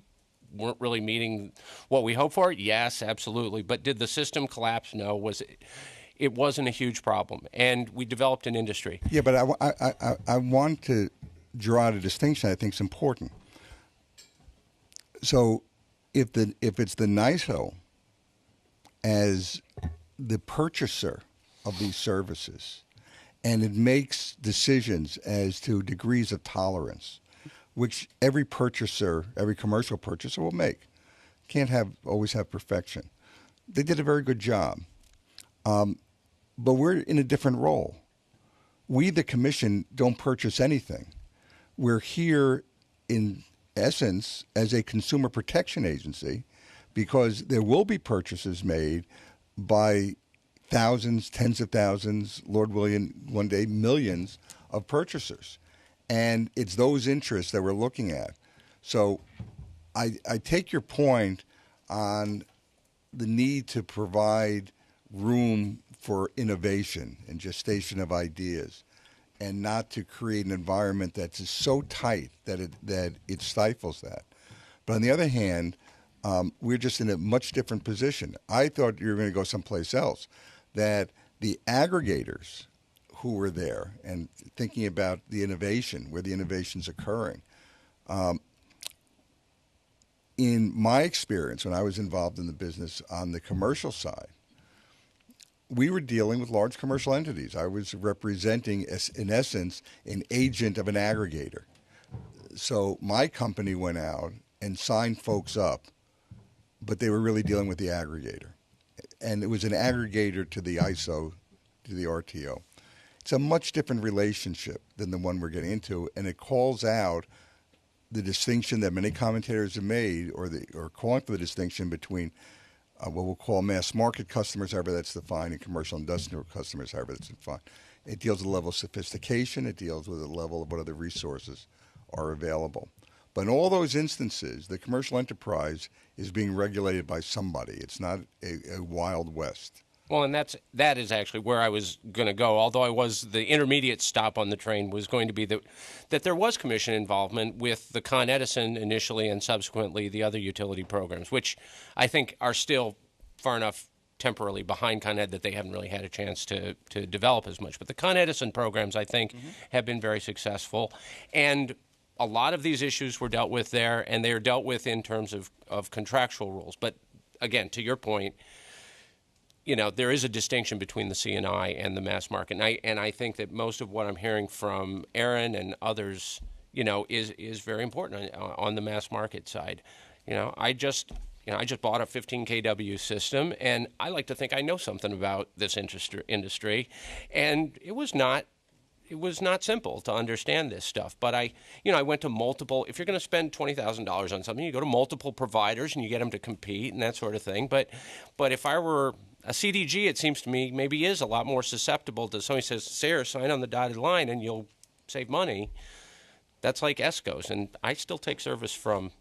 weren't really meeting what we hoped for? Yes, absolutely. But did the system collapse? No. It wasn't a huge problem. And we developed an industry. Yeah, but I want to draw out a distinction I think is important. So if it's the NISO as the purchaser of these services, and it makes decisions as to degrees of tolerance, which every purchaser, every commercial purchaser will make. Can't always have perfection. They did a very good job. But we're in a different role. We, the commission, don't purchase anything. We're here, in essence, as a consumer protection agency, because there will be purchases made by thousands, tens of thousands, Lord willing, one day millions of purchasers. And it's those interests that we're looking at. So I take your point on the need to provide room for innovation and gestation of ideas, and not to create an environment that's just so tight that it stifles that. But on the other hand, we're just in a much different position. I thought you were going to go someplace else, that the aggregators who were there and thinking about the innovation, where the innovation's occurring. In my experience, when I was involved in the business on the commercial side, we were dealing with large commercial entities. I was representing, in essence, an agent of an aggregator. So my company went out and signed folks up, but they were really dealing with the aggregator. And it was an aggregator to the ISO, to the RTO. It's a much different relationship than the one we're getting into, and it calls out the distinction that many commentators have made, or calling for the distinction between what we'll call mass market customers, however that's defined, and commercial industrial customers, however that's defined. It deals with the level of sophistication. It deals with the level of what other resources are available. But in all those instances, the commercial enterprise is being regulated by somebody. It's not a Wild West. Well, and that is actually where I was going to go. Although the intermediate stop on the train was going to be that there was commission involvement with the Con Edison initially, and subsequently the other utility programs, which I think are still far enough temporarily behind Con Ed that they haven't really had a chance to develop as much. But the Con Edison programs, I think, have been very successful, and a lot of these issues were dealt with there, and they are dealt with in terms of contractual rules. But again, to your point, there is a distinction between the C&I and the mass market. And I think that most of what I'm hearing from Aaron and others, is very important on the mass market side. I just bought a 15 kW system, and I like to think I know something about this industry. And it was not simple to understand this stuff. But I went to multiple. If you're going to spend $20,000 on something, you go to multiple providers and you get them to compete and that sort of thing. But if I were a CDG, it seems to me, maybe is a lot more susceptible to somebody says, Sarah, sign on the dotted line and you'll save money. That's like ESCOs. And I still take service from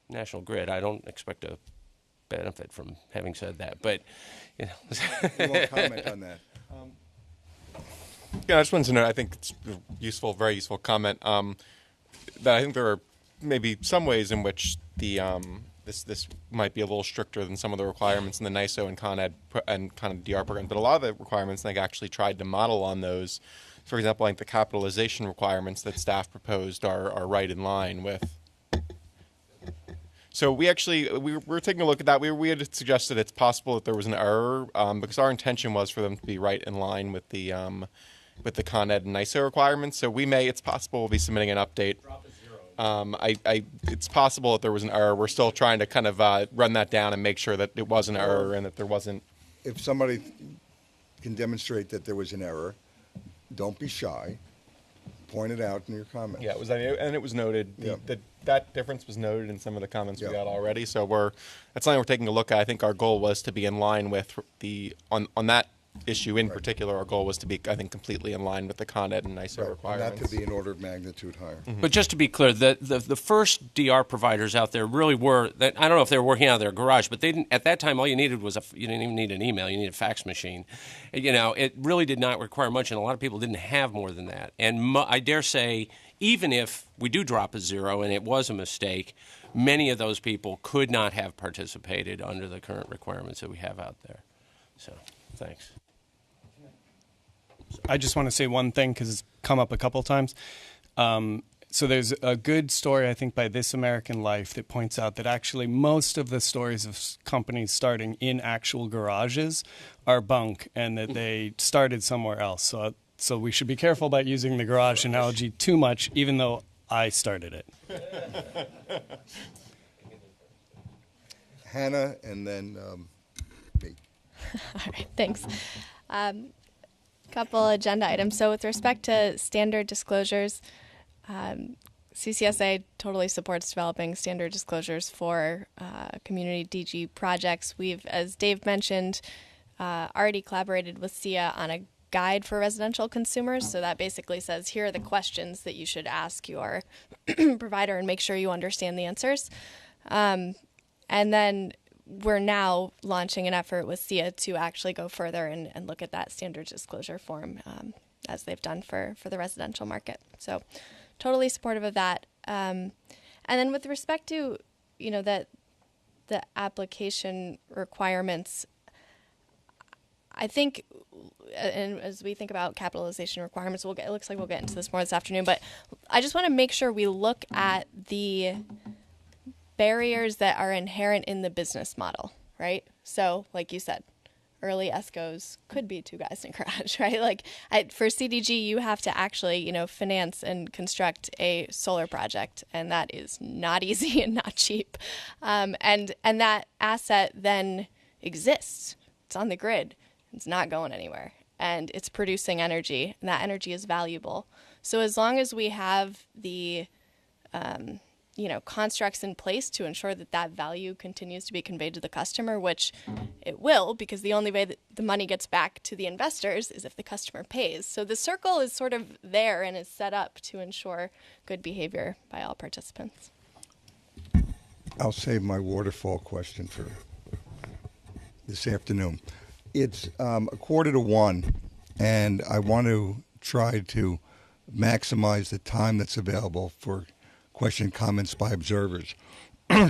National Grid. I don't expect to benefit from having said that. But, You won't comment on that. Yeah, I just wanted to know, I think it's a very useful comment, that I think there are maybe some ways in which the this might be a little stricter than some of the requirements in the NISO and Con Ed and kind of DR programs, but a lot of the requirements, I think, actually tried to model on those. For example, like the capitalization requirements that staff proposed are right in line with. So we were taking a look at that. We had suggested it's possible that there was an error, because our intention was for them to be right in line with the Con Ed and NISO requirements. So it's possible we'll be submitting an update. It's possible that there was an error. We're still trying to kind of run that down and make sure that it was an error and that there wasn't. If somebody can demonstrate that there was an error, don't be shy. Point it out in your comments. Yeah, it was noted. Yeah. That difference was noted in some of the comments we got already. So that's something we're taking a look at. I think our goal was to be in line with on that issue in particular, our goal was to be, I think, completely in line with the Con Ed and NYSERD And requirements. that to be an order of magnitude higher. But just to be clear, the first DR providers out there really were, that, I don't know if they were working out of their garage, but they didn't, at that time all you needed was you didn't even need an email, you needed a fax machine. You know, it really did not require much, and a lot of people didn't have more than that. And I dare say, even if we do drop a zero and it was a mistake, many of those people could not have participated under the current requirements that we have out there. So, thanks. I just want to say one thing because it's come up a couple times. So there's a good story, I think, by This American Life that points out that actually most of the stories of companies starting in actual garages are bunk and that they started somewhere else. So we should be careful about using the garage analogy too much, even though I started it. Hannah, and then me. All right, thanks. Couple agenda items. So with respect to standard disclosures, CCSA totally supports developing standard disclosures for community DG projects. We've, as Dave mentioned, already collaborated with SIA on a guide for residential consumers. So that basically says, here are the questions that you should ask your provider and make sure you understand the answers. And then we're now launching an effort with SIA to actually go further and look at that standard disclosure form as they've done for the residential market. So totally supportive of that. And then with respect to, that the application requirements, I think, and as we think about capitalization requirements, it looks like we'll get into this more this afternoon, but I just want to make sure we look at the barriers that are inherent in the business model, right? So, like you said, early ESCOs could be two guys in a garage, right? Like for CDG, you have to actually, finance and construct a solar project, and that is not easy and not cheap. And that asset then exists. It's on the grid. It's not going anywhere, and it's producing energy, and that energy is valuable. So as long as we have the constructs in place to ensure that that value continues to be conveyed to the customer, which it will, because the only way that the money gets back to the investors is if the customer pays. So the circle is sort of there and is set up to ensure good behavior by all participants. I'll save my waterfall question for this afternoon. It's 1:45, and I want to try to maximize the time that's available for question comments by observers.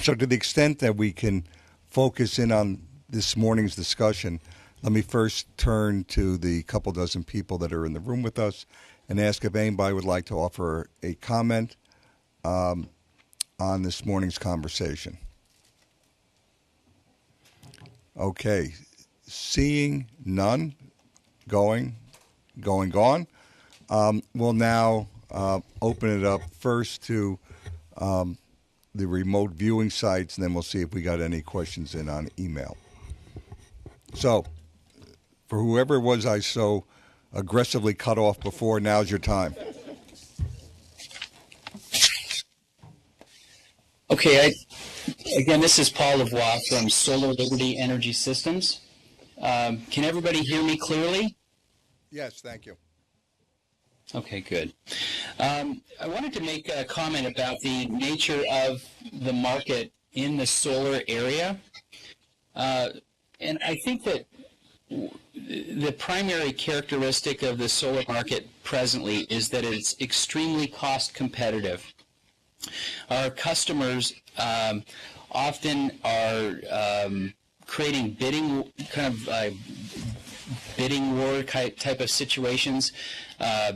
So to the extent that we can focus in on this morning's discussion, let me first turn to the couple dozen people that are in the room with us and ask if anybody would like to offer a comment on this morning's conversation. Okay, seeing none, gone. We'll now open it up first to the remote viewing sites, and then we'll see if we got any questions in on email. So, for whoever it was I so aggressively cut off before, now's your time. Okay, again, this is Paul Lavoie from Solar Liberty Energy Systems. Can everybody hear me clearly? Yes, thank you. Okay, good. I wanted to make a comment about the nature of the market in the solar area. And I think that the primary characteristic of the solar market presently is that it's extremely cost competitive. Our customers often are creating bidding war type of situations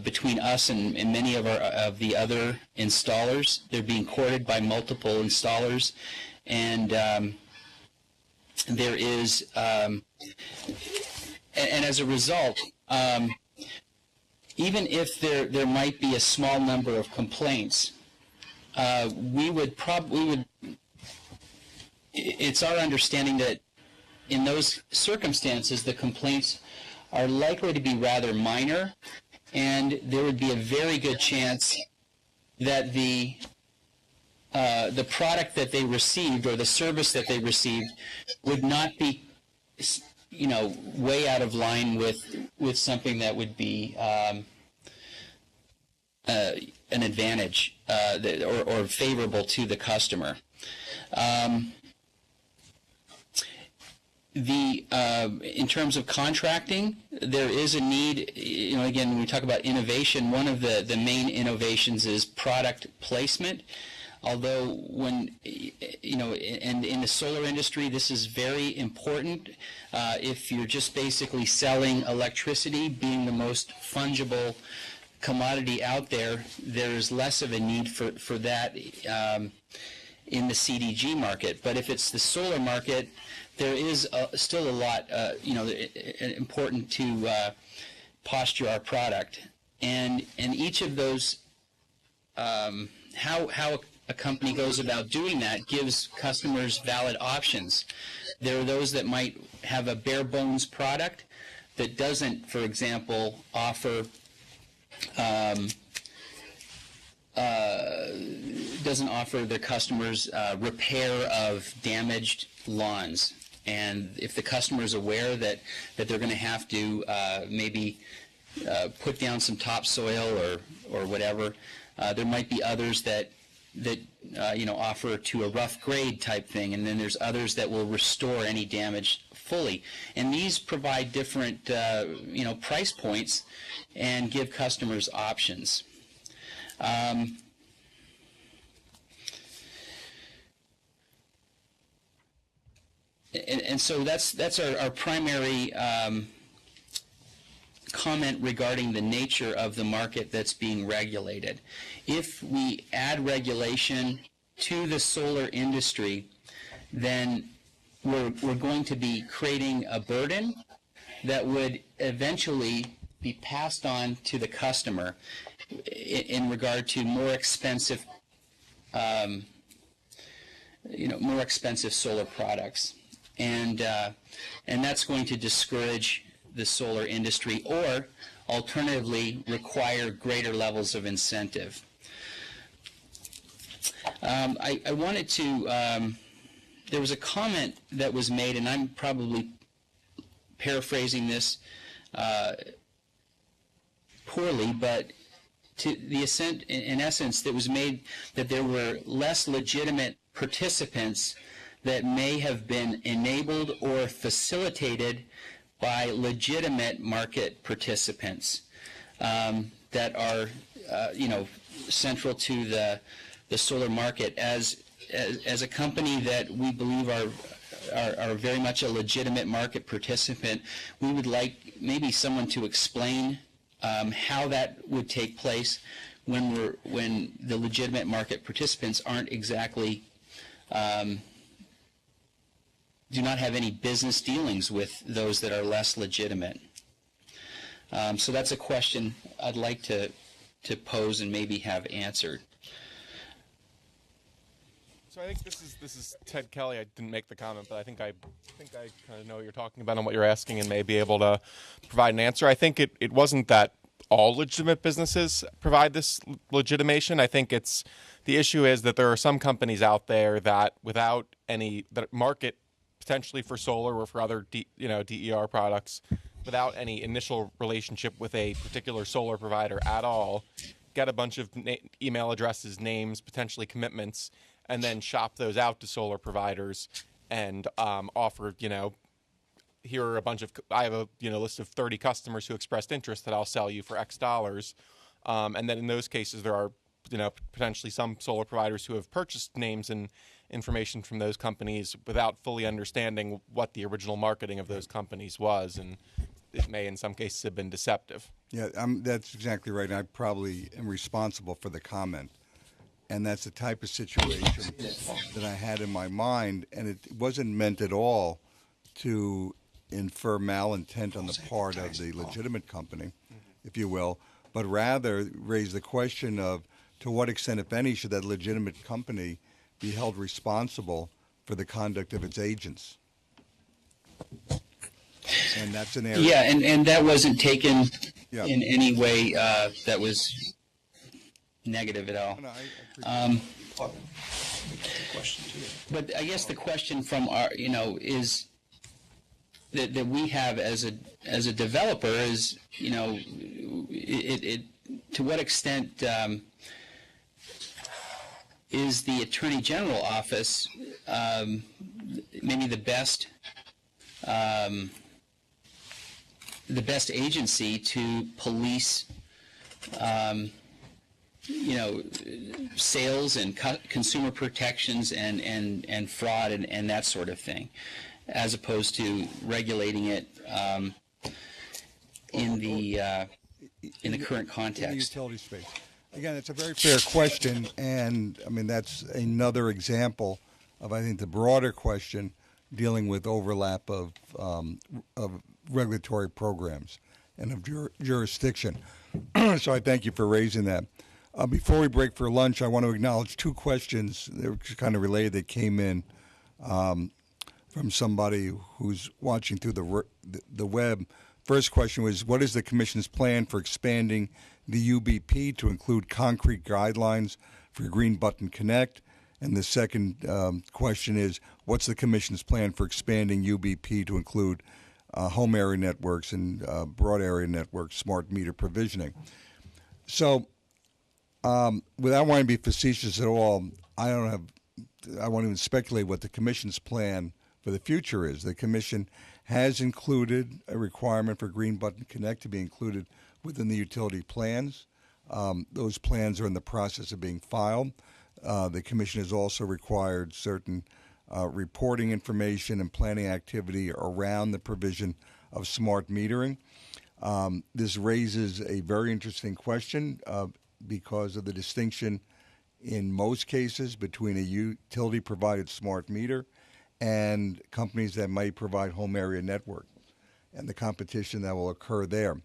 between us and many of the other installers. They're being courted by multiple installers, and there is, and as a result, even if there might be a small number of complaints, it's our understanding that in those circumstances, the complaints are likely to be rather minor, and there would be a very good chance that the product that they received or the service that they received would not be way out of line with something that would be an advantage or favorable to the customer. In terms of contracting, there is a need. Again, when we talk about innovation, one of the main innovations is product placement. Although and in the solar industry, this is very important. If you're just basically selling electricity, being the most fungible commodity out there, there's less of a need for that in the CDG market. But if it's the solar market, there is still a lot, important to posture our product, and each of those, how a company goes about doing that gives customers valid options. There are those that might have a bare bones product that doesn't, for example, offer their customers repair of damaged lawns. And if the customer is aware that they're going to have to maybe put down some topsoil or whatever, there might be others that offer to a rough grade type thing, and then there's others that will restore any damage fully. And these provide different price points and give customers options. And so that's our primary comment regarding the nature of the market that's being regulated. If we add regulation to the solar industry, then we're going to be creating a burden that would eventually be passed on to the customer in regard to more expensive solar products. And that's going to discourage the solar industry, or alternatively require greater levels of incentive. I wanted to, there was a comment that was made, and I'm probably paraphrasing this poorly, but to the extent, in essence, that was made that there were less legitimate participants that may have been enabled or facilitated by legitimate market participants that are, central to the solar market. As a company that we believe are very much a legitimate market participant, we would like maybe someone to explain how that would take place when the legitimate market participants aren't exactly do not have any business dealings with those that are less legitimate. So that's a question I'd like to pose and maybe have answered. So I think this is Ted Kelly. I didn't make the comment, but I think I kind of know what you're talking about and what you're asking, and may be able to provide an answer. I think it wasn't that all legitimate businesses provide this legitimation. I think the issue is that there are some companies out there that that market potentially for solar or for other DER products without any initial relationship with a particular solar provider at all, get a bunch of email addresses, names, potentially commitments, and then shop those out to solar providers and offer, here are I have a list of 30 customers who expressed interest that I'll sell you for X dollars. And then in those cases, there are potentially some solar providers who have purchased names and information from those companies without fully understanding what the original marketing of those companies was, and it may in some cases have been deceptive. Yeah, that's exactly right. I probably am responsible for the comment, and that's the type of situation that I had in my mind, and it wasn't meant at all to infer malintent on the part of the legitimate company, if you will, but rather raise the question of to what extent, if any, should that legitimate company be held responsible for the conduct of its agents. And that's an area. Yeah, and that wasn't taken in any way that was negative at all. But I guess the question from our, is that we have as a developer is, you know, it to what extent is the Attorney General office maybe the best agency to police you know, sales and consumer protections and fraud and that sort of thing, as opposed to regulating it in the current context. In the utility space. Again, it's a very fair question, and I mean that's another example of, I think, the broader question dealing with overlap of regulatory programs and of jurisdiction. So I thank you for raising that. Before we break for lunch, I want to acknowledge two questions that were kind of related that came in from somebody who's watching through the web. First question was, what is the Commission's plan for expanding the UBP to include concrete guidelines for Green Button Connect? And the second question is, what's the Commission's plan for expanding UBP to include home area networks and broad area networks, smart meter provisioning? So, without wanting to be facetious at all, I won't even speculate what the Commission's plan for the future is. The Commission has included a requirement for Green Button Connect to be included within the utility plans. Those plans are in the process of being filed. The Commission has also required certain reporting information and planning activity around the provision of smart metering. This raises a very interesting question because of the distinction in most cases between a utility-provided smart meter and companies that might provide home area network and the competition that will occur there.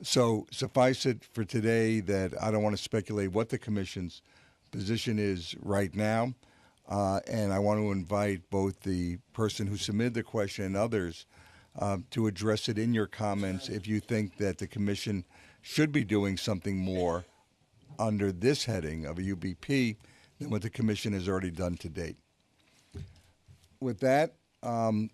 So suffice it for today that I don't want to speculate what the Commission's position is right now, and I want to invite both the person who submitted the question and others to address it in your comments if you think that the Commission should be doing something more under this heading of a UBP than what the Commission has already done to date. With that, I'm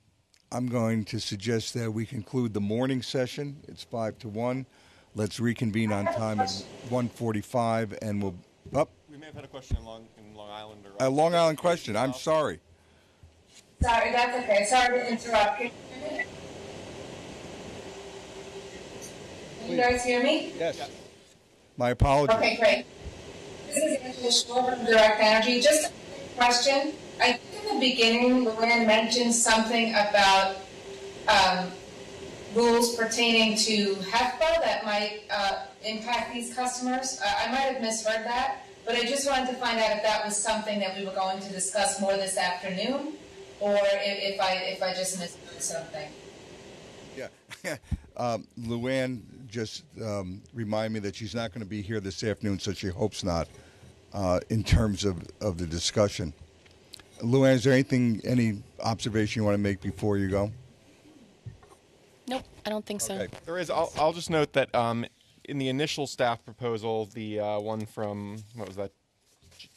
going to suggest that we conclude the morning session. It's 5 to 1. Let's reconvene on time at 1:45, and we'll. We may have had a question in Long Island. A Long Island question. I'm sorry. Sorry, that's okay. Sorry to interrupt. Can you guys hear me? Yes. My apologies. Okay, great. This is Angela Schwarber from Direct Energy. Just a quick question. I think in the beginning, Luann mentioned something about rules pertaining to HEFPA that might impact these customers. I might have misheard that, but I just wanted to find out if that was something that we were going to discuss more this afternoon, or if I just misheard something. Yeah. Luann just remind me that she's not going to be here this afternoon, so she hopes not, in terms of the discussion. Luann, is there any observation you want to make before you go? Nope, I don't think so. Okay. There is. I'll just note that in the initial staff proposal, the one from, what was that,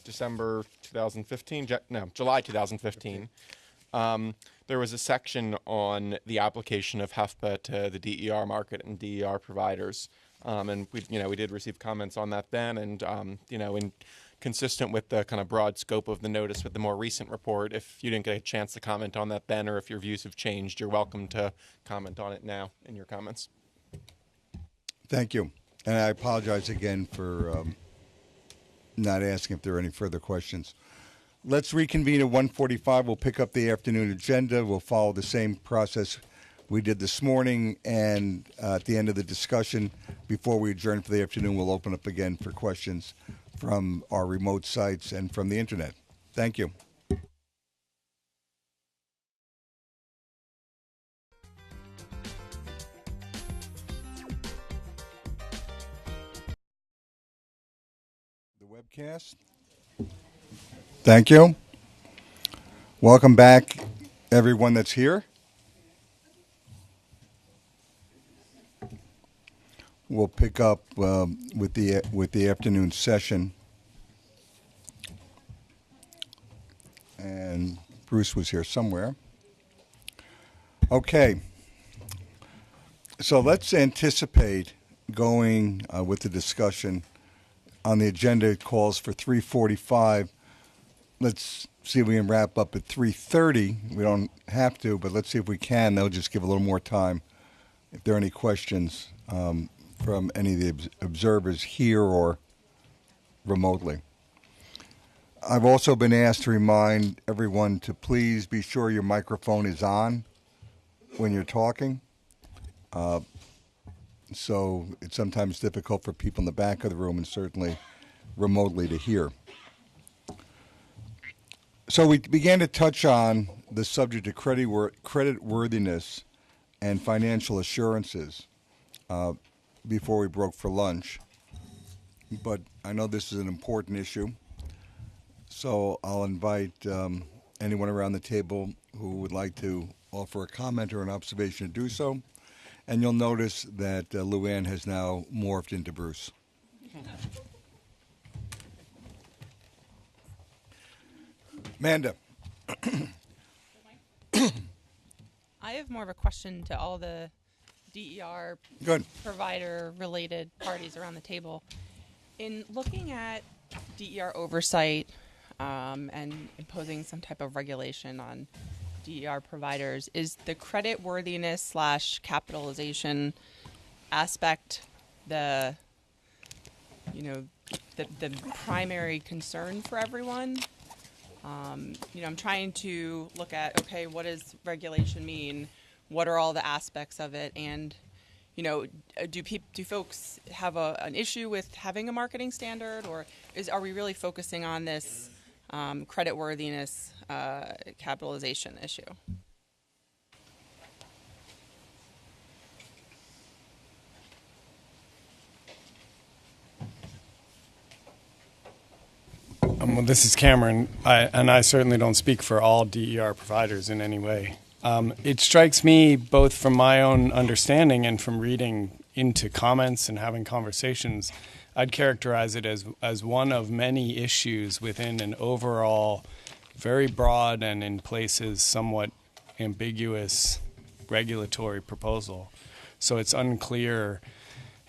December 2015? No, July 2015. There was a section on the application of HEFPA to the DER market and DER providers, and we did receive comments on that then, and consistent with the kind of broad scope of the notice with the more recent report. If you didn't get a chance to comment on that then, or if your views have changed, you're welcome to comment on it now in your comments. Thank you, and I apologize again for not asking if there are any further questions. Let's reconvene at 1:45. We'll pick up the afternoon agenda. We'll follow the same process we did this morning, and at the end of the discussion, before we adjourn for the afternoon, we'll open up again for questions from our remote sites and from the internet. Thank you. The webcast. Thank you. Welcome back, everyone that's here. We'll pick up with the afternoon session, and Bruce was here somewhere. Okay, So let's anticipate going with the discussion. On the agenda, it calls for 3:45. Let's see if we can wrap up at 3:30. We don't have to, but let's see if we can. They'll just give a little more time. If there are any questions from any of the observers here or remotely. I've also been asked to remind everyone to please be sure your microphone is on when you're talking. So it's sometimes difficult for people in the back of the room and certainly remotely to hear. So we began to touch on the subject of creditworthiness and financial assurances before we broke for lunch. But I know this is an important issue, so I'll invite anyone around the table who would like to offer a comment or an observation to do so. And you'll notice that Luann has now morphed into Bruce. Amanda. I have more of a question to all the DER Good. provider-related parties around the table. In looking at DER oversight and imposing some type of regulation on DER providers, is the credit worthiness / capitalization aspect the primary concern for everyone? I'm trying to look at, okay, what does regulation mean? What are all the aspects of it? And, do folks have an issue with having a marketing standard, or are we really focusing on this creditworthiness capitalization issue? Well, this is Cameron, and I certainly don't speak for all DER providers in any way. It strikes me, both from my own understanding and from reading into comments and having conversations, I'd characterize it as one of many issues within an overall very broad and in places somewhat ambiguous regulatory proposal. So it's unclear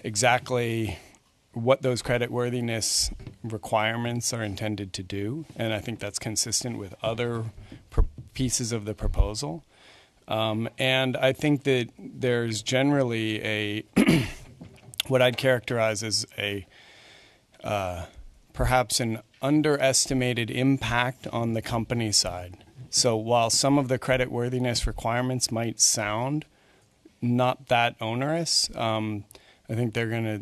exactly what those creditworthiness requirements are intended to do, and I think that's consistent with other pieces of the proposal. And I think that there's generally a what I'd characterize as a perhaps an underestimated impact on the company side. So while some of the creditworthiness requirements might sound not that onerous, I think they're going to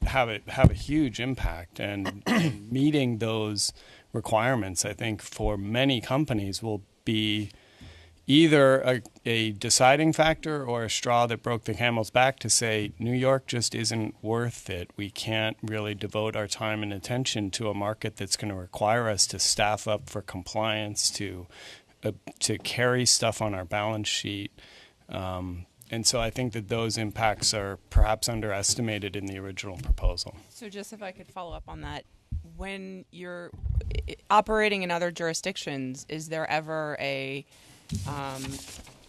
have a huge impact, and meeting those requirements, I think, for many companies will be either a deciding factor or a straw that broke the camel's back to say New York just isn't worth it. We can't really devote our time and attention to a market that's going to require us to staff up for compliance, to carry stuff on our balance sheet. And so I think that those impacts are perhaps underestimated in the original proposal. So just if I could follow up on that, when you're operating in other jurisdictions, is there ever a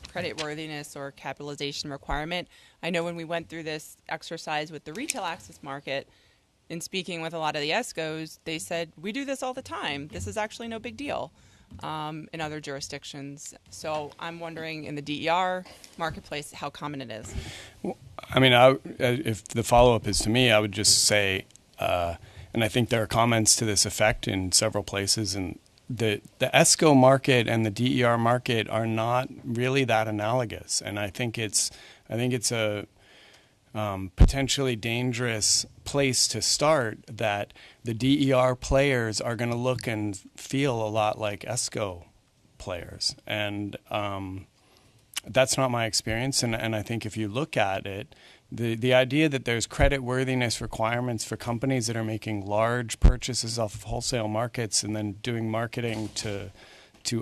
creditworthiness or capitalization requirement? I know when we went through this exercise with the retail access market, in speaking with a lot of the ESCOs, they said, we do this all the time. This is actually no big deal in other jurisdictions. So I'm wondering, in the DER marketplace, how common it is. Well, I mean, if the follow-up is to me, I would just say, and I think there are comments to this effect in several places, and the ESCO market and the DER market are not really that analogous, and I think it's a potentially dangerous place to start, that the DER players are going to look and feel a lot like ESCO players, and that's not my experience. And I think if you look at it, the idea that there's creditworthiness requirements for companies that are making large purchases off of wholesale markets and then doing marketing to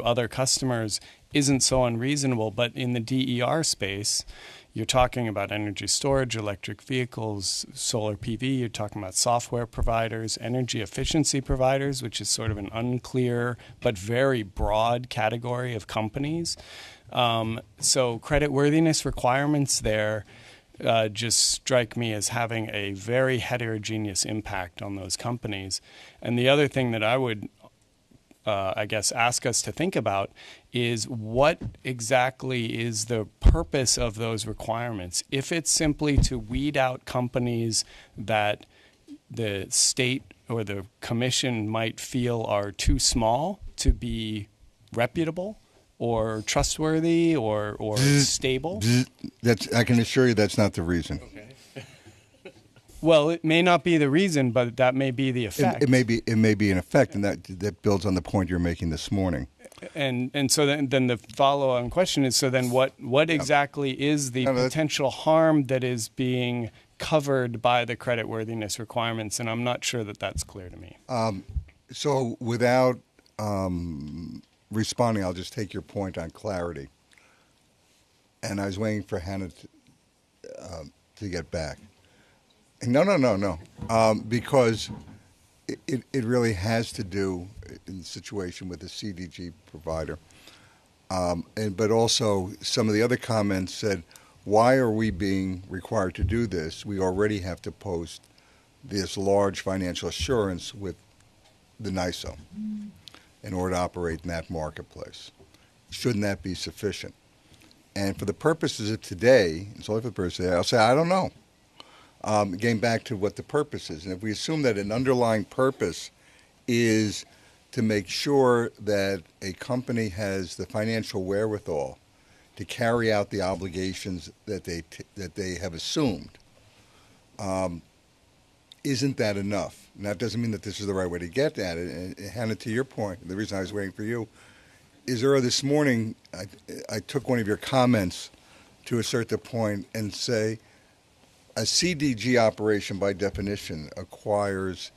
other customers isn't so unreasonable. But in the DER space, you're talking about energy storage, electric vehicles, solar PV. You're talking about software providers, energy efficiency providers, which is sort of an unclear but very broad category of companies. So creditworthiness requirements there just strike me as having a very heterogeneous impact on those companies. And the other thing that I would, I guess, ask us to think about is what exactly is the purpose of those requirements. If it's simply to weed out companies that the state or the commission might feel are too small to be reputable or trustworthy or stable. I can assure you that's not the reason. Okay. Well, it may not be the reason, but that may be the effect. It may be an effect, and that builds on the point you're making this morning. And so then the follow-on question is, so then what exactly is the potential harm that is being covered by the creditworthiness requirements? And I'm not sure that that's clear to me. So without responding, I'll just take your point on clarity. And I was waiting for Hannah to get back. No. Because it really has to do in the situation with the CDG provider. But also some of the other comments said, why are we being required to do this? We already have to post this large financial assurance with the NISO in order to operate in that marketplace. Shouldn't that be sufficient? And for the purposes of today, it's only for the purpose of today, I'll say, I don't know. Getting back to what the purpose is. And if we assume that an underlying purpose is to make sure that a company has the financial wherewithal to carry out the obligations that they have assumed, isn't that enough? And that doesn't mean that this is the right way to get at it. And Hannah, to your point, the reason I was waiting for you is earlier this morning, I took one of your comments to assert the point and say a CDG operation by definition acquires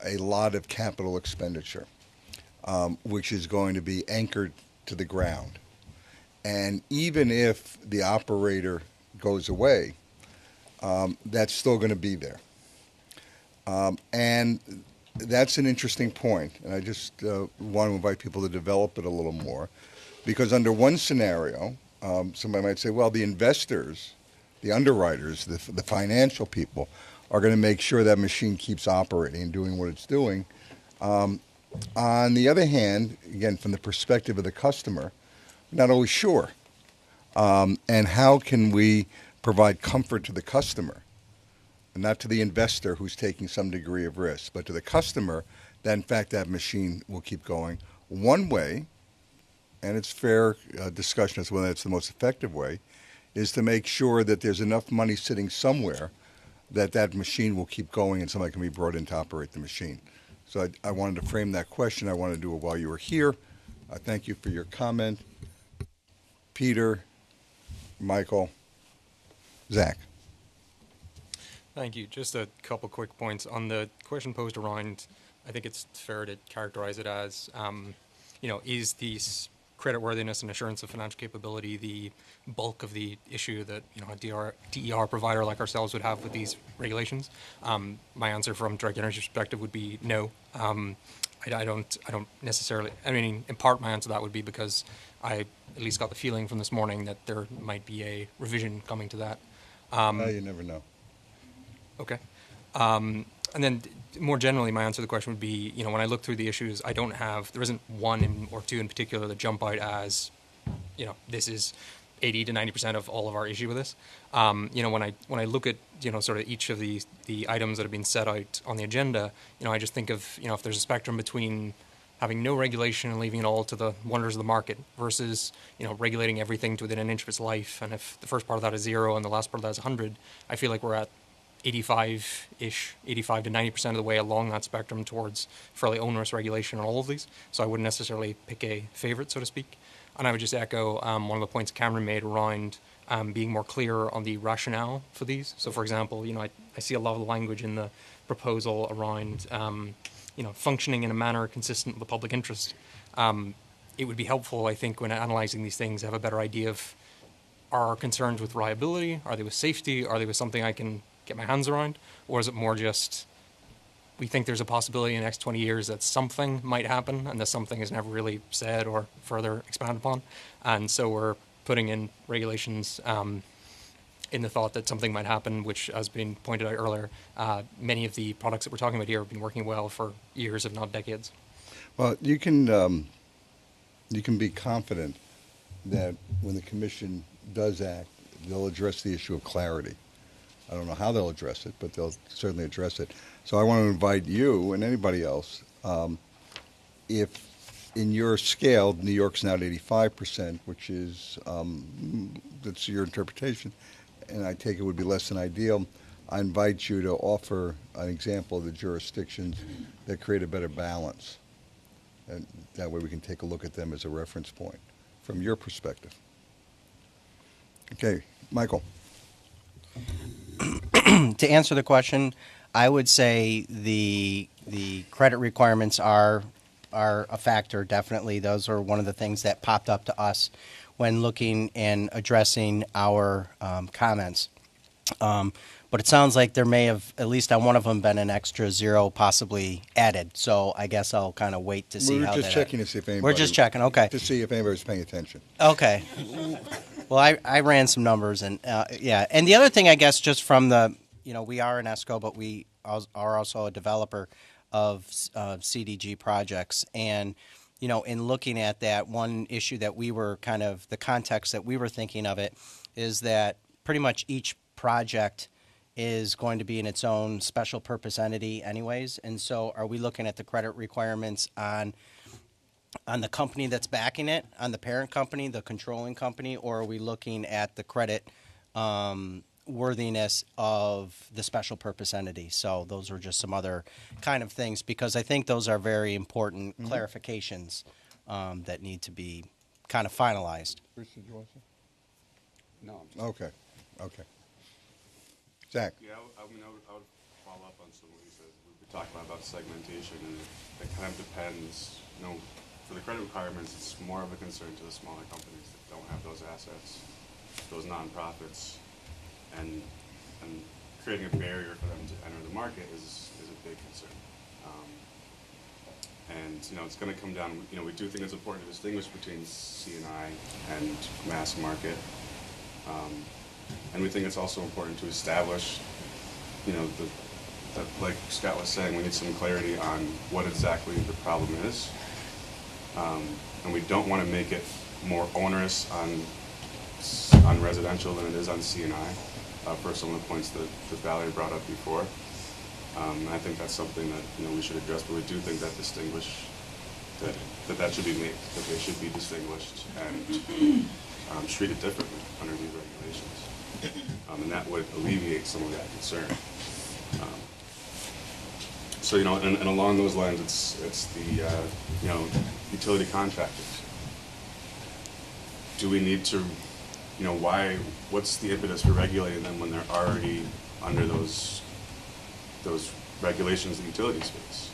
a lot of capital expenditure, which is going to be anchored to the ground. And even if the operator goes away, that's still going to be there. And that's an interesting point. And I just want to invite people to develop it a little more. Because under one scenario, somebody might say, well, the investors, the underwriters, the financial people are going to make sure that machine keeps operating and doing what it's doing. On the other hand, again, from the perspective of the customer, we're not always sure. And how can we provide comfort to the customer? And not to the investor who's taking some degree of risk, but to the customer that, in fact, that machine will keep going. One way, and it's fair discussion as to whether it's the most effective way, is to make sure that there's enough money sitting somewhere that that machine will keep going and somebody can be brought in to operate the machine. So I wanted to frame that question. I wanted to do it while you were here. I thank you for your comment. Peter, Michael, Zach. Thank you. Just a couple quick points. On the question posed around, I think it's fair to characterize it as, is the creditworthiness and assurance of financial capability the bulk of the issue that a DER provider like ourselves would have with these regulations? My answer from Direct Energy's perspective would be no. I don't necessarily. I mean, in part, my answer to that would be because I at least got the feeling from this morning that there might be a revision coming to that. You never know. Okay. And then more generally, my answer to the question would be, when I look through the issues, there isn't one or two in particular that jump out as, this is 80 to 90% of all of our issue with this. When I look at, sort of each of the items that have been set out on the agenda, I just think of, if there's a spectrum between having no regulation and leaving it all to the wonders of the market versus, regulating everything to within an inch of its life. And if the first part of that is 0 and the last part of that is 100, I feel like we're at 85 to 90% of the way along that spectrum towards fairly onerous regulation on all of these. So I wouldn't necessarily pick a favorite, so to speak. And I would just echo one of the points Cameron made around being more clear on the rationale for these. So, for example, I see a lot of the language in the proposal around, functioning in a manner consistent with the public interest. It would be helpful, I think, when analyzing these things, to have a better idea of, are our concerns with reliability? Are they with safety? Are they with something I can get my hands around? Or is it more just, we think there's a possibility in the next 20 years that something might happen, and that something is never really said or further expanded upon, and so we're putting in regulations in the thought that something might happen, which, has been pointed out earlier, many of the products that we're talking about here have been working well for years, if not decades. Well, you can be confident that when the commission does act, they'll address the issue of clarity. I don't know how they'll address it, but they'll certainly address it. So I want to invite you and anybody else, if in your scale, New York's now at 85%, which is, that's your interpretation, and I take it would be less than ideal, I invite you to offer an example of the jurisdictions that create a better balance. And that way we can take a look at them as a reference point from your perspective. Okay, Michael. To answer the question, I would say the credit requirements are a factor, definitely. Those are one of the things that popped up to us when looking and addressing our comments. But it sounds like there may have, at least on one of them, been an extra zero possibly added. So I guess I'll kind of wait to see how that... We're just checking to see if anybody... We're just checking, okay. To see if anybody's paying attention. Okay. Well, I ran some numbers, and yeah. And the other thing, I guess, just from the, we are an ESCO, but we are also a developer of CDG projects. And, in looking at that, one issue that we were kind of, the context that we were thinking of it is that pretty much each project is going to be in its own special purpose entity anyways. And so are we looking at the credit requirements on the company that's backing it, on the parent company, the controlling company, or are we looking at the credit worthiness of the special purpose entity? So those are just some other kind of things, because I think those are very important clarifications that need to be kind of finalized. Bruce, did you want to say? No. Okay. Zach. Yeah, I would follow up on some of what you said. We've been talking about segmentation, and it kind of depends. For the credit requirements, it's more of a concern to the smaller companies that don't have those assets, those nonprofits, and creating a barrier for them to enter the market is a big concern. And it's going to come down. We do think it's important to distinguish between C&I and mass market. And we think it's also important to establish, like Scott was saying, we need some clarity on what exactly the problem is. And we don't want to make it more onerous on residential than it is on C&I, for some of the points that Valerie brought up before. And I think that's something that we should address, but we do think that that should be made, that they should be distinguished and treated differently under these regulations. And that would alleviate some of that concern. So, and along those lines, it's the, utility contractors. Do we need to, what's the impetus for regulating them when they're already under those regulations in the utility space?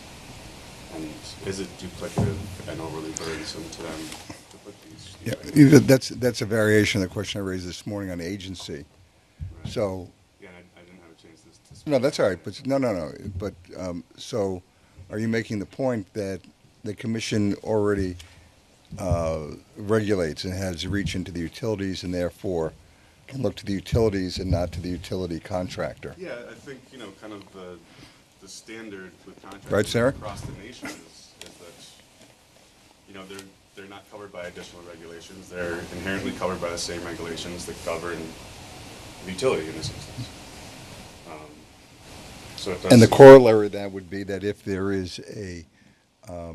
And is it duplicative and overly burdensome to them to put these? Yeah, that's a variation of the question I raised this morning on agency. Right. So. Yeah, I didn't have a chance to speak. No, that's all right. But no. But so, are you making the point that the commission already regulates and has reach into the utilities, and therefore can look to the utilities and not to the utility contractor? Yeah, I think kind of the standard with contractors right, Sarah? Across the nation is that they're not covered by additional regulations. They're inherently covered by the same regulations that govern the utility in this instance. And the corollary of that would be that if there is a, I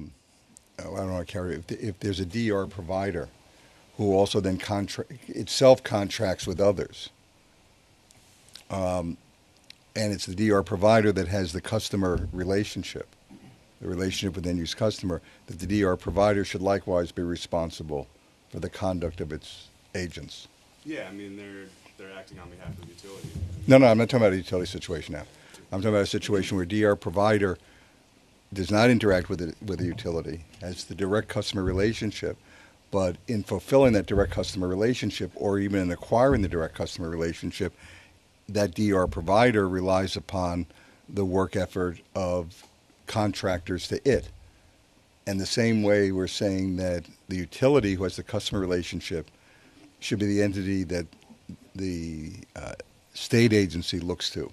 don't know, if there's a DR provider who also then itself contracts with others, and it's the DR provider that has the customer relationship, the relationship with end-use customer, that the DR provider should likewise be responsible for the conduct of its agents. Yeah, I mean, they're acting on behalf of the utility. No, I'm not talking about a utility situation now. I'm talking about a situation where DR provider does not interact with the utility, has the direct customer relationship, but in fulfilling that direct customer relationship, or even in acquiring the direct customer relationship, that DR provider relies upon the work effort of contractors to it. And the same way we're saying that the utility who has the customer relationship should be the entity that the state agency looks to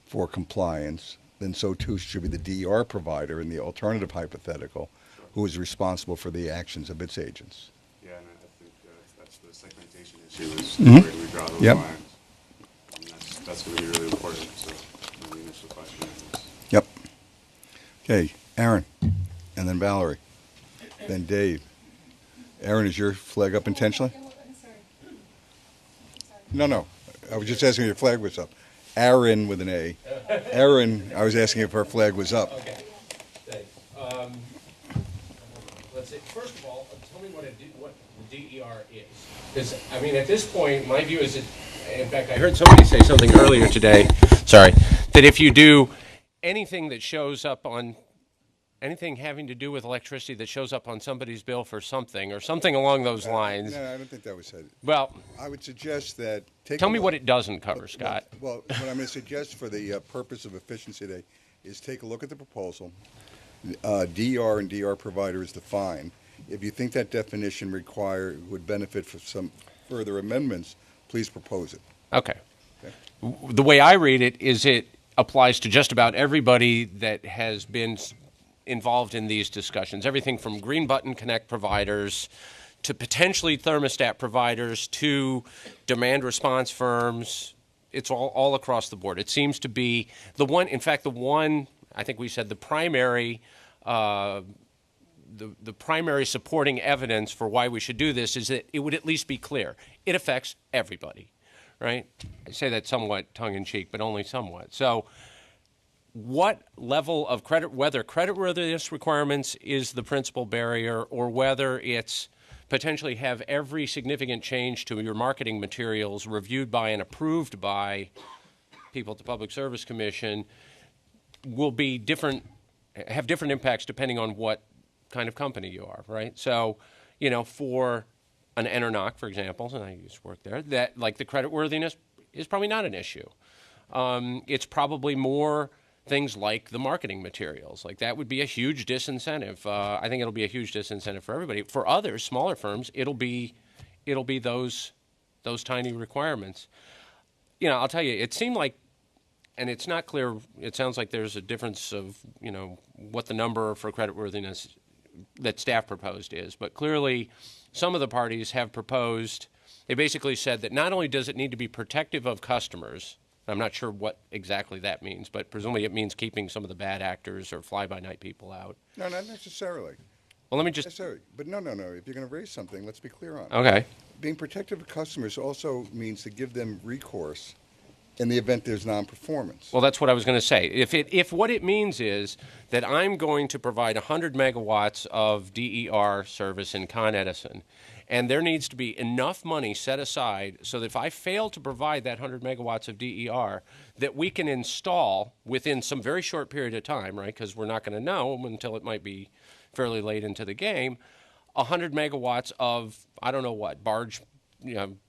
for compliance, then so too should be the DER provider in the alternative hypothetical, who is responsible for the actions of its agents. Yeah, and I think that's the segmentation issue is Mhm. where we draw those Yep. lines. And that's going to be really important. So the initial question is. Yep. Okay, Aaron, and then Valerie, then Dave. Aaron, is your flag up intentionally? No. I was just asking if your flag was up. Aaron with an A. Aaron, I was asking if her flag was up. Okay. Thanks. Let's see. First of all, tell me what the DER is. Because, I mean, at this point, my view is that, in fact, I heard somebody say something earlier today, sorry, that if you do anything that shows up on, anything having to do with electricity that shows up on somebody's bill for something, or something along those lines. No, I don't think that was said. Well, I would suggest that tell me what it doesn't cover, Scott. Well, what I'm going to suggest for the purpose of efficiency today is take a look at the proposal. DR and DR provider is defined. If you think that definition would benefit from some further amendments, please propose it. Okay. The way I read it is it applies to just about everybody that has been involved in these discussions. Everything from Green Button Connect providers to potentially thermostat providers to demand response firms. It's all across the board. It seems to be the one, in fact, I think we said the primary supporting evidence for why we should do this is that it would at least be clear. It affects everybody, right? I say that somewhat tongue-in-cheek, but only somewhat. So what level of whether creditworthiness requirements is the principal barrier, or whether it's potentially have every significant change to your marketing materials reviewed by and approved by people at the Public Service Commission, will be have different impacts depending on what kind of company you are, right? So, for an Enernoc, for example, and I used to work there, that like the creditworthiness is probably not an issue. It's probably more things like the marketing materials. Like that would be a huge disincentive. I think it'll be a huge disincentive for everybody. For others, smaller firms, it'll be those tiny requirements. I'll tell you, it seemed like, and it's not clear, it sounds like there's a difference of, what the number for creditworthiness that staff proposed is. But clearly, some of the parties have proposed, they basically said that not only does it need to be protective of customers, I'm not sure what exactly that means, but presumably it means keeping some of the bad actors or fly-by-night people out. No, not necessarily. Well, let me just... Necessarily. But no. If you're going to raise something, let's be clear on it. Okay. Being protective of customers also means to give them recourse in the event there's non-performance. Well, that's what I was going to say. If what it means is that I'm going to provide 100 megawatts of DER service in Con Edison, and there needs to be enough money set aside so that if I fail to provide that 100 megawatts of DER, that we can install within some very short period of time, right, because we're not going to know until it might be fairly late into the game, 100 megawatts of, I don't know what,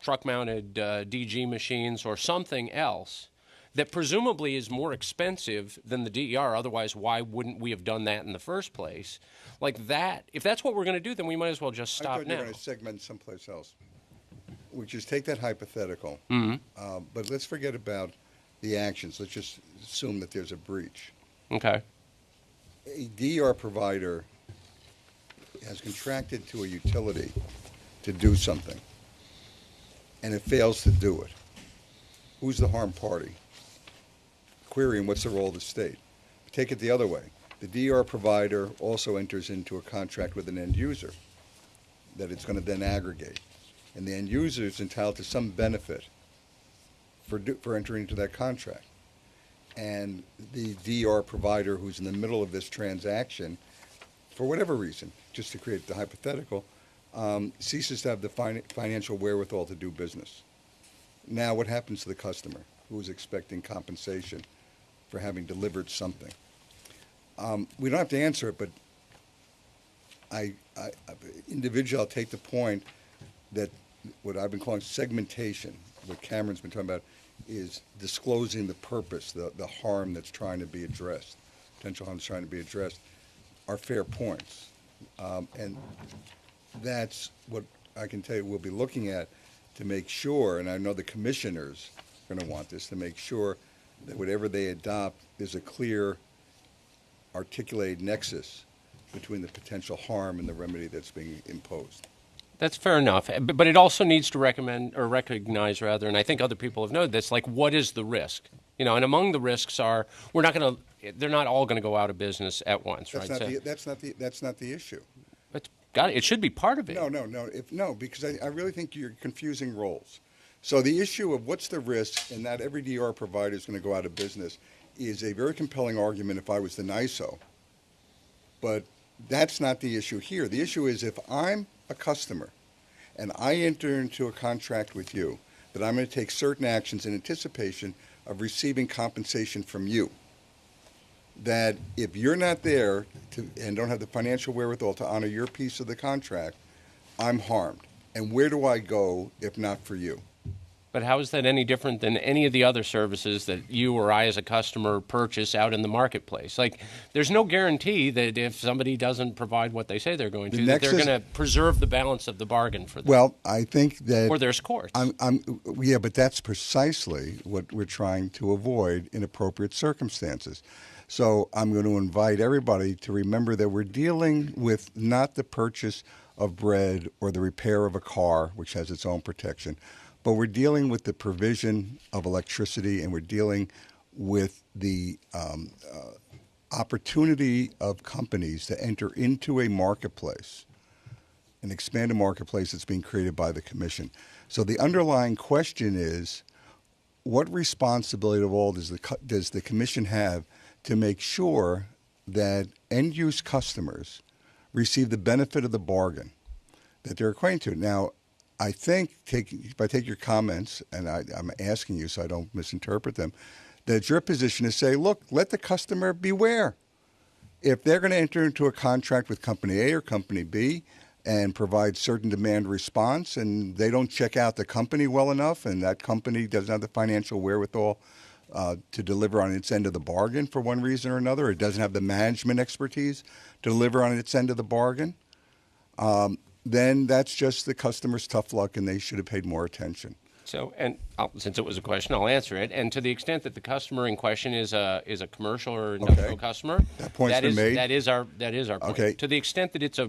truck-mounted DG machines or something else that presumably is more expensive than the DER. Otherwise, why wouldn't we have done that in the first place? Like that, if that's what we're going to do, then we might as well just stop I thought now. you were going to segment someplace else. We just take that hypothetical, but let's forget about the actions. Let's just assume that there's a breach. Okay. A DER provider has contracted to a utility to do something, and it fails to do it. Who's the harmed party? Querying what's the role of the state. Take it the other way. The DER provider also enters into a contract with an end user that it's going to then aggregate. And the end user is entitled to some benefit for entering into that contract. And the DER provider who's in the middle of this transaction, for whatever reason, just to create the hypothetical, ceases to have the financial wherewithal to do business. Now what happens to the customer who is expecting compensation for having delivered something? We don't have to answer it, but individually I'll take the point that what I've been calling segmentation, what Cameron's been talking about, is disclosing the purpose, the harm that's trying to be addressed, potential harm that's trying to be addressed, are fair points. And that's what I can tell you we'll be looking at to make sure, and I know the commissioners going to want this to make sure that whatever they adopt is a clear, articulated nexus between the potential harm and the remedy that's being imposed. That's fair enough, but it also needs to recommend or recognize, rather, and I think other people have noted this, like what is the risk? You know, and among the risks are they're not all going to go out of business at once, That's right? That's not the issue. But it should be part of it. No, because I really think you're confusing roles. So the issue of what's the risk and that every DR provider is going to go out of business is a very compelling argument if I was the NISO. But that's not the issue here. The issue is if I'm a customer and I enter into a contract with you that I'm going to take certain actions in anticipation of receiving compensation from you, that if you're not there and don't have the financial wherewithal to honor your piece of the contract, I'm harmed. And where do I go if not for you? But how is that any different than any of the other services that you or I as a customer purchase out in the marketplace? Like, there's no guarantee that if somebody doesn't provide what they say they're going to, that they're going to preserve the balance of the bargain for them. Well, I think that... Or there's courts. Yeah, but that's precisely what we're trying to avoid in appropriate circumstances. So I'm going to invite everybody to remember that we're dealing with not the purchase of bread or the repair of a car, which has its own protection, but we're dealing with the provision of electricity, and we're dealing with the opportunity of companies to enter into a marketplace, an expanded marketplace that's being created by the Commission. So the underlying question is, what responsibility of all does the Commission have to make sure that end-use customers receive the benefit of the bargain that they're acquainted to? Now, I think, if I take your comments, and I'm asking you so I don't misinterpret them, that your position is say, look, let the customer beware. If they're going to enter into a contract with Company A or Company B and provide certain demand response, and they don't check out the company well enough, and that company doesn't have the financial wherewithal to deliver on its end of the bargain for one reason or another, or it doesn't have the management expertise to deliver on its end of the bargain, then that's just the customer's tough luck, and they should have paid more attention. So, and since it was a question, I'll answer it. And to the extent that the customer in question is a commercial or industrial customer, that point's been made. That is our point. Okay. To the extent that it's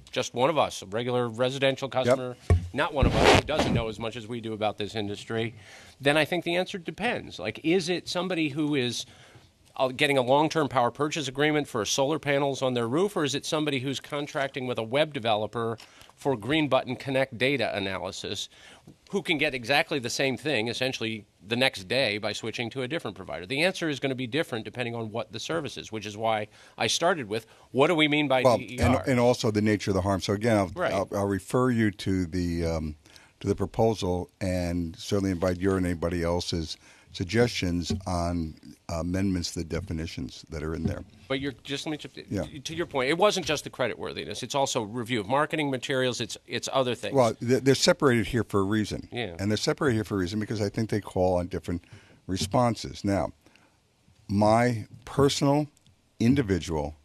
just one of us, a regular residential customer, not one of us who doesn't know as much as we do about this industry, then I think the answer depends. Like, is it somebody who is getting a long-term power purchase agreement for solar panels on their roof, or is it somebody who's contracting with a web developer for Green Button Connect data analysis, who can get exactly the same thing, essentially, the next day by switching to a different provider? The answer is going to be different depending on what the service is, which is why I started with, what do we mean by DER? And also the nature of the harm. So again, I'll refer you to the proposal, and certainly invite your and anybody else's suggestions on amendments to the definitions that are in there. But to your point, it wasn't just the creditworthiness. It's also review of marketing materials. It's other things. Well, they're separated here for a reason. Yeah. And they're separated here for a reason because I think they call on different responses. Now, my personal, individual,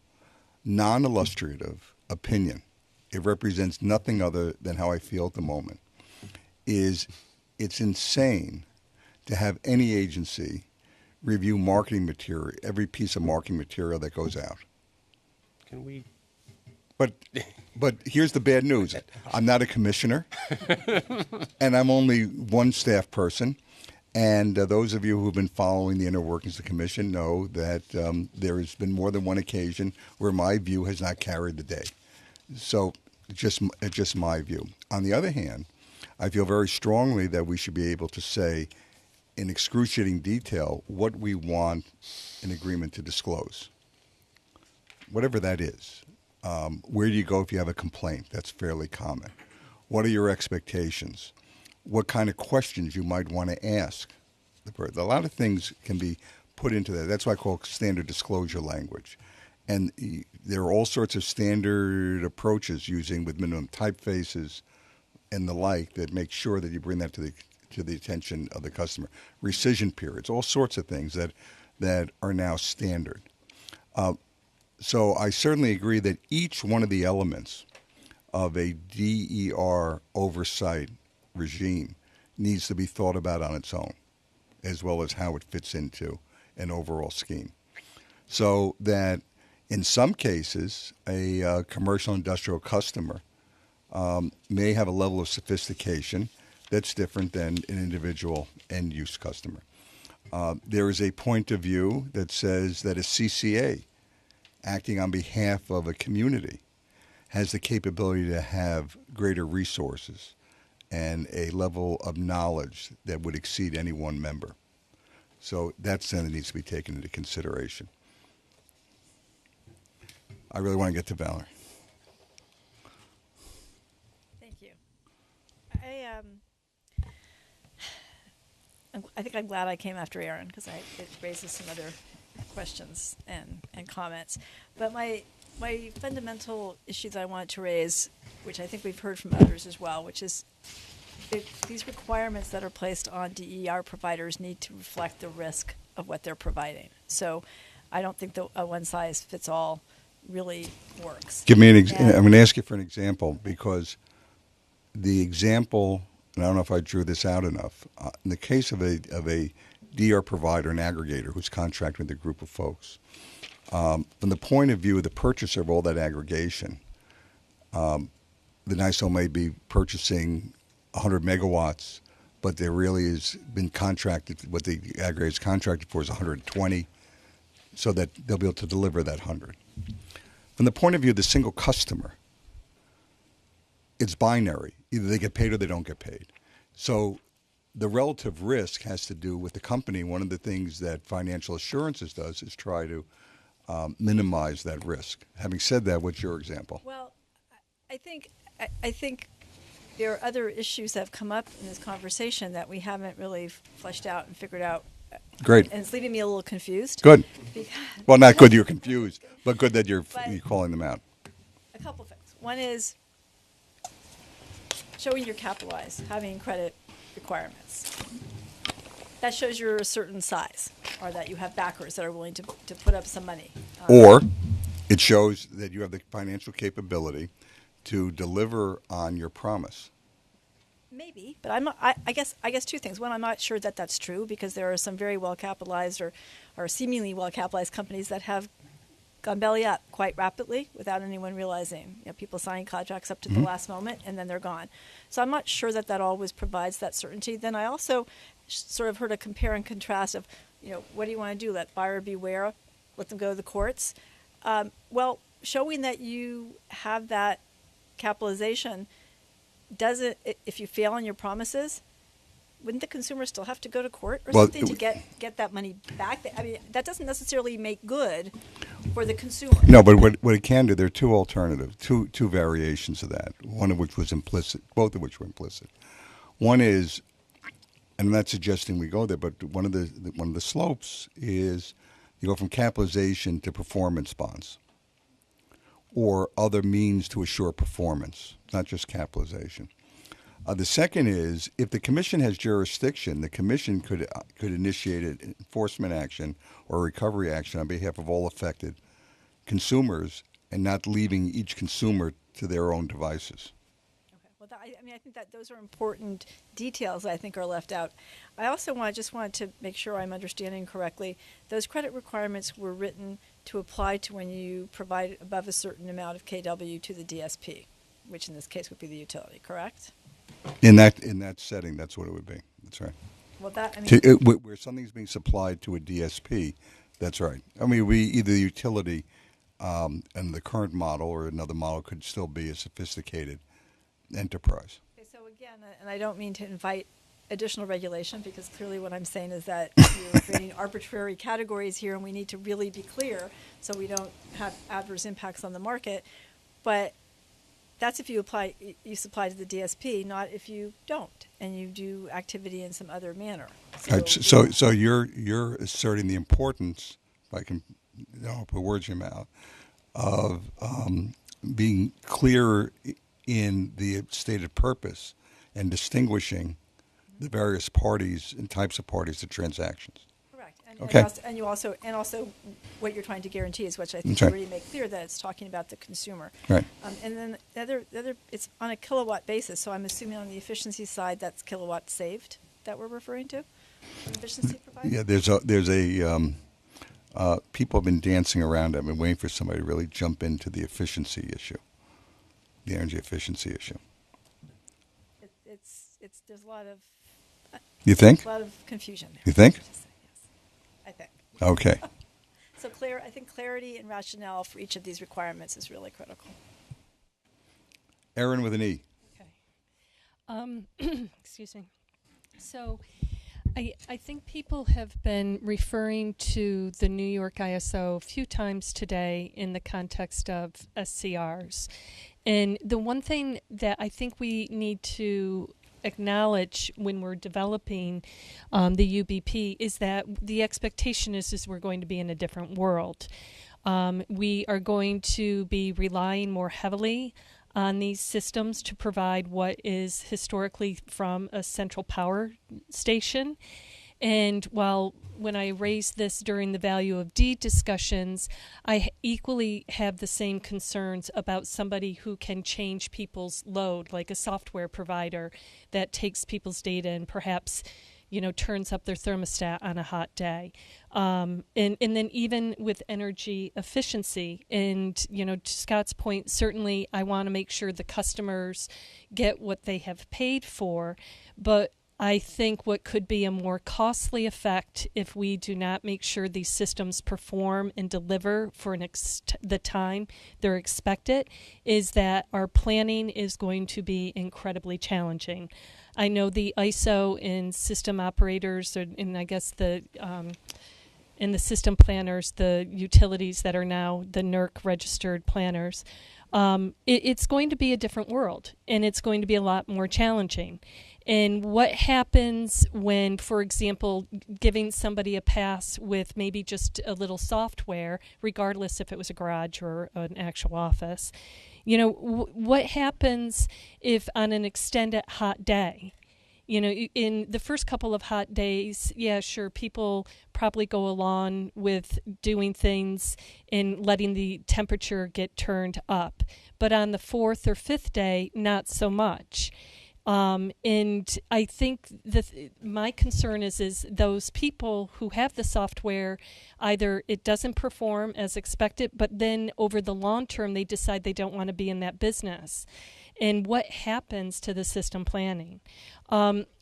non-illustrative opinion, it represents nothing other than how I feel at the moment, is it's insane to have any agency review marketing material, every piece of marketing material that goes out. Can we? But here's the bad news. I'm not a commissioner, and I'm only one staff person. And those of you who've been following the inner workings of the commission know that there has been more than one occasion where my view has not carried the day. So it's just my view. On the other hand, I feel very strongly that we should be able to say in excruciating detail what we want an agreement to disclose, whatever that is. Where do you go if you have a complaint? That's fairly common. What are your expectations? What kind of questions you might want to ask the person? A lot of things can be put into that. That's why I call standard disclosure language. And there are all sorts of standard approaches using with minimum typefaces and the like that make sure that you bring that to the attention of the customer. Rescission periods, all sorts of things that are now standard. So I certainly agree that each one of the elements of a DER oversight regime needs to be thought about on its own. as well as how it fits into an overall scheme. So that in some cases, a commercial industrial customer may have a level of sophistication that's different than an individual end-use customer. There is a point of view that says that a CCA acting on behalf of a community has the capability to have greater resources and a level of knowledge that would exceed any one member. So that's something that needs to be taken into consideration. I really want to get to Valerie. Thank you. I think I'm glad I came after Aaron because it raises some other questions and comments. But my fundamental issues I wanted to raise, which I think we've heard from others as well, which is these requirements that are placed on DER providers need to reflect the risk of what they're providing. So I don't think a one-size-fits-all really works. Give me I'm going to ask you for an example because the example, and I don't know if I drew this out enough, in the case of a DR provider, an aggregator who's contracted with a group of folks, from the point of view of the purchaser of all that aggregation, the NISO may be purchasing 100 megawatts, but there really has been contracted, what the aggregator is contracted for is 120, so that they'll be able to deliver that 100. From the point of view of the single customer, it's binary. Either they get paid or they don't get paid. So the relative risk has to do with the company. One of the things that Financial Assurances does is try to minimize that risk. Having said that, what's your example? Well, I think there are other issues that have come up in this conversation that we haven't really fleshed out and figured out. Great. And it's leaving me a little confused. Good. Well, not good you're confused, but good that you're calling them out. A couple things. One is showing you're capitalized, having credit requirements. That shows you're a certain size, or that you have backers that are willing to put up some money. Or it shows that you have the financial capability to deliver on your promise. Maybe, but I guess two things. One, I'm not sure that that's true because there are some very well capitalized or seemingly well capitalized companies that have gone belly up quite rapidly without anyone realizing. People signing contracts up to the last moment and then they're gone. So I'm not sure that always provides that certainty. Then I also sort of heard a compare and contrast of, what do you want to do? Let buyer beware, let them go to the courts. Well, showing that you have that capitalization doesn't, if you fail on your promises, wouldn't the consumer still have to go to court or something to get that money back? I mean, that doesn't necessarily make good for the consumer. No, but what it can do, there are two alternatives, two variations of that, one of which was implicit, both of which were implicit. One is, and I'm not suggesting we go there, but one of the slopes is you go from capitalization to performance bonds or other means to assure performance, not just capitalization. The second is, if the commission has jurisdiction, the commission could initiate an enforcement action or a recovery action on behalf of all affected consumers and not leaving each consumer to their own devices. Okay. Well, I think that those are important details that I think are left out. I also wanted to make sure I'm understanding correctly. Those credit requirements were written to apply to when you provide above a certain amount of KW to the DSP, which in this case would be the utility, correct? In that setting, that's what it would be. That's right. Well, where something's being supplied to a DSP, that's right. I mean, either the utility and the current model or another model could still be a sophisticated enterprise. Okay, so again, and I don't mean to invite additional regulation because clearly what I'm saying is that you're creating arbitrary categories here and we need to really be clear so we don't have adverse impacts on the market. But that's if you supply to the DSP, not if you don't and you do activity in some other manner. So you're asserting the importance, if I can put words in your mouth, of being clear in the stated purpose and distinguishing the various parties and types of parties to transactions. Correct. Okay. And also what you're trying to guarantee is, which I think you already make clear, that it's talking about the consumer. Right. And then the other, it's on a kilowatt basis. So I'm assuming on the efficiency side, that's kilowatts saved that we're referring to? Efficiency provider? Yeah, people have been dancing around it. I've been waiting for somebody to really jump into the efficiency issue, the energy efficiency issue. There's a lot of. You think? A lot of confusion there. You think? Yes, I think. Okay. So I think clarity and rationale for each of these requirements is really critical. Erin with an E. Excuse me. So I think people have been referring to the New York ISO a few times today in the context of SCRs. And the one thing that I think we need to acknowledge when we're developing the UBP is that the expectation is we're going to be in a different world. We are going to be relying more heavily on these systems to provide what is historically from a central power station. And while when I raised this during the value of D discussions, I equally have the same concerns about somebody who can change people's load, like a software provider that takes people's data and perhaps, turns up their thermostat on a hot day. And then even with energy efficiency, and, to Scott's point, certainly I want to make sure the customers get what they have paid for, but I think what could be a more costly effect if we do not make sure these systems perform and deliver for the time they're expected is that our planning is going to be incredibly challenging. I know the ISO and system operators, and I guess in the system planners, the utilities that are now the NERC registered planners, it's going to be a different world, and it's going to be a lot more challenging. And what happens when, for example, giving somebody a pass with maybe just a little software, regardless if it was a garage or an actual office, what happens if on an extended hot day, in the first couple of hot days, yeah, sure, people probably go along with doing things and letting the temperature get turned up. But on the fourth or fifth day, not so much. And I think my concern is those people who have the software, either it doesn't perform as expected, but then over the long term, they decide they don't want to be in that business. And what happens to the system planning?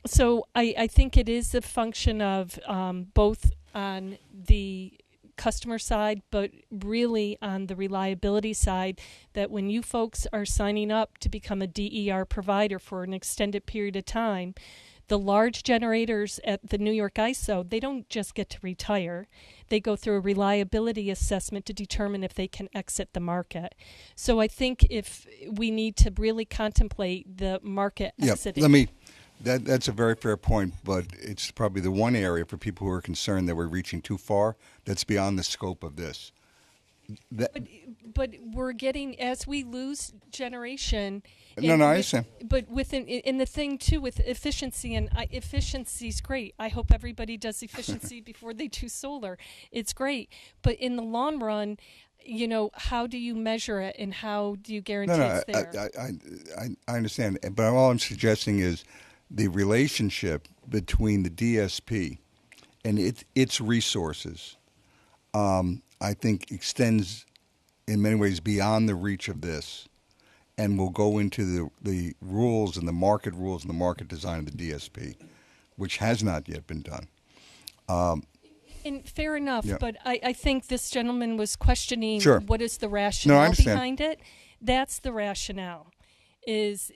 So I think it is a function of both on the customer side, but really on the reliability side, that when you folks are signing up to become a DER provider for an extended period of time, the large generators at the New York ISO, they don't just get to retire. They go through a reliability assessment to determine if they can exit the market. So I think if we need to really contemplate the market exiting. That's a very fair point, but it's probably the one area for people who are concerned that we're reaching too far that's beyond the scope of this. But we're getting, as we lose generation. I understand. But in the thing too with efficiency, and efficiency's great. I hope everybody does efficiency before they do solar. It's great, but in the long run, how do you measure it, and how do you guarantee it's there? I understand, but all I'm suggesting is the relationship between the DSP and its resources, I think, extends in many ways beyond the reach of this, and will go into the rules and the market rules and the market design of the DSP, which has not yet been done. And fair enough, Yeah. but I think this gentleman was questioning Sure. what is the rationale understand. behind it. That's the rationale. Is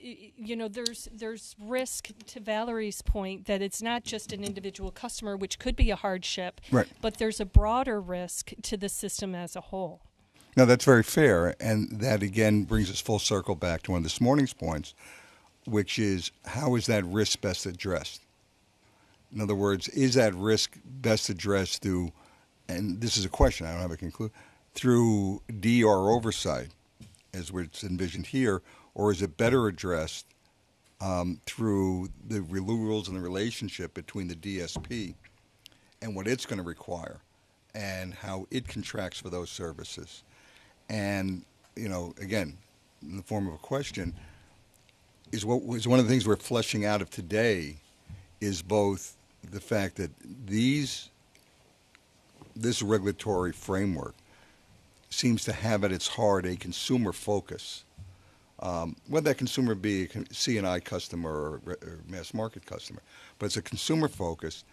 there's risk, to Valerie's point, that it's not just an individual customer, which could be a hardship, Right. but there's a broader risk to the system as a whole. No, that's very fair, and that again brings us full circle back to one of this morning's points, which is how is that risk best addressed? In other words, is that risk best addressed through, and this is a question, I don't have a conclusion, through DER oversight, as it's envisioned here, or is it better addressed through the rules and the relationship between the DSP and what it's going to require and how it contracts for those services? And, again, in the form of a question, is one of the things we're fleshing out of today is both the fact that this regulatory framework seems to have at its heart a consumer focus. Whether that consumer be a C&I customer or mass market customer, but it's a consumer focus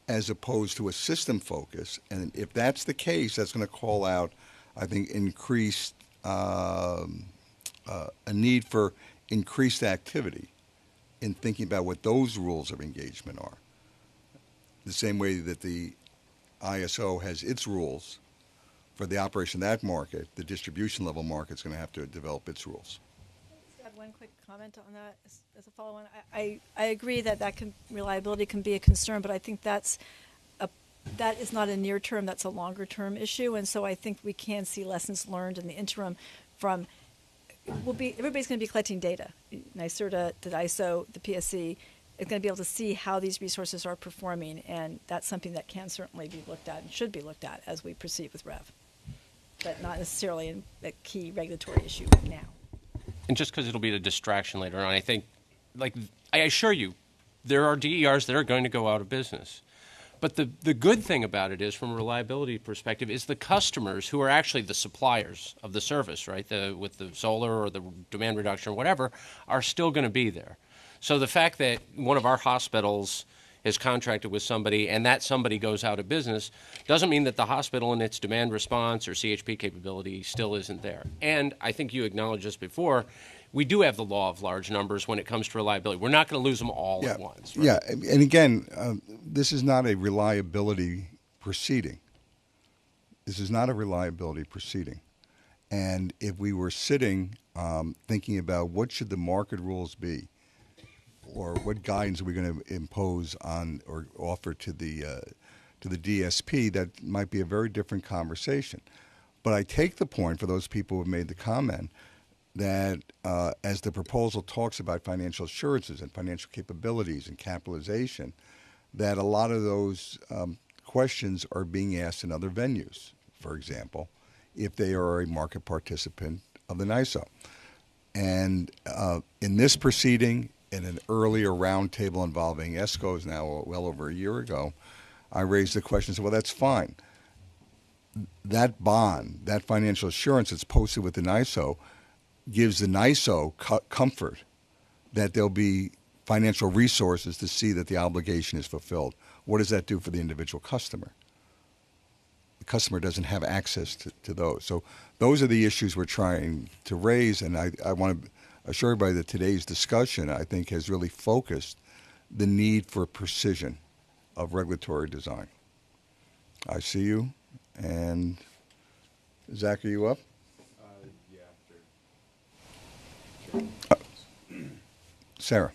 as opposed to a system focus. And if that's the case, that's going to call out, I think, increased a need for increased activity in thinking about what those rules of engagement are. The same way that the ISO has its rules for the operation of that market, the distribution level market's going to have to develop its rules. Just add one quick comment on that as a follow-on. I agree that reliability can be a concern, but I think that is not a near term, that's a longer term issue. And so I think we can see lessons learned in the interim from, everybody's going to be collecting data. NYSERDA, the ISO, the PSC is going to be able to see how these resources are performing, and that's something that can certainly be looked at and should be looked at as we proceed with REV, but not necessarily a key regulatory issue now. And just because it'll be a distraction later on, I think, like, I assure you, there are DERs that are going to go out of business. But the good thing about it is, from a reliability perspective, is the customers who are actually the suppliers of the service, right, with the solar or the demand reduction or whatever, are still going to be there. So the fact that one of our hospitals is contracted with somebody and that somebody goes out of business doesn't mean that the hospital and its demand response or CHP capability still isn't there. And I think you acknowledged this before, we do have the law of large numbers when it comes to reliability. We're not going to lose them all at once. Right? Yeah, and again, this is not a reliability proceeding. This is not a reliability proceeding. And if we were sitting thinking about what should the market rules be, or what guidance are we going to impose on or offer to the DSP, that might be a very different conversation. But I take the point for those people who have made the comment that as the proposal talks about financial assurances and financial capabilities and capitalization, that a lot of those questions are being asked in other venues, for example, if they are a market participant of the NYSO. And in this proceeding, in an earlier roundtable involving ESCOs now well over a year ago, I raised the question, said, well, that's fine. That bond, that financial assurance that's posted with the NYSO gives the NYSO comfort that there'll be financial resources to see that the obligation is fulfilled. What does that do for the individual customer? The customer doesn't have access to those. So those are the issues we're trying to raise, and I want to assure everybody that today's discussion, I think, has really focused the need for precision of regulatory design. I see you. And Zach, are you up? Sarah.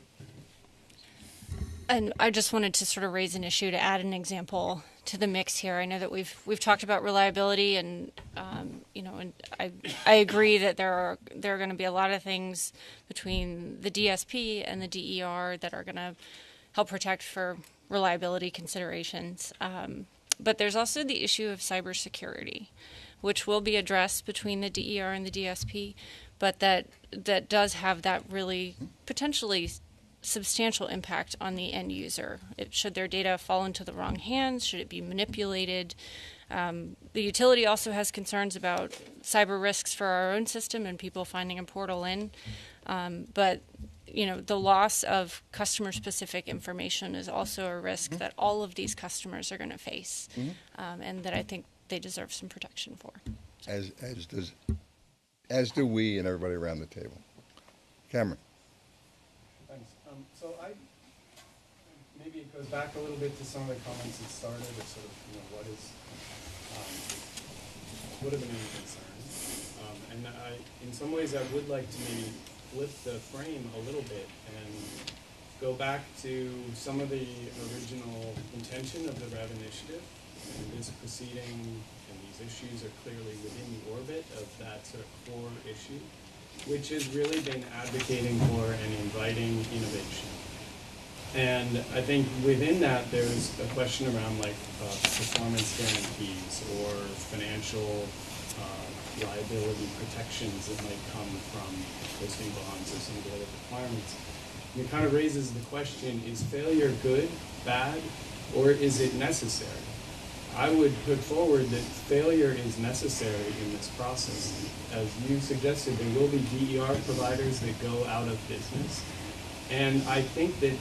And I just wanted to sort of raise an issue to add an example to the mix here. I know that we've talked about reliability, and and I agree that there are going to be a lot of things between the DSP and the DER that are going to help protect for reliability considerations. But there's also the issue of cybersecurity, which will be addressed between the DER and the DSP, but that does have that really potentially substantial impact on the end user. Should their data fall into the wrong hands? Should it be manipulated? The utility also has concerns about cyber risks for our own system and people finding a portal in. But the loss of customer-specific information is also a risk that all of these customers are going to face, and that I think they deserve some protection for. As do we and everybody around the table. Cameron. Thanks. So maybe it goes back a little bit to some of the comments that started with sort of, what are the main concerns? And in some ways, I would like to maybe flip the frame a little bit and go back to some of the original intention of the REV initiative. And this proceeding and these issues are clearly within the orbit of that sort of core issue, which has really been advocating for and inviting innovation. And I think within that, there's a question around performance guarantees or financial liability protections that might come from posting bonds or some of the other requirements. And it kind of raises the question, is failure good, bad, or is it necessary? I would put forward that failure is necessary in this process. As you suggested, there will be DER providers that go out of business. And I think that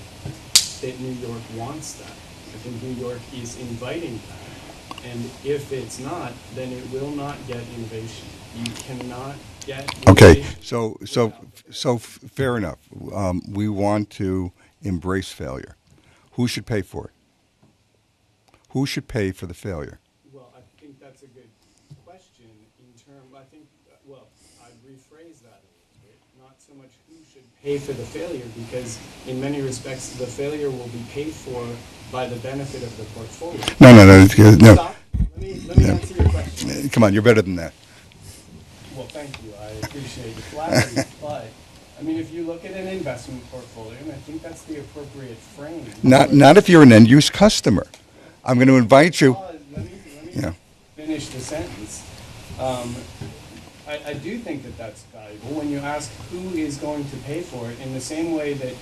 New York wants that. I think New York is inviting that. And if it's not, then it will not get innovation. You cannot get Okay, innovation. so fair enough. We want to embrace failure. Who should pay for it? Who should pay for the failure? Well, I think that's a good question I'd rephrase that a little bit. Not so much who should pay for the failure, because in many respects, the failure will be paid for by the benefit of the portfolio. No. Stop. Let me answer your question. Come on, you're better than that. Well, thank you. I appreciate the flattery, but I mean, if you look at an investment portfolio, and I think that's the appropriate frame. Not if you're an end-use customer. I'm going to invite you. Let me finish the sentence. I do think that that's valuable when you ask who is going to pay for it, in the same way that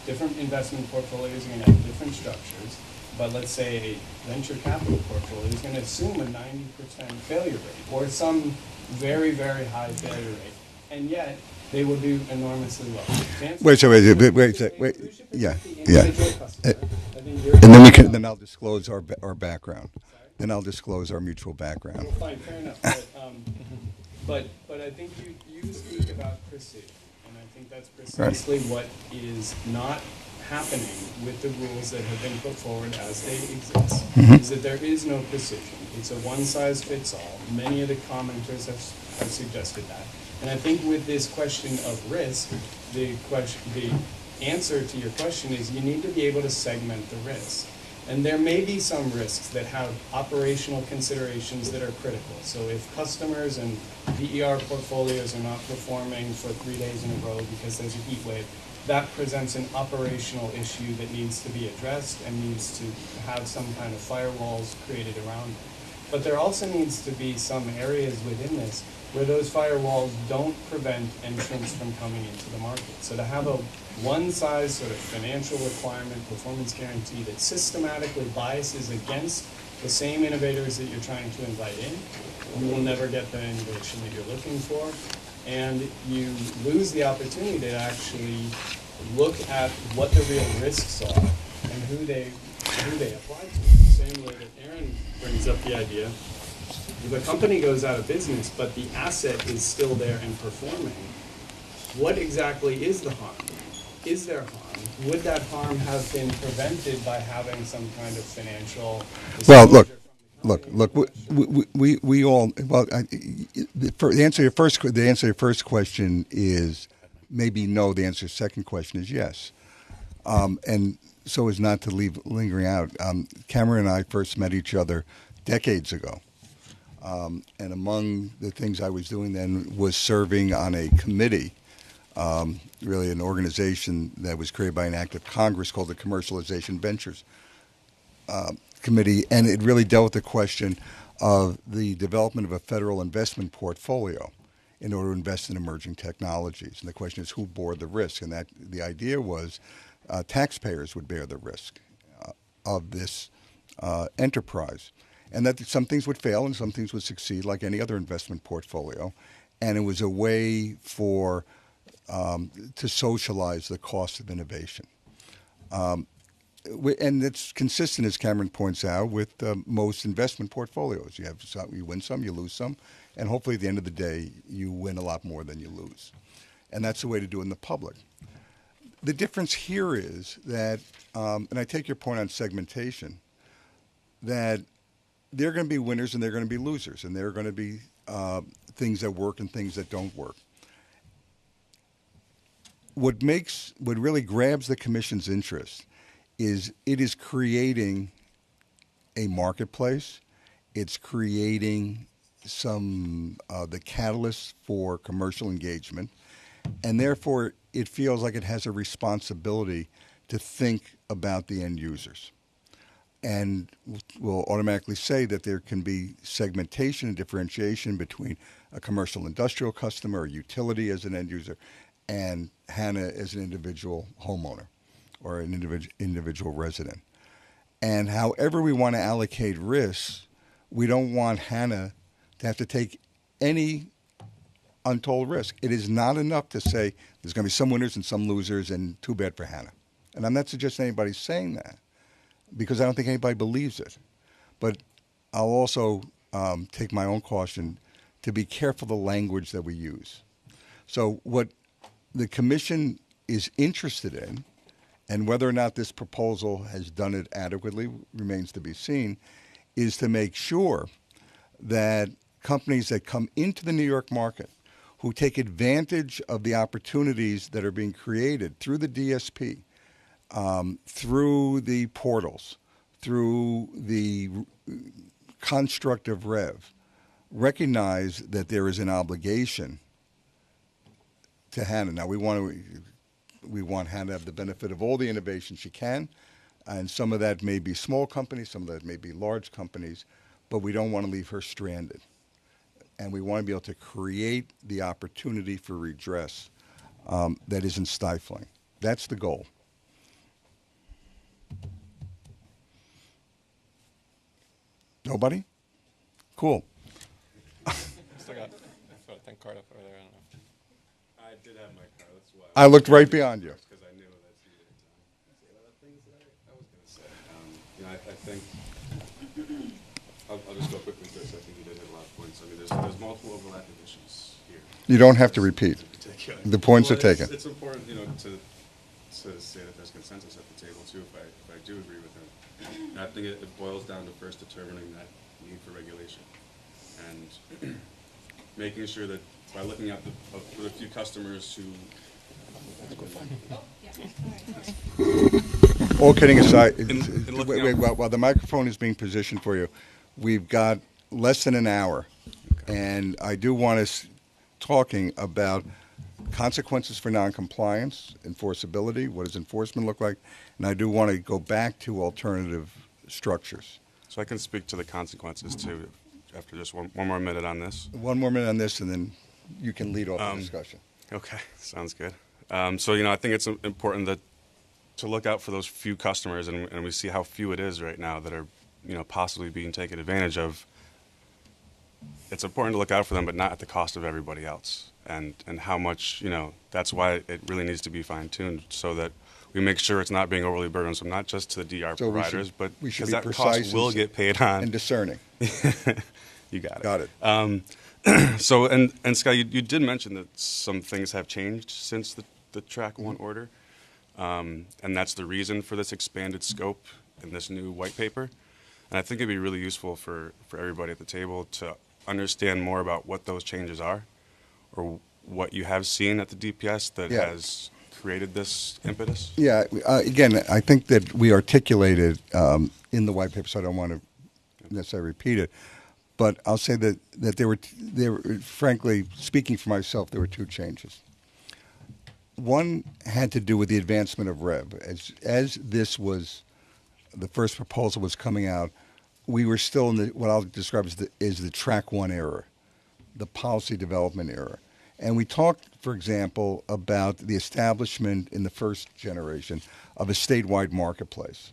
different investment portfolios are going to have different structures. But let's say a venture capital portfolio is going to assume a 90% failure rate or some very, very high failure rate, and yet they will do enormously well. Wait. Yeah. And then I'll disclose our background. Then I'll disclose our mutual background. Fine, fair enough. But I think you speak about precision, and I think that's precisely what is not happening with the rules that have been put forward as they exist, is that there is no precision. It's a one-size-fits-all. Many of the commenters have suggested that. And I think with this question of risk, the answer to your question is you need to be able to segment the risk. And there may be some risks that have operational considerations that are critical. So if customers and DER portfolios are not performing for 3 days in a row because there's a heat wave, that presents an operational issue that needs to be addressed and needs to have some kind of firewalls created around it. But there also needs to be some areas within this where those firewalls don't prevent entrants from coming into the market. So to have a one-size sort of financial requirement, performance guarantee that systematically biases against the same innovators that you're trying to invite in, you will never get the innovation that you're looking for. And you lose the opportunity to actually look at what the real risks are and who they apply to. The same way that Aaron brings up the idea, if a company goes out of business, but the asset is still there and performing, what exactly is the harm? Is there harm? Would that harm have been prevented by having some kind of financial? Well, look. We all. Well, the answer to your first question is maybe no. The answer to your second question is yes. And so as not to leave lingering out, Cameron and I first met each other decades ago. And among the things I was doing then was serving on a committee, really an organization that was created by an act of Congress called the Commercialization Ventures Committee, and it really dealt with the question of the development of a federal investment portfolio in order to invest in emerging technologies. And the question is, who bore the risk? And that the idea was taxpayers would bear the risk of this enterprise. And that some things would fail and some things would succeed like any other investment portfolio. And it was a way for to socialize the cost of innovation. And it's consistent, as Cameron points out, with most investment portfolios. You win some, you lose some, and hopefully at the end of the day, you win a lot more than you lose. And that's the way to do it in the public. The difference here is that, and I take your point on segmentation, that there are going to be winners and there are going to be losers, and there are going to be things that work and things that don't work. What really grabs the commission's interest is it is creating a marketplace. It's creating the catalyst for commercial engagement, and therefore it feels like it has a responsibility to think about the end users. And we'll automatically say that there can be segmentation and differentiation between a commercial industrial customer, a utility as an end user, and Hannah as an individual homeowner or an individual resident. And however we want to allocate risks, we don't want Hannah to have to take any untold risk. It is not enough to say there's going to be some winners and some losers and too bad for Hannah. And I'm not suggesting anybody's saying that because I don't think anybody believes it. But I'll also take my own caution to be careful the language that we use. So what the commission is interested in, and whether or not this proposal has done it adequately remains to be seen, is to make sure that companies that come into the New York market who take advantage of the opportunities that are being created through the DSP, through the portals, through the construct of REV, recognize that there is an obligation to Hannah. Now, we want Hannah to have the benefit of all the innovation she can, and some of that may be small companies, some of that may be large companies, but we don't want to leave her stranded. And we want to be able to create the opportunity for redress that isn't stifling. That's the goal. Nobody? Cool. Still got a thing card up over there. I don't know. I did have my card. That's why. I looked right beyond you. Because I knew that you did say a lot of things that I was going to say. I think I'll just go quickly through this. I think you did hit a lot of points. I mean, there's multiple overlapping issues here. You don't have to repeat. The points are taken. It's important, to say that there's consensus at the table too. If I do agree with him, and I think it boils down to first determining that need for regulation and making sure that by looking at for the few customers who. All kidding aside, wait, while the microphone is being positioned for you, we've got less than an hour, and I do want us talking about consequences for noncompliance, enforceability, what does enforcement look like, and I do want to go back to alternative structures. So I can speak to the consequences too, after just one more minute on this. One more minute on this, and then you can lead off the discussion. Okay, sounds good. So I think it's important to look out for those few customers, and we see how few it is right now that are possibly being taken advantage of. It's important to look out for them, but not at the cost of everybody else. And how much, that's why it really needs to be fine-tuned so that we make sure it's not being overly burdensome, not just to the DR So providers, but we should because be that precise cost will get paid on. and discerning. You got it. Got it. So, and Scott, you did mention that some things have changed since the Track 1 order, and that's the reason for this expanded scope in this new white paper. And I think it'd be really useful for everybody at the table to understand more about what those changes are, or what you have seen at the DPS that has created this impetus. Yeah, again, I think that we articulated in the white paper, so I don't want to necessarily repeat it, but I'll say that there were, frankly, speaking for myself, there were two changes. One had to do with the advancement of REV. As this was, the first proposal was coming out, we were still in what I'll describe as the Track 1 era, the policy development era. And we talked, for example, about the establishment in the first generation of a statewide marketplace.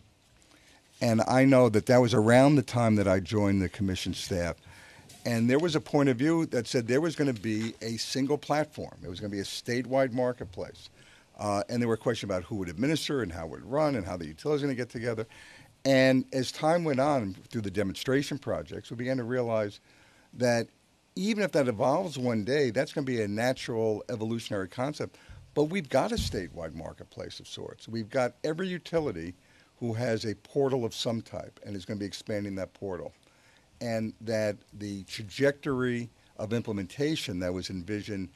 And I know that was around the time that I joined the commission staff. And there was a point of view that said there was going to be a single platform. It was going to be a statewide marketplace. And there were questions about who would administer and how it would run and how the utilities were going to get together. And as time went on through the demonstration projects, we began to realize that even if that evolves one day, that's going to be a natural evolutionary concept. But we've got a statewide marketplace of sorts. We've got every utility who has a portal of some type and is going to be expanding that portal. And that the trajectory of implementation that was envisioned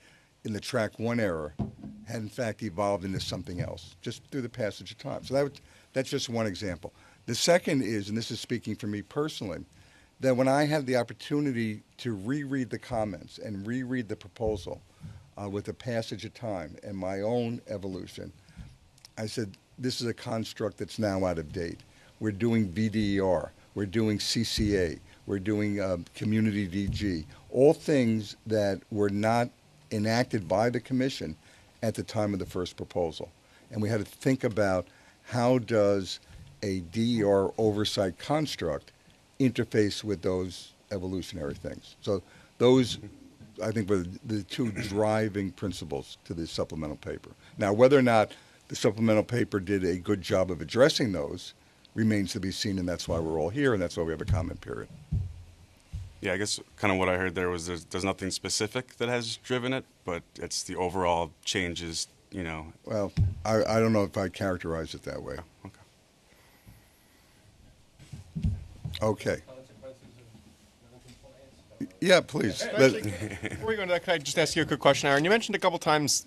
in the Track 1 era had in fact evolved into something else, just through the passage of time. So that's just one example. The second is, and this is speaking for me personally, that when I had the opportunity to reread the comments and reread the proposal with the passage of time and my own evolution, I said, this is a construct that's now out of date. We're doing VDER, we're doing CCA, we're doing community DG, all things that were not enacted by the commission at the time of the first proposal. And we had to think about how does a DER oversight construct interface with those evolutionary things. So those, I think, were the two driving principles to the supplemental paper. Now, whether or not the supplemental paper did a good job of addressing those remains to be seen, and that's why we're all here, and that's why we have a comment period. Yeah, I guess kind of what I heard there was there's nothing specific that has driven it, but it's the overall changes, you know. Well, I don't know if I'd characterize it that way. Okay. Yeah, please. Actually, before we go into that, can I just ask you a quick question, Aaron? You mentioned a couple times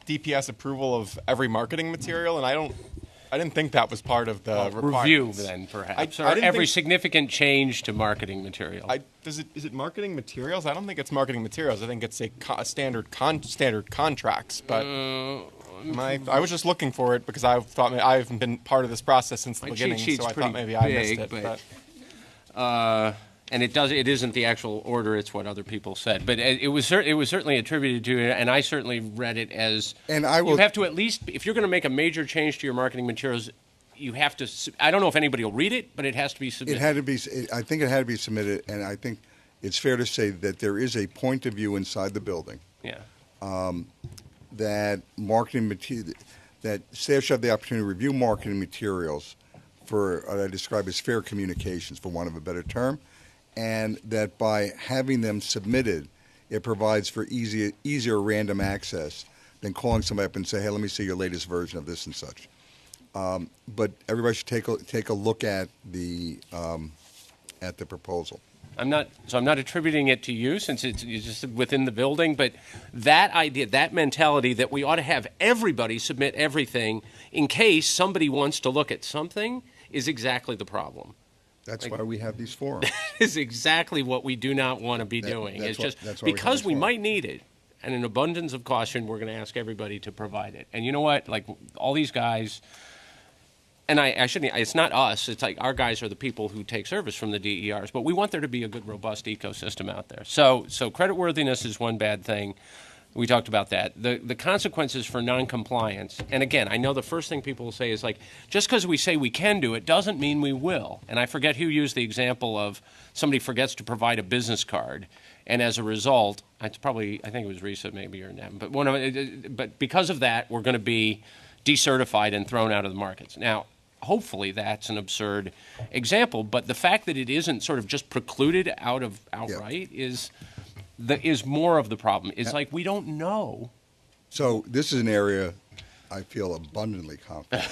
DPS approval of every marketing material, and I didn't think that was part of the Review, requirements. then, perhaps, I or didn't every think- significant change to marketing material. Is it marketing materials? I don't think it's marketing materials. I think it's a standard contracts. But I was just looking for it because I thought I haven't been part of this process since the My beginning, cheat sheet's so I pretty thought maybe I missed big, it. And it isn't the actual order; it's what other people said. But it was certainly attributed to it, and I certainly read it as. And I will. You have to at least, if you're going to make a major change to your marketing materials, you have to. I don't know if anybody will read it, but it has to be submitted. It had to be. I think it had to be submitted, and I think it's fair to say that there is a point of view inside the building. Yeah. That marketing material, that staff should have the opportunity to review marketing materials for what I describe as fair communications, for want of a better term, and that by having them submitted, it provides for easier random access than calling somebody up and say, "Hey, let me see your latest version of this and such." But everybody should take a look at the proposal. I'm not attributing it to you since it's just within the building, but that idea, that mentality that we ought to have everybody submit everything in case somebody wants to look at something is exactly the problem. That's why we have these forums. Is exactly what we do not want to be doing. that's It's why just we have because these we forums. might need it, and in abundance of caution, we're going to ask everybody to provide it. And you know what? Like all these guys. And I shouldn't. It's not us. It's like our guys are the people who take service from the DERs. But we want there to be a good, robust ecosystem out there. So creditworthiness is one bad thing. We talked about that. The consequences for noncompliance. And again, I know the first thing people will say is like, just because we say we can do it doesn't mean we will. And I forget who used the example of somebody forgets to provide a business card, and as a result, I think it was Risa maybe or Nem, but because of that, we're going to be decertified and thrown out of the markets. Now, hopefully that's an absurd example, but the fact that it isn't sort of just precluded outright is more of the problem. It's like we don't know. So this is an area I feel abundantly confident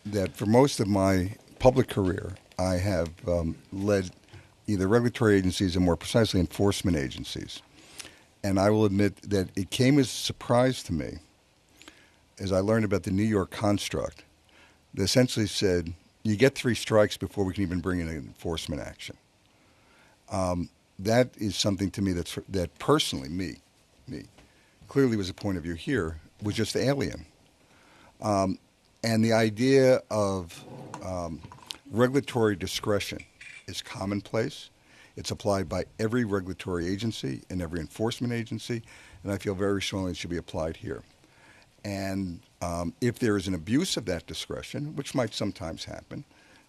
that for most of my public career, I have led either regulatory agencies and more precisely enforcement agencies. And I will admit that it came as a surprise to me as I learned about the New York construct that essentially said, you get 3 strikes before we can even bring in an enforcement action. That is something to me that personally, me, clearly was a point of view here, was just alien. And the idea of regulatory discretion is commonplace. It's applied by every regulatory agency and every enforcement agency, and I feel very strongly it should be applied here. And if there is an abuse of that discretion, which might sometimes happen,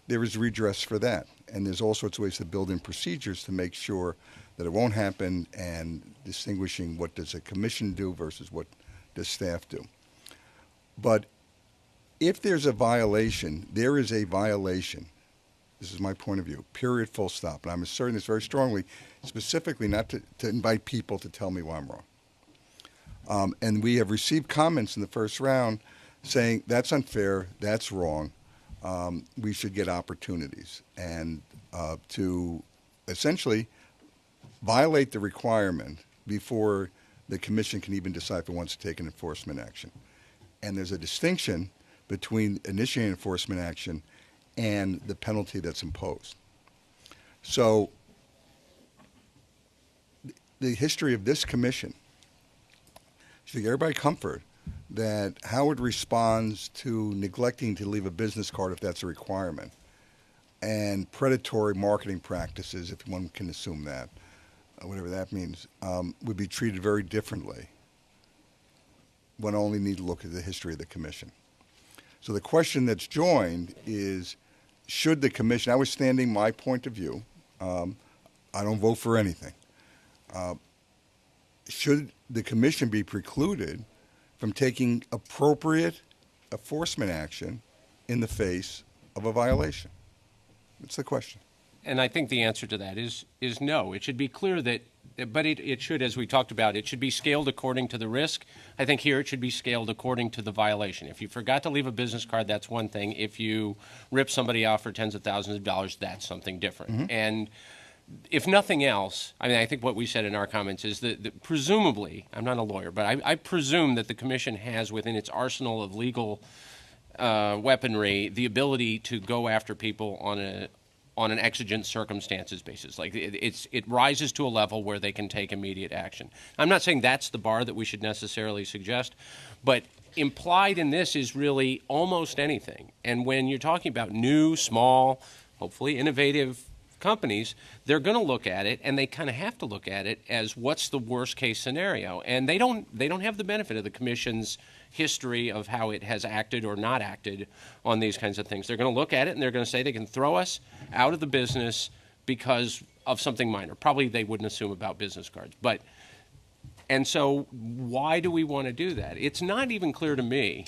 there is redress for that. And there's all sorts of ways to build in procedures to make sure that it won't happen, and distinguishing what does a commission do versus what does staff do. But if there's a violation, there is a violation. This is my point of view, period, full stop. And I'm asserting this very strongly, specifically not to invite people to tell me why I'm wrong. And we have received comments in the first round saying that's unfair, that's wrong, we should get opportunities. And to essentially violate the requirement before the commission can even decide if it wants to take an enforcement action. And there's a distinction between initiating enforcement action and the penalty that's imposed. So the history of this commission should give everybody comfort that Howard responds to neglecting to leave a business card if that's a requirement, and predatory marketing practices, if one can assume that, whatever that means, would be treated very differently one only need to look at the history of the commission. So the question that's joined is, should the commission, notwithstanding my point of view, I don't vote for anything, should the commission be precluded from taking appropriate enforcement action in the face of a violation? That's the question. And I think the answer to that is no. It should be clear that, but it should, as we talked about, it should be scaled according to the risk. I think here it should be scaled according to the violation. If you forgot to leave a business card, that's one thing. If you rip somebody off for tens of thousands of dollars, that's something different. Mm-hmm. And if nothing else, I mean, I think what we said in our comments is that presumably, I'm not a lawyer, but I presume that the commission has within its arsenal of legal weaponry the ability to go after people on an exigent circumstances basis. Like it rises to a level where they can take immediate action. I'm not saying that's the bar that we should necessarily suggest, but implied in this is really almost anything. And when you're talking about new, small, hopefully innovative companies, they're going to look at it, and they kind of have to look at it as what's the worst case scenario. And they don't have the benefit of the commission's history of how it has acted or not acted on these kinds of things. They're going to look at it and they're going to say they can throw us out of the business because of something minor. Probably they wouldn't assume about business cards. And so why do we want to do that? It's not even clear to me.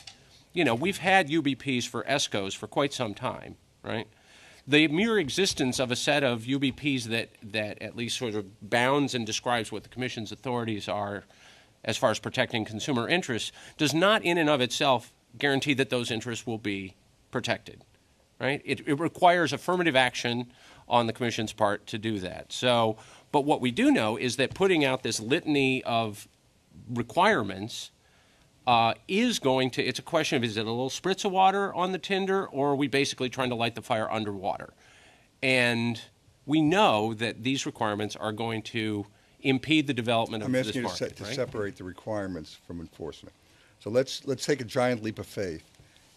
You know, we've had UBPs for ESCOs for quite some time, right? The mere existence of a set of UBPs that at least sort of bounds and describes what the Commission's authorities are as far as protecting consumer interests does not in and of itself guarantee that those interests will be protected, right? It requires affirmative action on the Commission's part to do that. So, but what we do know is that putting out this litany of requirements is going to, it's a question of, is it a little spritz of water on the tinder, or are we basically trying to light the fire underwater? And we know that these requirements are going to impede the development of this market. I'm asking you to separate the requirements from enforcement. So let's take a giant leap of faith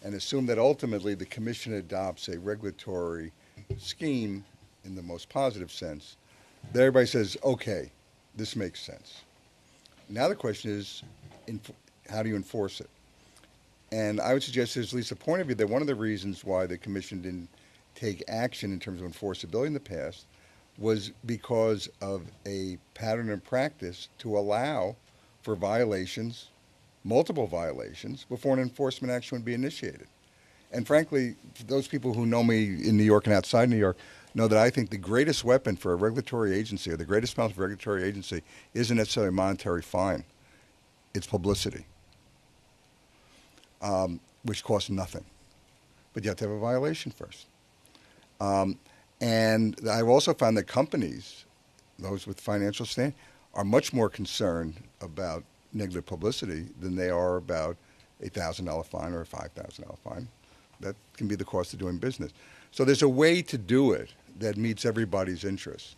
and assume that ultimately the Commission adopts a regulatory scheme in the most positive sense, that everybody says, okay, this makes sense. Now the question is, how do you enforce it? And I would suggest there's at least a point of view that one of the reasons why the Commission didn't take action in terms of enforceability in the past was because of a pattern and practice to allow for violations, multiple violations, before an enforcement action would be initiated. And frankly, those people who know me in New York and outside New York know that I think the greatest weapon for a regulatory agency, or the greatest power for a regulatory agency, isn't necessarily a monetary fine. It's publicity, which costs nothing. But you have to have a violation first. And I've also found that companies, those with financial standing, are much more concerned about negative publicity than they are about a $1,000 fine or a $5,000 fine. That can be the cost of doing business. So there's a way to do it that meets everybody's interests.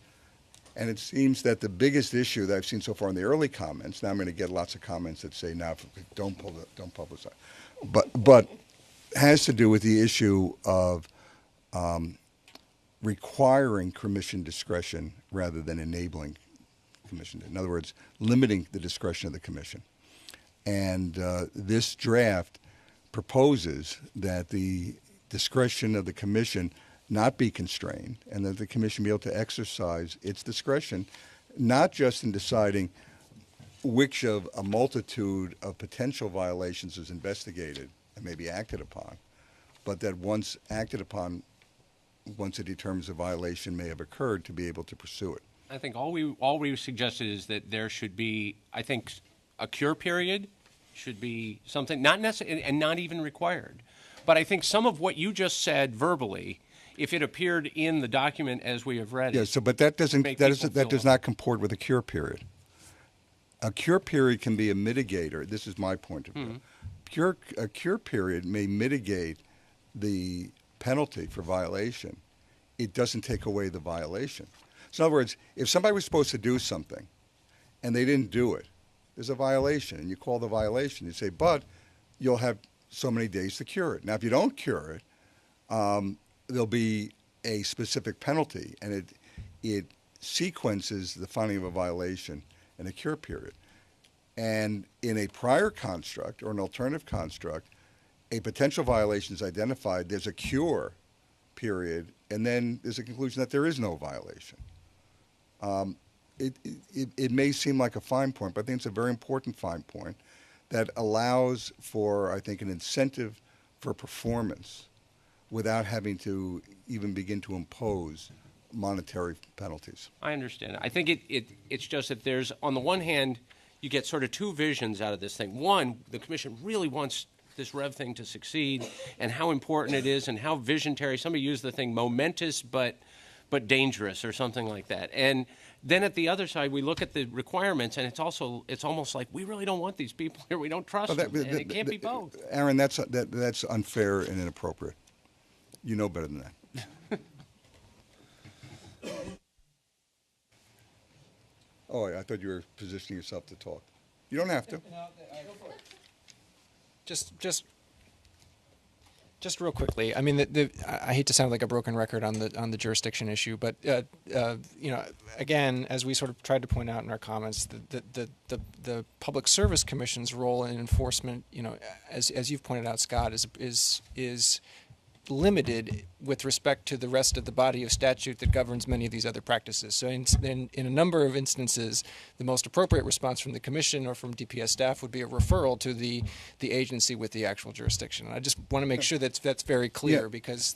And it seems that the biggest issue that I've seen so far in the early comments, now I'm going to get lots of comments that say, now, don't publicize, but has to do with the issue of requiring commission discretion rather than enabling commission. In other words, limiting the discretion of the commission. And this draft proposes that the discretion of the commission not be constrained, and that the commission be able to exercise its discretion, not just in deciding which of a multitude of potential violations is investigated and may be acted upon, but that once acted upon, once it determines a violation may have occurred, to be able to pursue it. I think all we suggested is that there should be, I think, a cure period should be something, not necessary and not even required. But I think some of what you just said verbally, if it appeared in the document as we have read it, but that does not comport with a cure period. A cure period can be a mitigator. This is my point of view. A cure period may mitigate the penalty for violation. It doesn't take away the violation. So in other words, if somebody was supposed to do something and they didn't do it, there's a violation, and you call the violation. You say, but you'll have so many days to cure it. Now, if you don't cure it, there'll be a specific penalty, and it sequences the finding of a violation and a cure period. And in a prior construct or an alternative construct, a potential violation is identified, there's a cure period, and then there's a conclusion that there is no violation. It may seem like a fine point, but I think it's a very important fine point that allows for, I think, an incentive for performance without having to even begin to impose monetary penalties. I understand. I think it's just that there's, on the one hand, you get sort of two visions out of this thing. One, the Commission really wants this REV thing to succeed and how important it is and how visionary. Somebody used the thing momentous but dangerous or something like that. And then at the other side, we look at the requirements, and it's almost like we really don't want these people here. We don't trust them. And it can't be both. Aaron, that's unfair and inappropriate. You know better than that. Oh, I thought you were positioning yourself to talk. You don't have to. Just real quickly, I mean, I hate to sound like a broken record on the jurisdiction issue, but again, as we sort of tried to point out in our comments, the Public Service Commission's role in enforcement, as you've pointed out, Scott, is limited with respect to the rest of the body of statute that governs many of these other practices. So in a number of instances, the most appropriate response from the Commission or from DPS staff would be a referral to the agency with the actual jurisdiction. And I just want to make sure that's very clear, because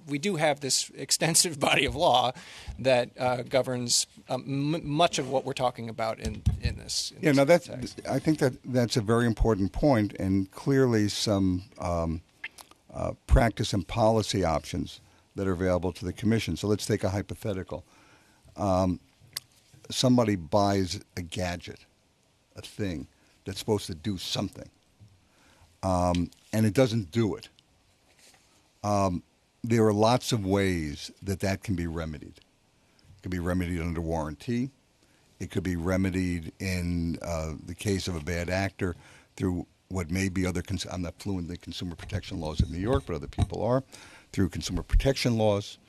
we do have this extensive body of law that governs much of what we're talking about in this. I think that's a very important point, and clearly some practice and policy options that are available to the Commission. So let's take a hypothetical. Somebody buys a gadget, a thing that's supposed to do something, and it doesn't do it. There are lots of ways that can be remedied. It could be remedied under warranty. It could be remedied in the case of a bad actor through what may be other, I'm not fluent in the consumer protection laws of New York, but other people are, through consumer protection laws.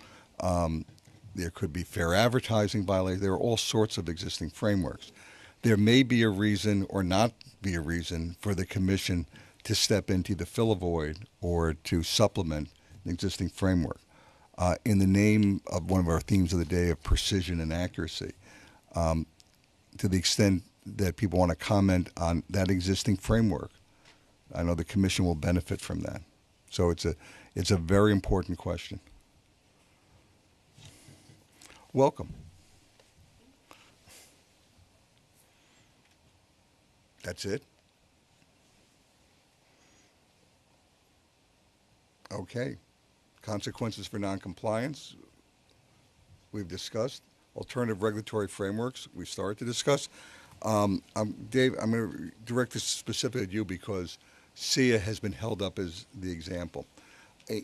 There could be fair advertising violations. There are all sorts of existing frameworks. There may be a reason or not be a reason for the Commission to step in to either fill a void or to supplement an existing framework. In the name of one of our themes of the day of precision and accuracy, to the extent that people want to comment on that existing framework, I know the Commission will benefit from that. So it's a very important question. Welcome. That's it? Okay. Consequences for noncompliance, we've discussed. Alternative regulatory frameworks, we started to discuss. Dave, I'm going to direct this specifically at you because SEIA has been held up as the example.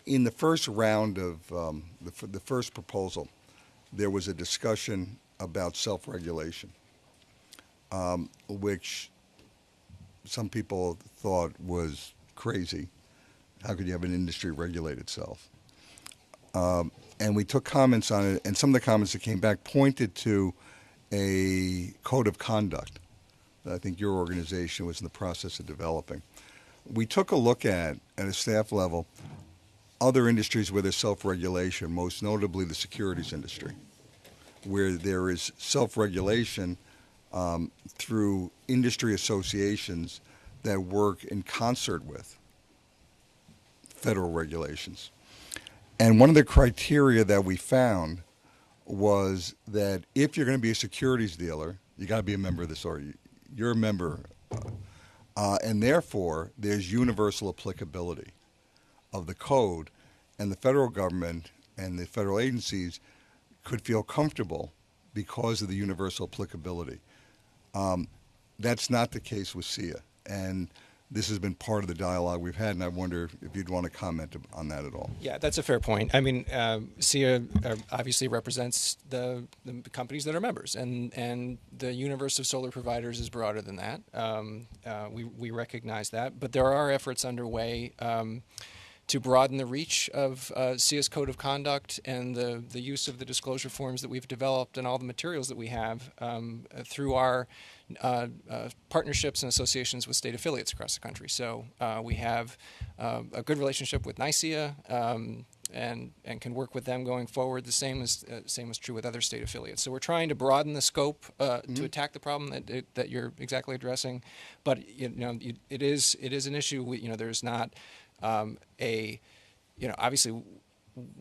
In the first round of the first proposal, there was a discussion about self-regulation, which some people thought was crazy. How could you have an industry regulate itself? And we took comments on it, and some of the comments that came back pointed to a code of conduct that I think your organization was in the process of developing. We took a look at a staff level, other industries where there's self-regulation, most notably the securities industry, where there is self-regulation through industry associations that work in concert with federal regulations. And one of the criteria that we found was that if you're going to be a securities dealer, you got to be a member of this, or you're a member, and therefore there's universal applicability of the code, and the federal government and the federal agencies could feel comfortable because of the universal applicability. That's not the case with SEIA, and this has been part of the dialogue we've had, and I wonder if you'd want to comment on that at all. Yeah, that's a fair point. I mean, SEIA obviously represents the companies that are members, and the universe of solar providers is broader than that. We recognize that, but there are efforts underway to broaden the reach of SIA's Code of Conduct and the use of the disclosure forms that we've developed and all the materials that we have through our partnerships and associations with state affiliates across the country. So we have a good relationship with NYSEA and can work with them going forward. The same is true with other state affiliates. So we're trying to broaden the scope to attack the problem that you're exactly addressing. But it is an issue. There's not obviously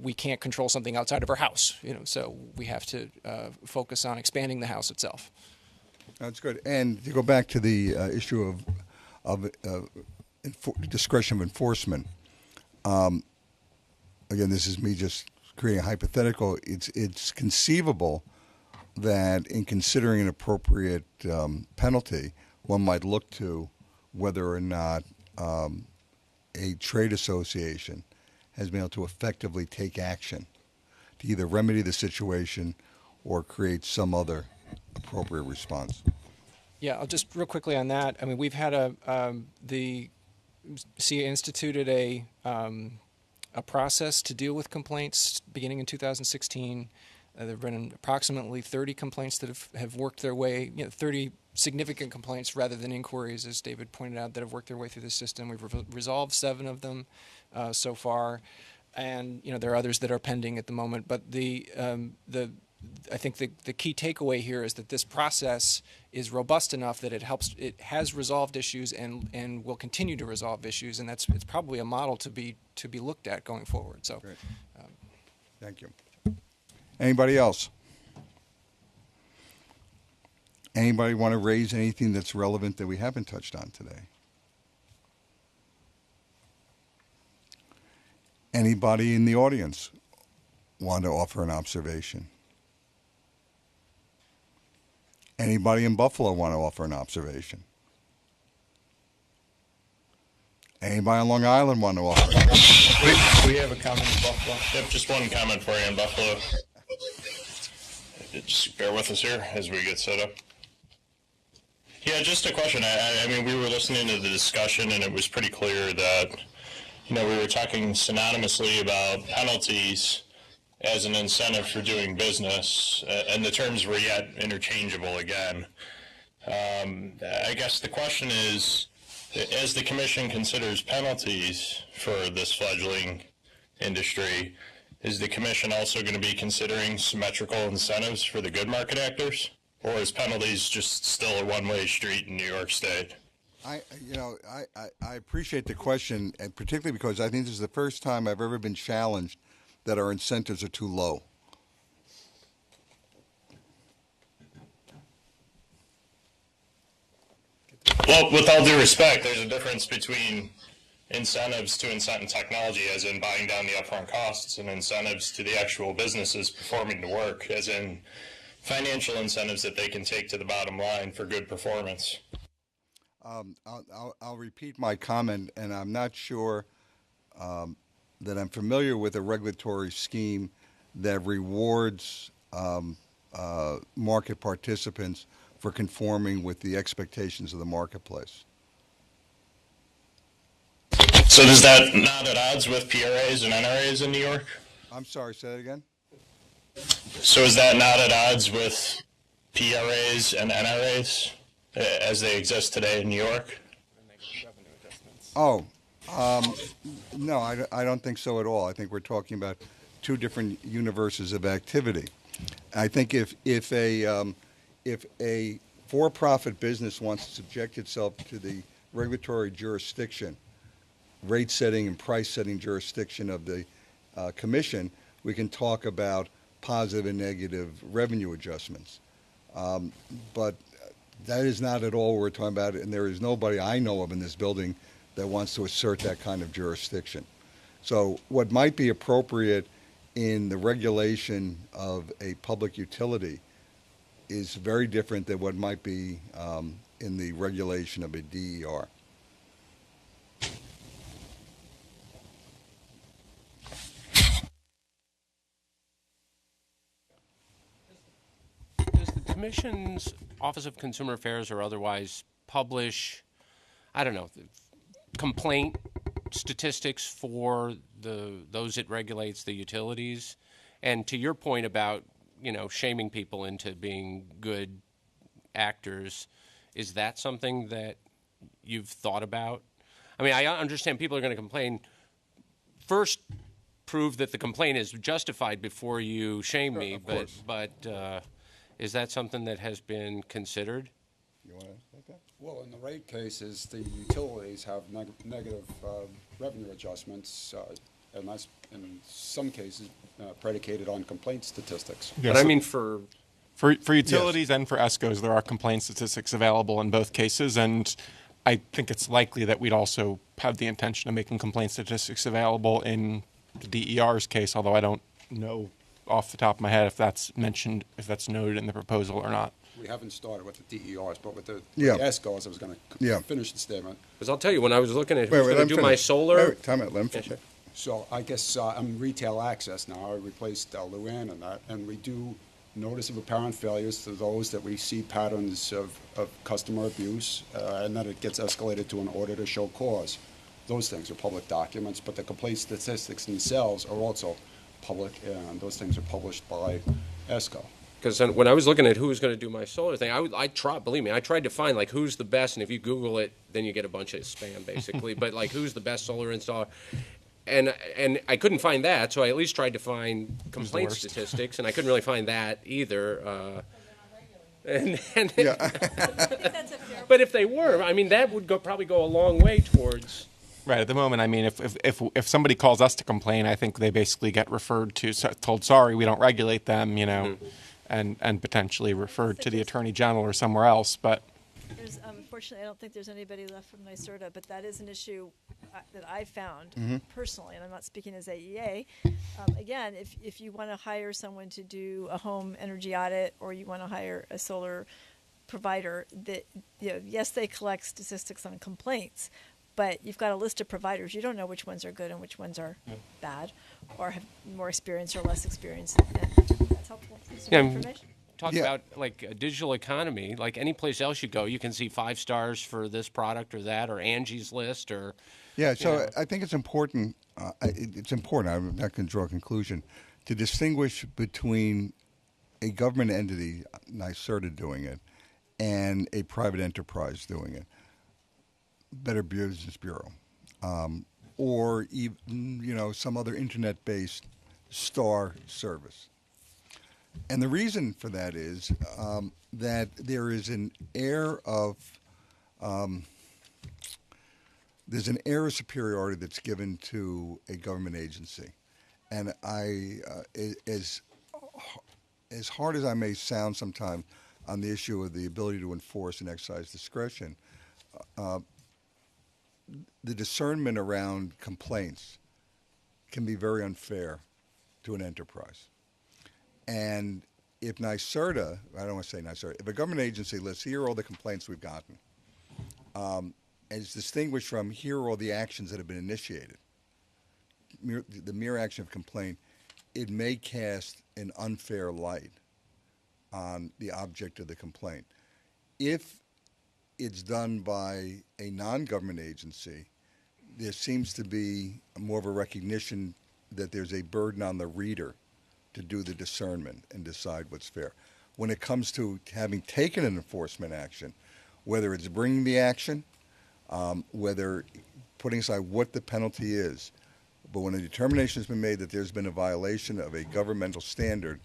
we can't control something outside of our house. So we have to focus on expanding the house itself. That's good. And to go back to the issue of discretion of enforcement. Again, this is me just creating a hypothetical. It's conceivable that in considering an appropriate penalty, one might look to whether or not a trade association has been able to effectively take action to either remedy the situation or create some other appropriate response. Yeah, I'll just real quickly on that. I mean, we've had the SIA instituted a process to deal with complaints beginning in 2016. There have been approximately 30 complaints that have worked their way, 30 significant complaints rather than inquiries, as David pointed out, that have worked their way through the system. We've resolved 7 of them so far, and there are others that are pending at the moment. But I think the key takeaway here is that this process is robust enough that it has resolved issues and will continue to resolve issues, and it's probably a model to be looked at going forward. So, thank you. Anybody else? Anybody want to raise anything that's relevant that we haven't touched on today? Anybody in the audience want to offer an observation? Anybody in Buffalo want to offer an observation? Anybody on Long Island want to offer? We have a comment in Buffalo. Yep, just one comment for you in Buffalo. Just bear with us here as we get set up. Yeah, just a question. I mean, we were listening to the discussion, and it was pretty clear that, we were talking synonymously about penalties as an incentive for doing business, and the terms were yet interchangeable again. I guess the question is, as the Commission considers penalties for this fledgling industry, is the Commission also going to be considering symmetrical incentives for the good market actors? Or is penalties just still a one-way street in New York State? I appreciate the question, and particularly because I think this is the first time I've ever been challenged that our incentives are too low. Well, with all due respect, there's a difference between incentives to incent technology, as in buying down the upfront costs, and incentives to the actual businesses performing the work, as in financial incentives that they can take to the bottom line for good performance. I'll repeat my comment, and I'm not sure that I'm familiar with a regulatory scheme that rewards market participants for conforming with the expectations of the marketplace. So is that not at odds with PRAs and NRAs in New York? I'm sorry, say that again? So is that not at odds with PRAs and NRAs as they exist today in New York? Oh, no, I don't think so at all. I think we're talking about two different universes of activity. I think if a for-profit business wants to subject itself to the regulatory jurisdiction, rate-setting and price-setting jurisdiction of the Commission, we can talk about positive and negative revenue adjustments. But that is not at all what we're talking about, and there is nobody I know of in this building that wants to assert that kind of jurisdiction. So what might be appropriate in the regulation of a public utility is very different than what might be in the regulation of a DER. Does the Commission's Office of Consumer Affairs or otherwise publish, I don't know, complaint statistics for those it regulates, the utilities? And to your point about, shaming people into being good actors, is that something that you've thought about? I mean, I understand people are going to complain. First, prove that the complaint is justified before you shame me, but is that something that has been considered? You want to take that? Well, in the rate cases, the utilities have negative revenue adjustments, and that's in some cases predicated on complaint statistics. Yeah, but I mean for utilities and for ESCOs, there are complaint statistics available in both cases, and I think it's likely that we'd also have the intention of making complaint statistics available in the DER's case, although I don't know off the top of my head if that's mentioned, if that's noted in the proposal or not. We haven't started with the DERs, but with the ESCOs, I was going to finish the statement. Because I'll tell you, when I was looking at who's going to do my solar... Time out, let him finish. So I guess I'm retail access now. I replaced Luann and that, and we do notice of apparent failures to those that we see patterns of customer abuse, and that it gets escalated to an order to show cause. Those things are public documents, but the complaint statistics themselves are also public, and those things are published by ESCO. Because when I was looking at who was going to do my solar thing, I tried to find like who's the best, and if you Google it, then you get a bunch of spam basically. But like who's the best solar installer, and I couldn't find that, so I at least tried to find complaint statistics, and I couldn't really find that either. But if they were, I mean, that would probably go a long way towards. Right, at the moment, I mean, if somebody calls us to complain, I think they basically get referred to, told, sorry, we don't regulate them, and potentially referred to the Attorney General or somewhere else. But unfortunately, I don't think there's anybody left from NYSERDA, but that is an issue that I found personally, and I'm not speaking as AEA. Again, if you want to hire someone to do a home energy audit, or you want to hire a solar provider, that yes, they collect statistics on complaints, but you've got a list of providers. You don't know which ones are good and which ones are bad, or have more experience or less experience. That's helpful. Information. Talk about like a digital economy. Like any place else you go, you can see 5 stars for this product or that, or Angie's List, or. Yeah, so I think it's important. It's important. I'm not going to draw a conclusion to distinguish between a government entity, NYSERDA, doing it, and a private enterprise doing it. Better Business Bureau, or even some other internet-based star service. And the reason for that is that there is an air of superiority that's given to a government agency, and as hard as I may sound sometimes on the issue of the ability to enforce and exercise discretion. The discernment around complaints can be very unfair to an enterprise. And if NYSERDA, I don't want to say NYSERDA, if a government agency lists, here are all the complaints we've gotten, and it's distinguished from here are all the actions that have been initiated, the mere action of complaint, it may cast an unfair light on the object of the complaint. If it's done by a non-government agency, there seems to be more of a recognition that there's a burden on the reader to do the discernment and decide what's fair. When it comes to having taken an enforcement action, whether it's bringing the action, whether putting aside what the penalty is, but when a determination has been made that there's been a violation of a governmental standard,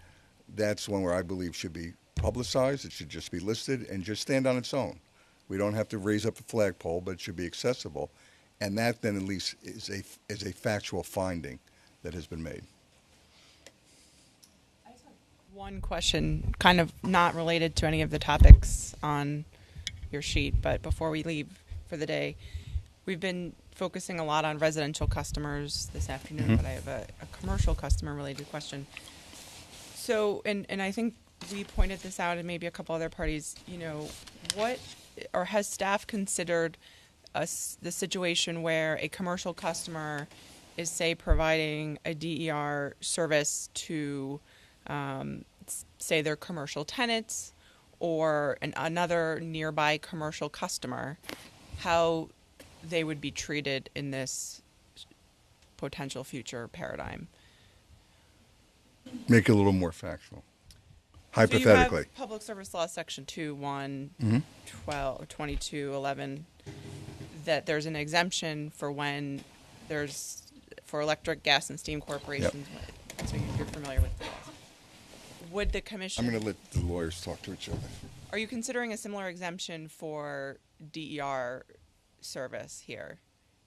that's one where I believe should be publicized, it should just be listed and just stand on its own. We don't have to raise up a flagpole, but it should be accessible. And that then at least is a factual finding that has been made. I just have one question, kind of not related to any of the topics on your sheet, but before we leave for the day, we've been focusing a lot on residential customers this afternoon, but I have a commercial customer related question. So, and I think we pointed this out, and maybe a couple other parties, what, or has staff considered the situation where a commercial customer is, say, providing a DER service to, say, their commercial tenants or another nearby commercial customer, how they would be treated in this potential future paradigm. Make it a little more factual. Hypothetically. So you have Public Service Law Section 2, 1, Mhm. 12, 22, 11, that there's an exemption for when there's, for electric, gas, and steam corporations. So you're familiar with the laws. Would the commission... I'm going to let the lawyers talk to each other. Are you considering a similar exemption for DER service here,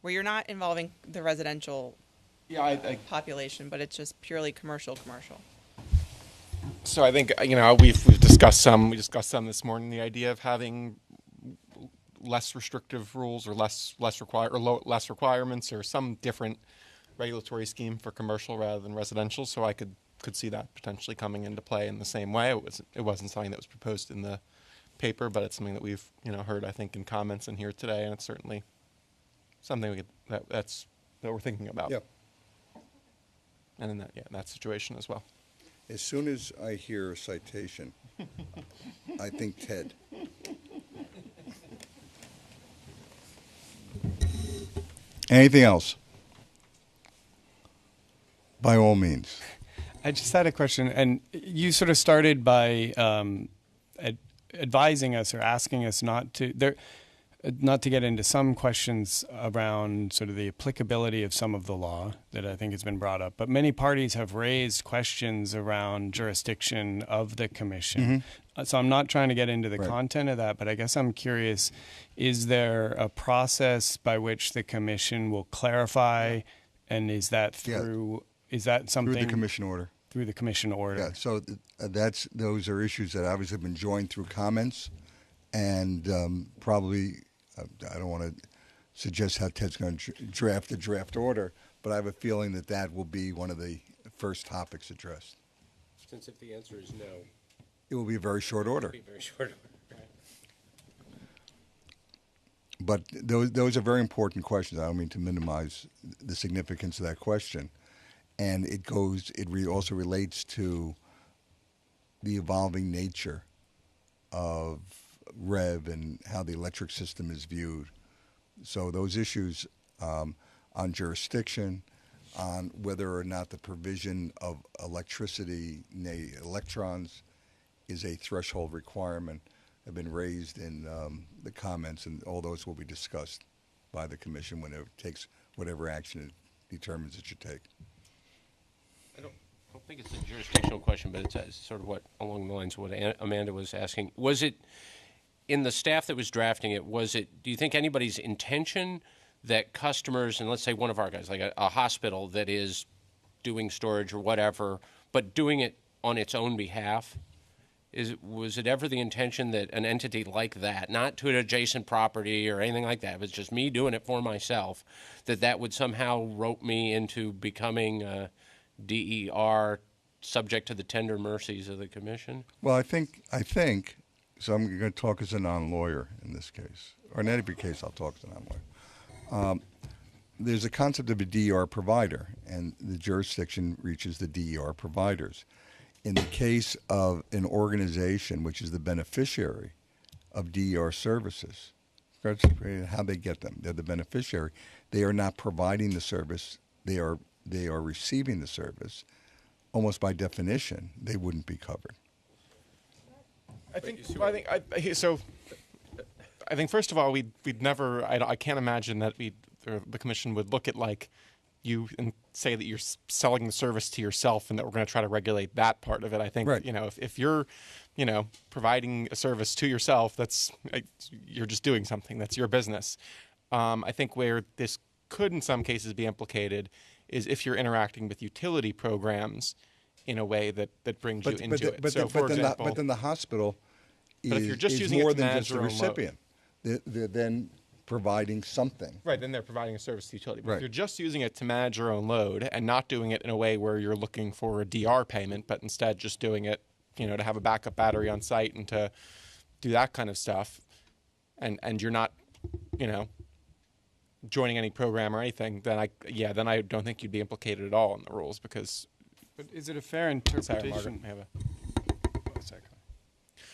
where you're not involving the residential population, but it's just purely commercial? So I think we've discussed some. We discussed some this morning. The idea of having less restrictive rules or less requirements or some different regulatory scheme for commercial rather than residential. So I could see that potentially coming into play in the same way. It wasn't something that was proposed in the paper, but it's something that we've heard, I think, in comments in here today, and it's certainly something that we're thinking about. Yep. And in that situation as well. As soon as I hear a citation, I think Ted. Anything else? By all means. I just had a question, and you sort of started by advising us or asking us not to get into some questions around sort of the applicability of some of the law that I think has been brought up. But many parties have raised questions around jurisdiction of the commission. So I'm not trying to get into the content of that, but I guess I'm curious, is there a process by which the commission will clarify, and is that is that something? Through the commission order. Through the commission order. Yeah, so those are issues that obviously have been joined through comments, and probably, I don't want to suggest how Ted's going to draft a draft order, but I have a feeling that will be one of the first topics addressed. Since if the answer is no, it will be a very short order. It will be a very short order. Right. But those are very important questions. I don't mean to minimize the significance of that question. And it also relates to the evolving nature of REV and how the electric system is viewed. So those issues on jurisdiction, on whether or not the provision of electricity, electrons, is a threshold requirement, have been raised in the comments, and all those will be discussed by the commission when it takes whatever action it determines it should take. I don't think it's a jurisdictional question, but it's sort of along the lines of what Amanda was asking. Was it, in the staff that was drafting it, do you think anybody's intention that customers, and let's say one of our guys, like a hospital that is doing storage or whatever, but doing it on its own behalf, was it ever the intention that an entity like that, not to an adjacent property or anything like that, it was just me doing it for myself, that would somehow rope me into becoming DER subject to the tender mercies of the commission? Well, I think, so I'm going to talk as a non-lawyer in this case, or in every case I'll talk as a non-lawyer. There's a concept of a DER provider, and the jurisdiction reaches the DER providers. In the case of an organization which is the beneficiary of DER services, how they get them, they're the beneficiary. They are not providing the service, they are receiving the service. Almost by definition, they wouldn't be covered. I think first of all, we'd never. I can't imagine that the commission would look at like you and say that you're selling the service to yourself, and that we're going to try to regulate that part of it. I think if you're providing a service to yourself, you're just doing something. That's your business. I think where this could in some cases be implicated is if you're interacting with utility programs in a way that brings you into it. But then the hospital is more than just a recipient. They're then providing something. Right, then they're providing a service to utility. But if you're just using it to manage your own load and not doing it in a way where you're looking for a DR payment, but instead just doing it, to have a backup battery on site and to do that kind of stuff, and you're not, joining any program or anything, then I don't think you'd be implicated at all in the rules because. But is it a fair interpretation?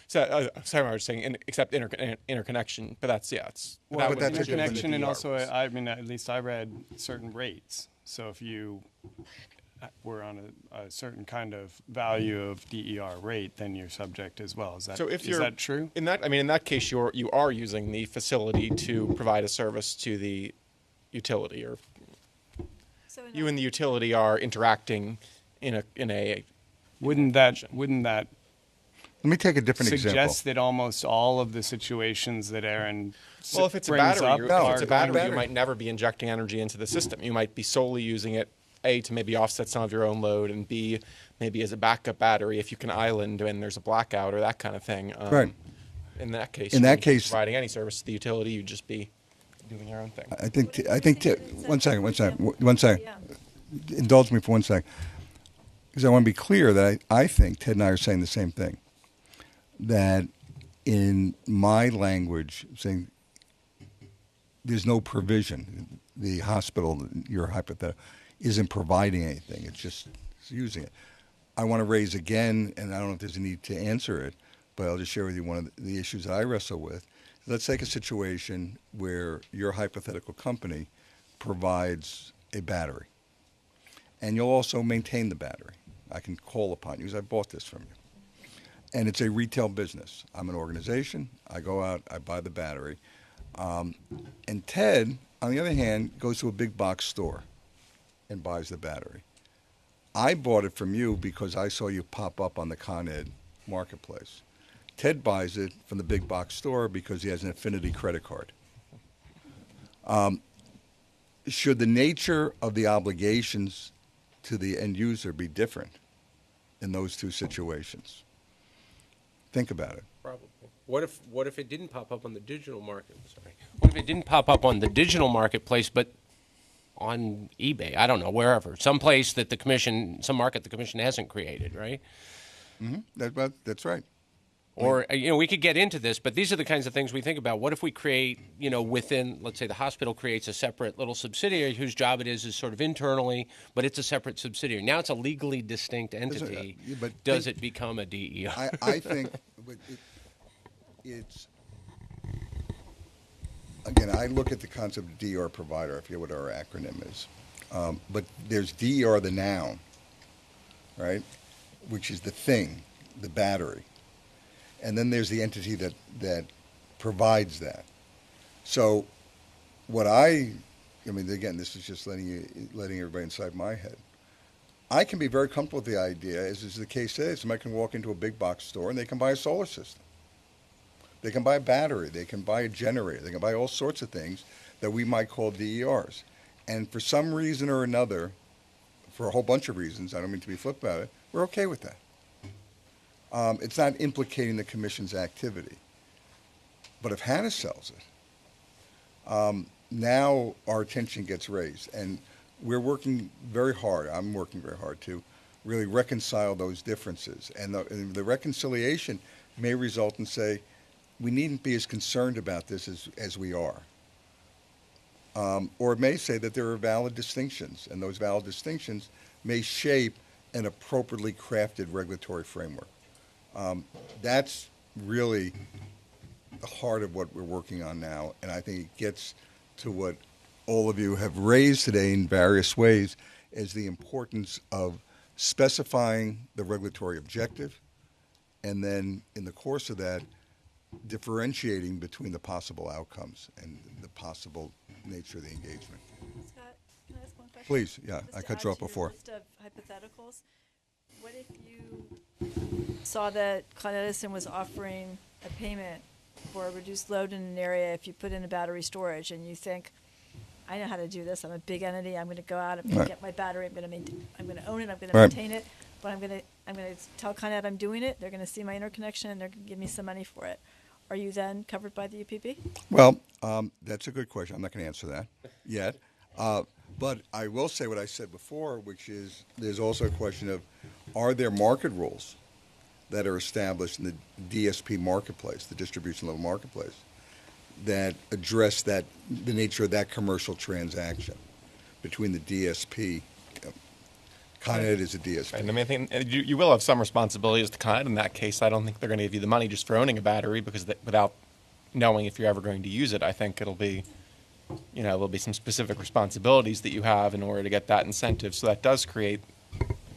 Sorry, Margaret, sorry, I was saying except interconnection, but that's it's. Well, but that's interconnection, and also at least I read certain rates. So if you were on a certain kind of value of DER rate, then you're subject as well. Is that, So if is that true? In that case, you are using the facility to provide a service to the utility, or you and the utility are interacting in a. Wouldn't that Let me take a different example. suggest that almost all of the situations that Aaron Well, if it's a brings battery, up you might never be injecting energy into the system. You might be solely using it, A, to maybe offset some of your own load, and B, maybe as a backup battery if you can island when there's a blackout or that kind of thing. Right. In that case, In you that wouldn't be case- providing any service to the utility, you'd just be doing your own thing. I think, one second. Indulge me for 1 second. Because I want to be clear that I think Ted and I are saying the same thing. That in my language, saying there's no provision, the hospital, your hypothetical, isn't providing anything, it's just using it. I want to raise again, and I don't know if there's a need to answer it, but I'll just share with you one of the issues that I wrestle with. Let's take a situation where your hypothetical company provides a battery, and you'll also maintain the battery. I can call upon you because I bought this from you. And it's a retail business. I'm an organization. I go out, I buy the battery. And Ted, on the other hand, goes to a big box store and buys the battery. I bought it from you because I saw you pop up on the Con Ed marketplace. Ted buys it from the big box store because he has an Affinity credit card. Should the nature of the obligations to the end user be different in those two situations? Think about it. Probably. What if it didn't pop up on the digital market? Sorry. What if it didn't pop up on the digital marketplace, but on eBay? I don't know, wherever, some place that some market the commission hasn't created, right? Mm-hmm. That's right. Or, we could get into this, but these are the kinds of things we think about. What if we create, within, let's say the hospital creates a separate little subsidiary whose job it is sort of internally, but it's a separate subsidiary. Now it's a legally distinct entity. Does it become a DER? I think it's, again, I look at the concept of DER provider, I forget what our acronym is. But there's DER, the noun, right, which is the thing, the battery. And then there's the entity that provides that. So again, this is just letting everybody inside my head. I can be very comfortable with the idea, as is the case today. Somebody can walk into a big box store and they can buy a solar system. They can buy a battery. They can buy a generator. They can buy all sorts of things that we might call DERs. And for some reason or another, for a whole bunch of reasons, I don't mean to be flip about it, we're okay with that. It's not implicating the commission's activity. But if Hannah sells it, now our attention gets raised. And we're working very hard, I'm working very hard to really reconcile those differences. And the reconciliation may result in say, we needn't be as concerned about this as we are. Or it may say that there are valid distinctions, and those valid distinctions may shape an appropriately crafted regulatory framework. That's really the heart of what we're working on now, and I think it gets to what all of you have raised today in various ways, is the importance of specifying the regulatory objective, and then in the course of that, differentiating between the possible outcomes and the possible nature of the engagement. Scott, can I ask one question? Please, yeah, Just I to cut add you off to your before. List of hypotheticals. What if you saw that Con Edison was offering a payment for a reduced load in an area if you put in a battery storage, and you think, I know how to do this. I'm a big entity. I'm going to go out. I'm going Right. to get my battery. I'm going to own it. I'm going to Right. maintain it. But I'm going to tell Con Ed I'm doing it. They're going to see my interconnection, and they're going to give me some money for it. Are you then covered by the UPB? Well, that's a good question. I'm not going to answer that yet. But I will say what I said before, which is there's also a question of, are there market rules that are established in the DSP marketplace, the distribution level marketplace, that address the nature of that commercial transaction between the DSP. Con Ed is a DSP. And I mean, I think you will have some responsibility as to Con Ed in that case. I don't think they're going to give you the money just for owning a battery, because without knowing if you're ever going to use it, I think it'll be there'll be some specific responsibilities that you have in order to get that incentive. So that does create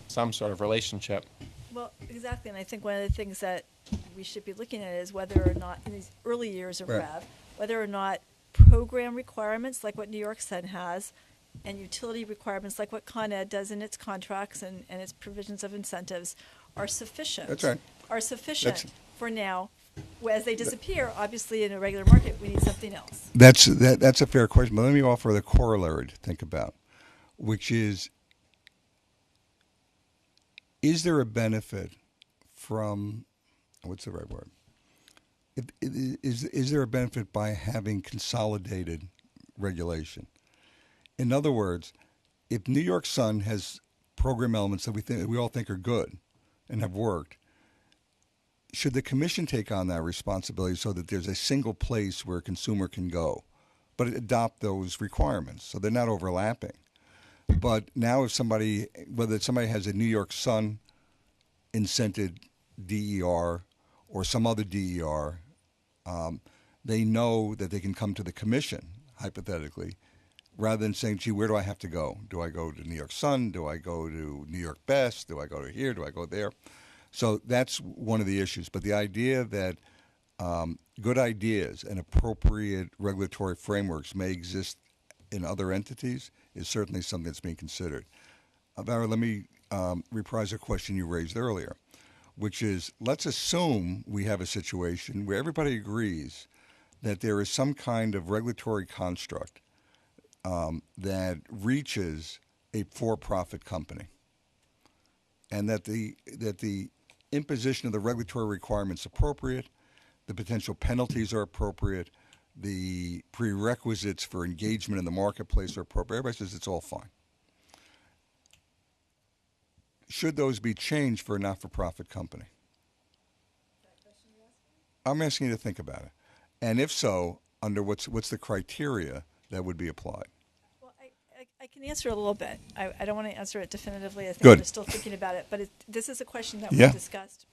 some sort of relationship. Well, exactly, and I think one of the things that we should be looking at is whether or not, in these early years of Right. REV, whether or not program requirements like what New York Sun has and utility requirements like what Con Ed does in its contracts and its provisions of incentives are sufficient. That's right. Are sufficient That's- for now. As they disappear, obviously in a regular market, we need something else. That's a fair question, but let me offer the corollary to think about, which is there a benefit from, what's the right word? Is there a benefit by having consolidated regulation? In other words, if New York Sun has program elements that we all think are good and have worked, should the commission take on that responsibility so that there's a single place where a consumer can go, but adopt those requirements so they're not overlapping? But now if whether somebody has a New York Sun incented DER or some other DER, they know that they can come to the commission, hypothetically, rather than saying, gee, where do I have to go? Do I go to New York Sun? Do I go to New York Best? Do I go to here? Do I go there? So that's one of the issues. But the idea that good ideas and appropriate regulatory frameworks may exist in other entities is certainly something that's being considered. Vara, let me reprise a question you raised earlier, which is, let's assume we have a situation where everybody agrees that there is some kind of regulatory construct that reaches a for-profit company, and that the imposition of the regulatory requirements appropriate, the potential penalties are appropriate, the prerequisites for engagement in the marketplace are appropriate. Everybody says it's all fine. Should those be changed for a not-for-profit company? I'm asking you to think about it. And if so, under what's the criteria that would be applied? Well, I can answer a little bit. I don't want to answer it definitively. I think Good. I'm still thinking about it. But this is a question that Yeah. we discussed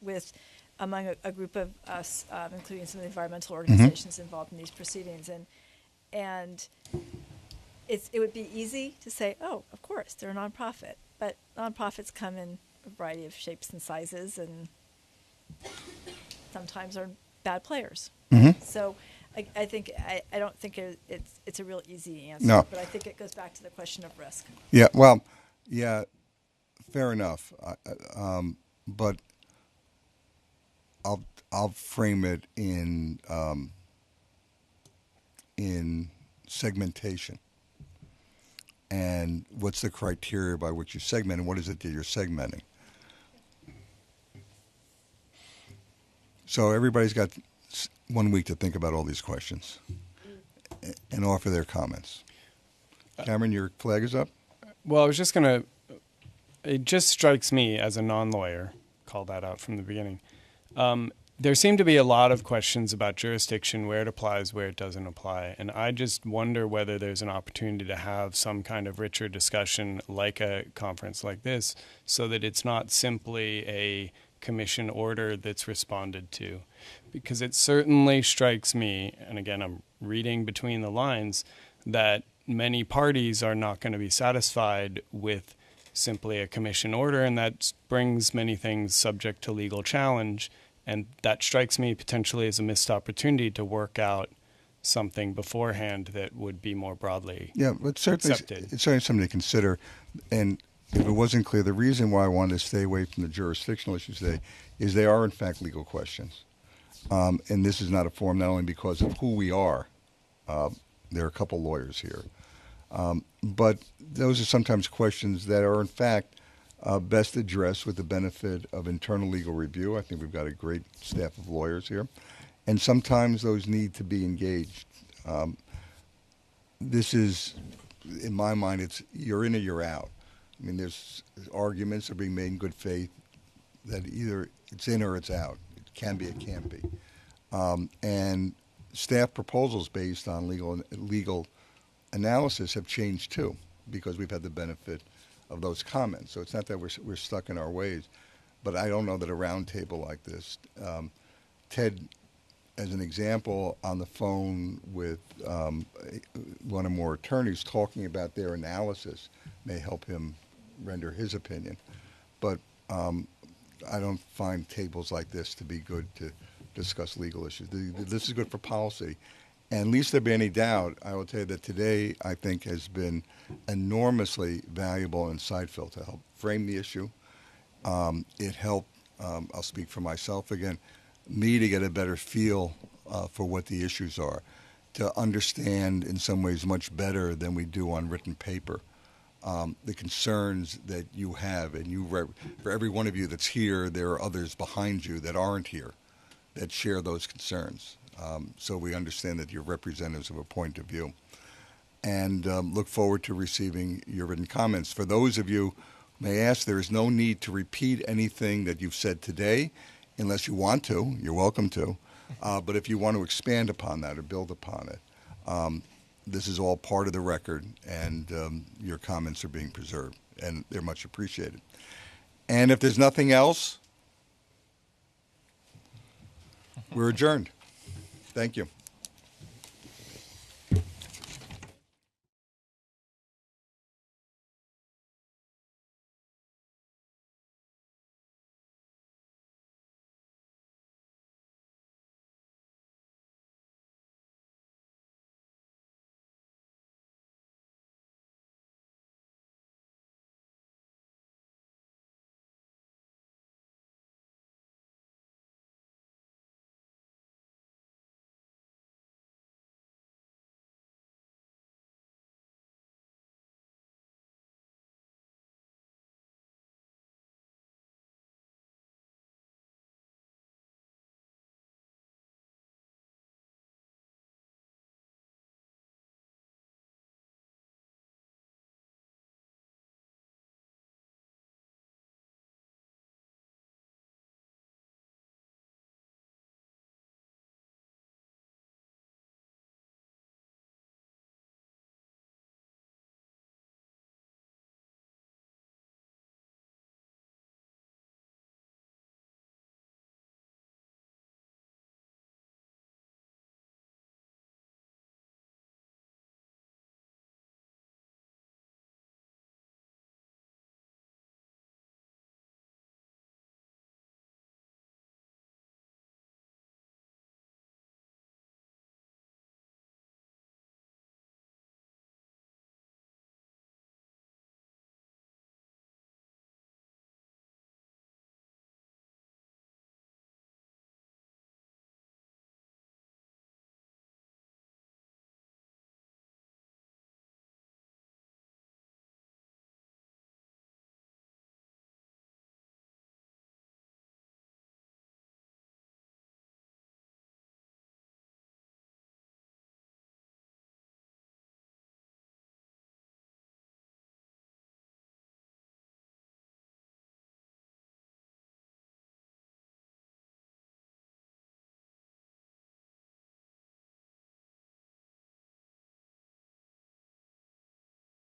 among a group of us, including some of the environmental organizations involved in these proceedings. And it would be easy to say, oh, of course, they're a nonprofit. But nonprofits come in a variety of shapes and sizes and sometimes are bad players. Mhm. So I think I don't think it's a real easy answer. No. But I think it goes back to the question of risk. Yeah, well, yeah, fair enough. But I'll frame it in segmentation. And what's the criteria by which you segment, and what is it that you're segmenting? So everybody's got 1 week to think about all these questions and offer their comments. Cameron, your flag is up? Well, I was just going to, it just strikes me as a non-lawyer, call that out from the beginning. There seem to be a lot of questions about jurisdiction, where it applies, where it doesn't apply. And I just wonder whether there's an opportunity to have some kind of richer discussion like a conference like this, so that it's not simply a commission order that's responded to. Because it certainly strikes me, and again, I'm reading between the lines, that many parties are not going to be satisfied with simply a commission order, and that brings many things subject to legal challenge. And that strikes me potentially as a missed opportunity to work out something beforehand that would be more broadly accepted. It's certainly something to consider. And if it wasn't clear, the reason why I wanted to stay away from the jurisdictional issues today is they are, in fact, legal questions. And this is not a forum, not only because of who we are. There are a couple lawyers here. But those are sometimes questions that are, in fact, best addressed with the benefit of internal legal review. I think we've got a great staff of lawyers here. And sometimes those need to be engaged. This is, in my mind, it's you're in or you're out. I mean, there's arguments that are being made in good faith that either it's in or it's out. It can be, it can't be. And staff proposals based on legal analysis have changed too, because we've had the benefit of those comments. So it's not that we're stuck in our ways, but I don't know that a round table like this, Ted as an example, on the phone with one or more attorneys talking about their analysis may help him render his opinion. But I don't find tables like this to be good to discuss legal issues. This is good for policy. And least there be any doubt, I will tell you that today, I think, has been enormously valuable and insightful to help frame the issue. It helped, I'll speak for myself again, me to get a better feel for what the issues are, to understand in some ways much better than we do on written paper the concerns that you have. And for every one of you that's here, there are others behind you that aren't here that share those concerns. So we understand that you're representatives of a point of view. And look forward to receiving your written comments. For those of you who may ask, there is no need to repeat anything that you've said today unless you want to. You're welcome to. But if you want to expand upon that or build upon it, this is all part of the record, and your comments are being preserved, and they're much appreciated. And if there's nothing else, we're adjourned. Thank you.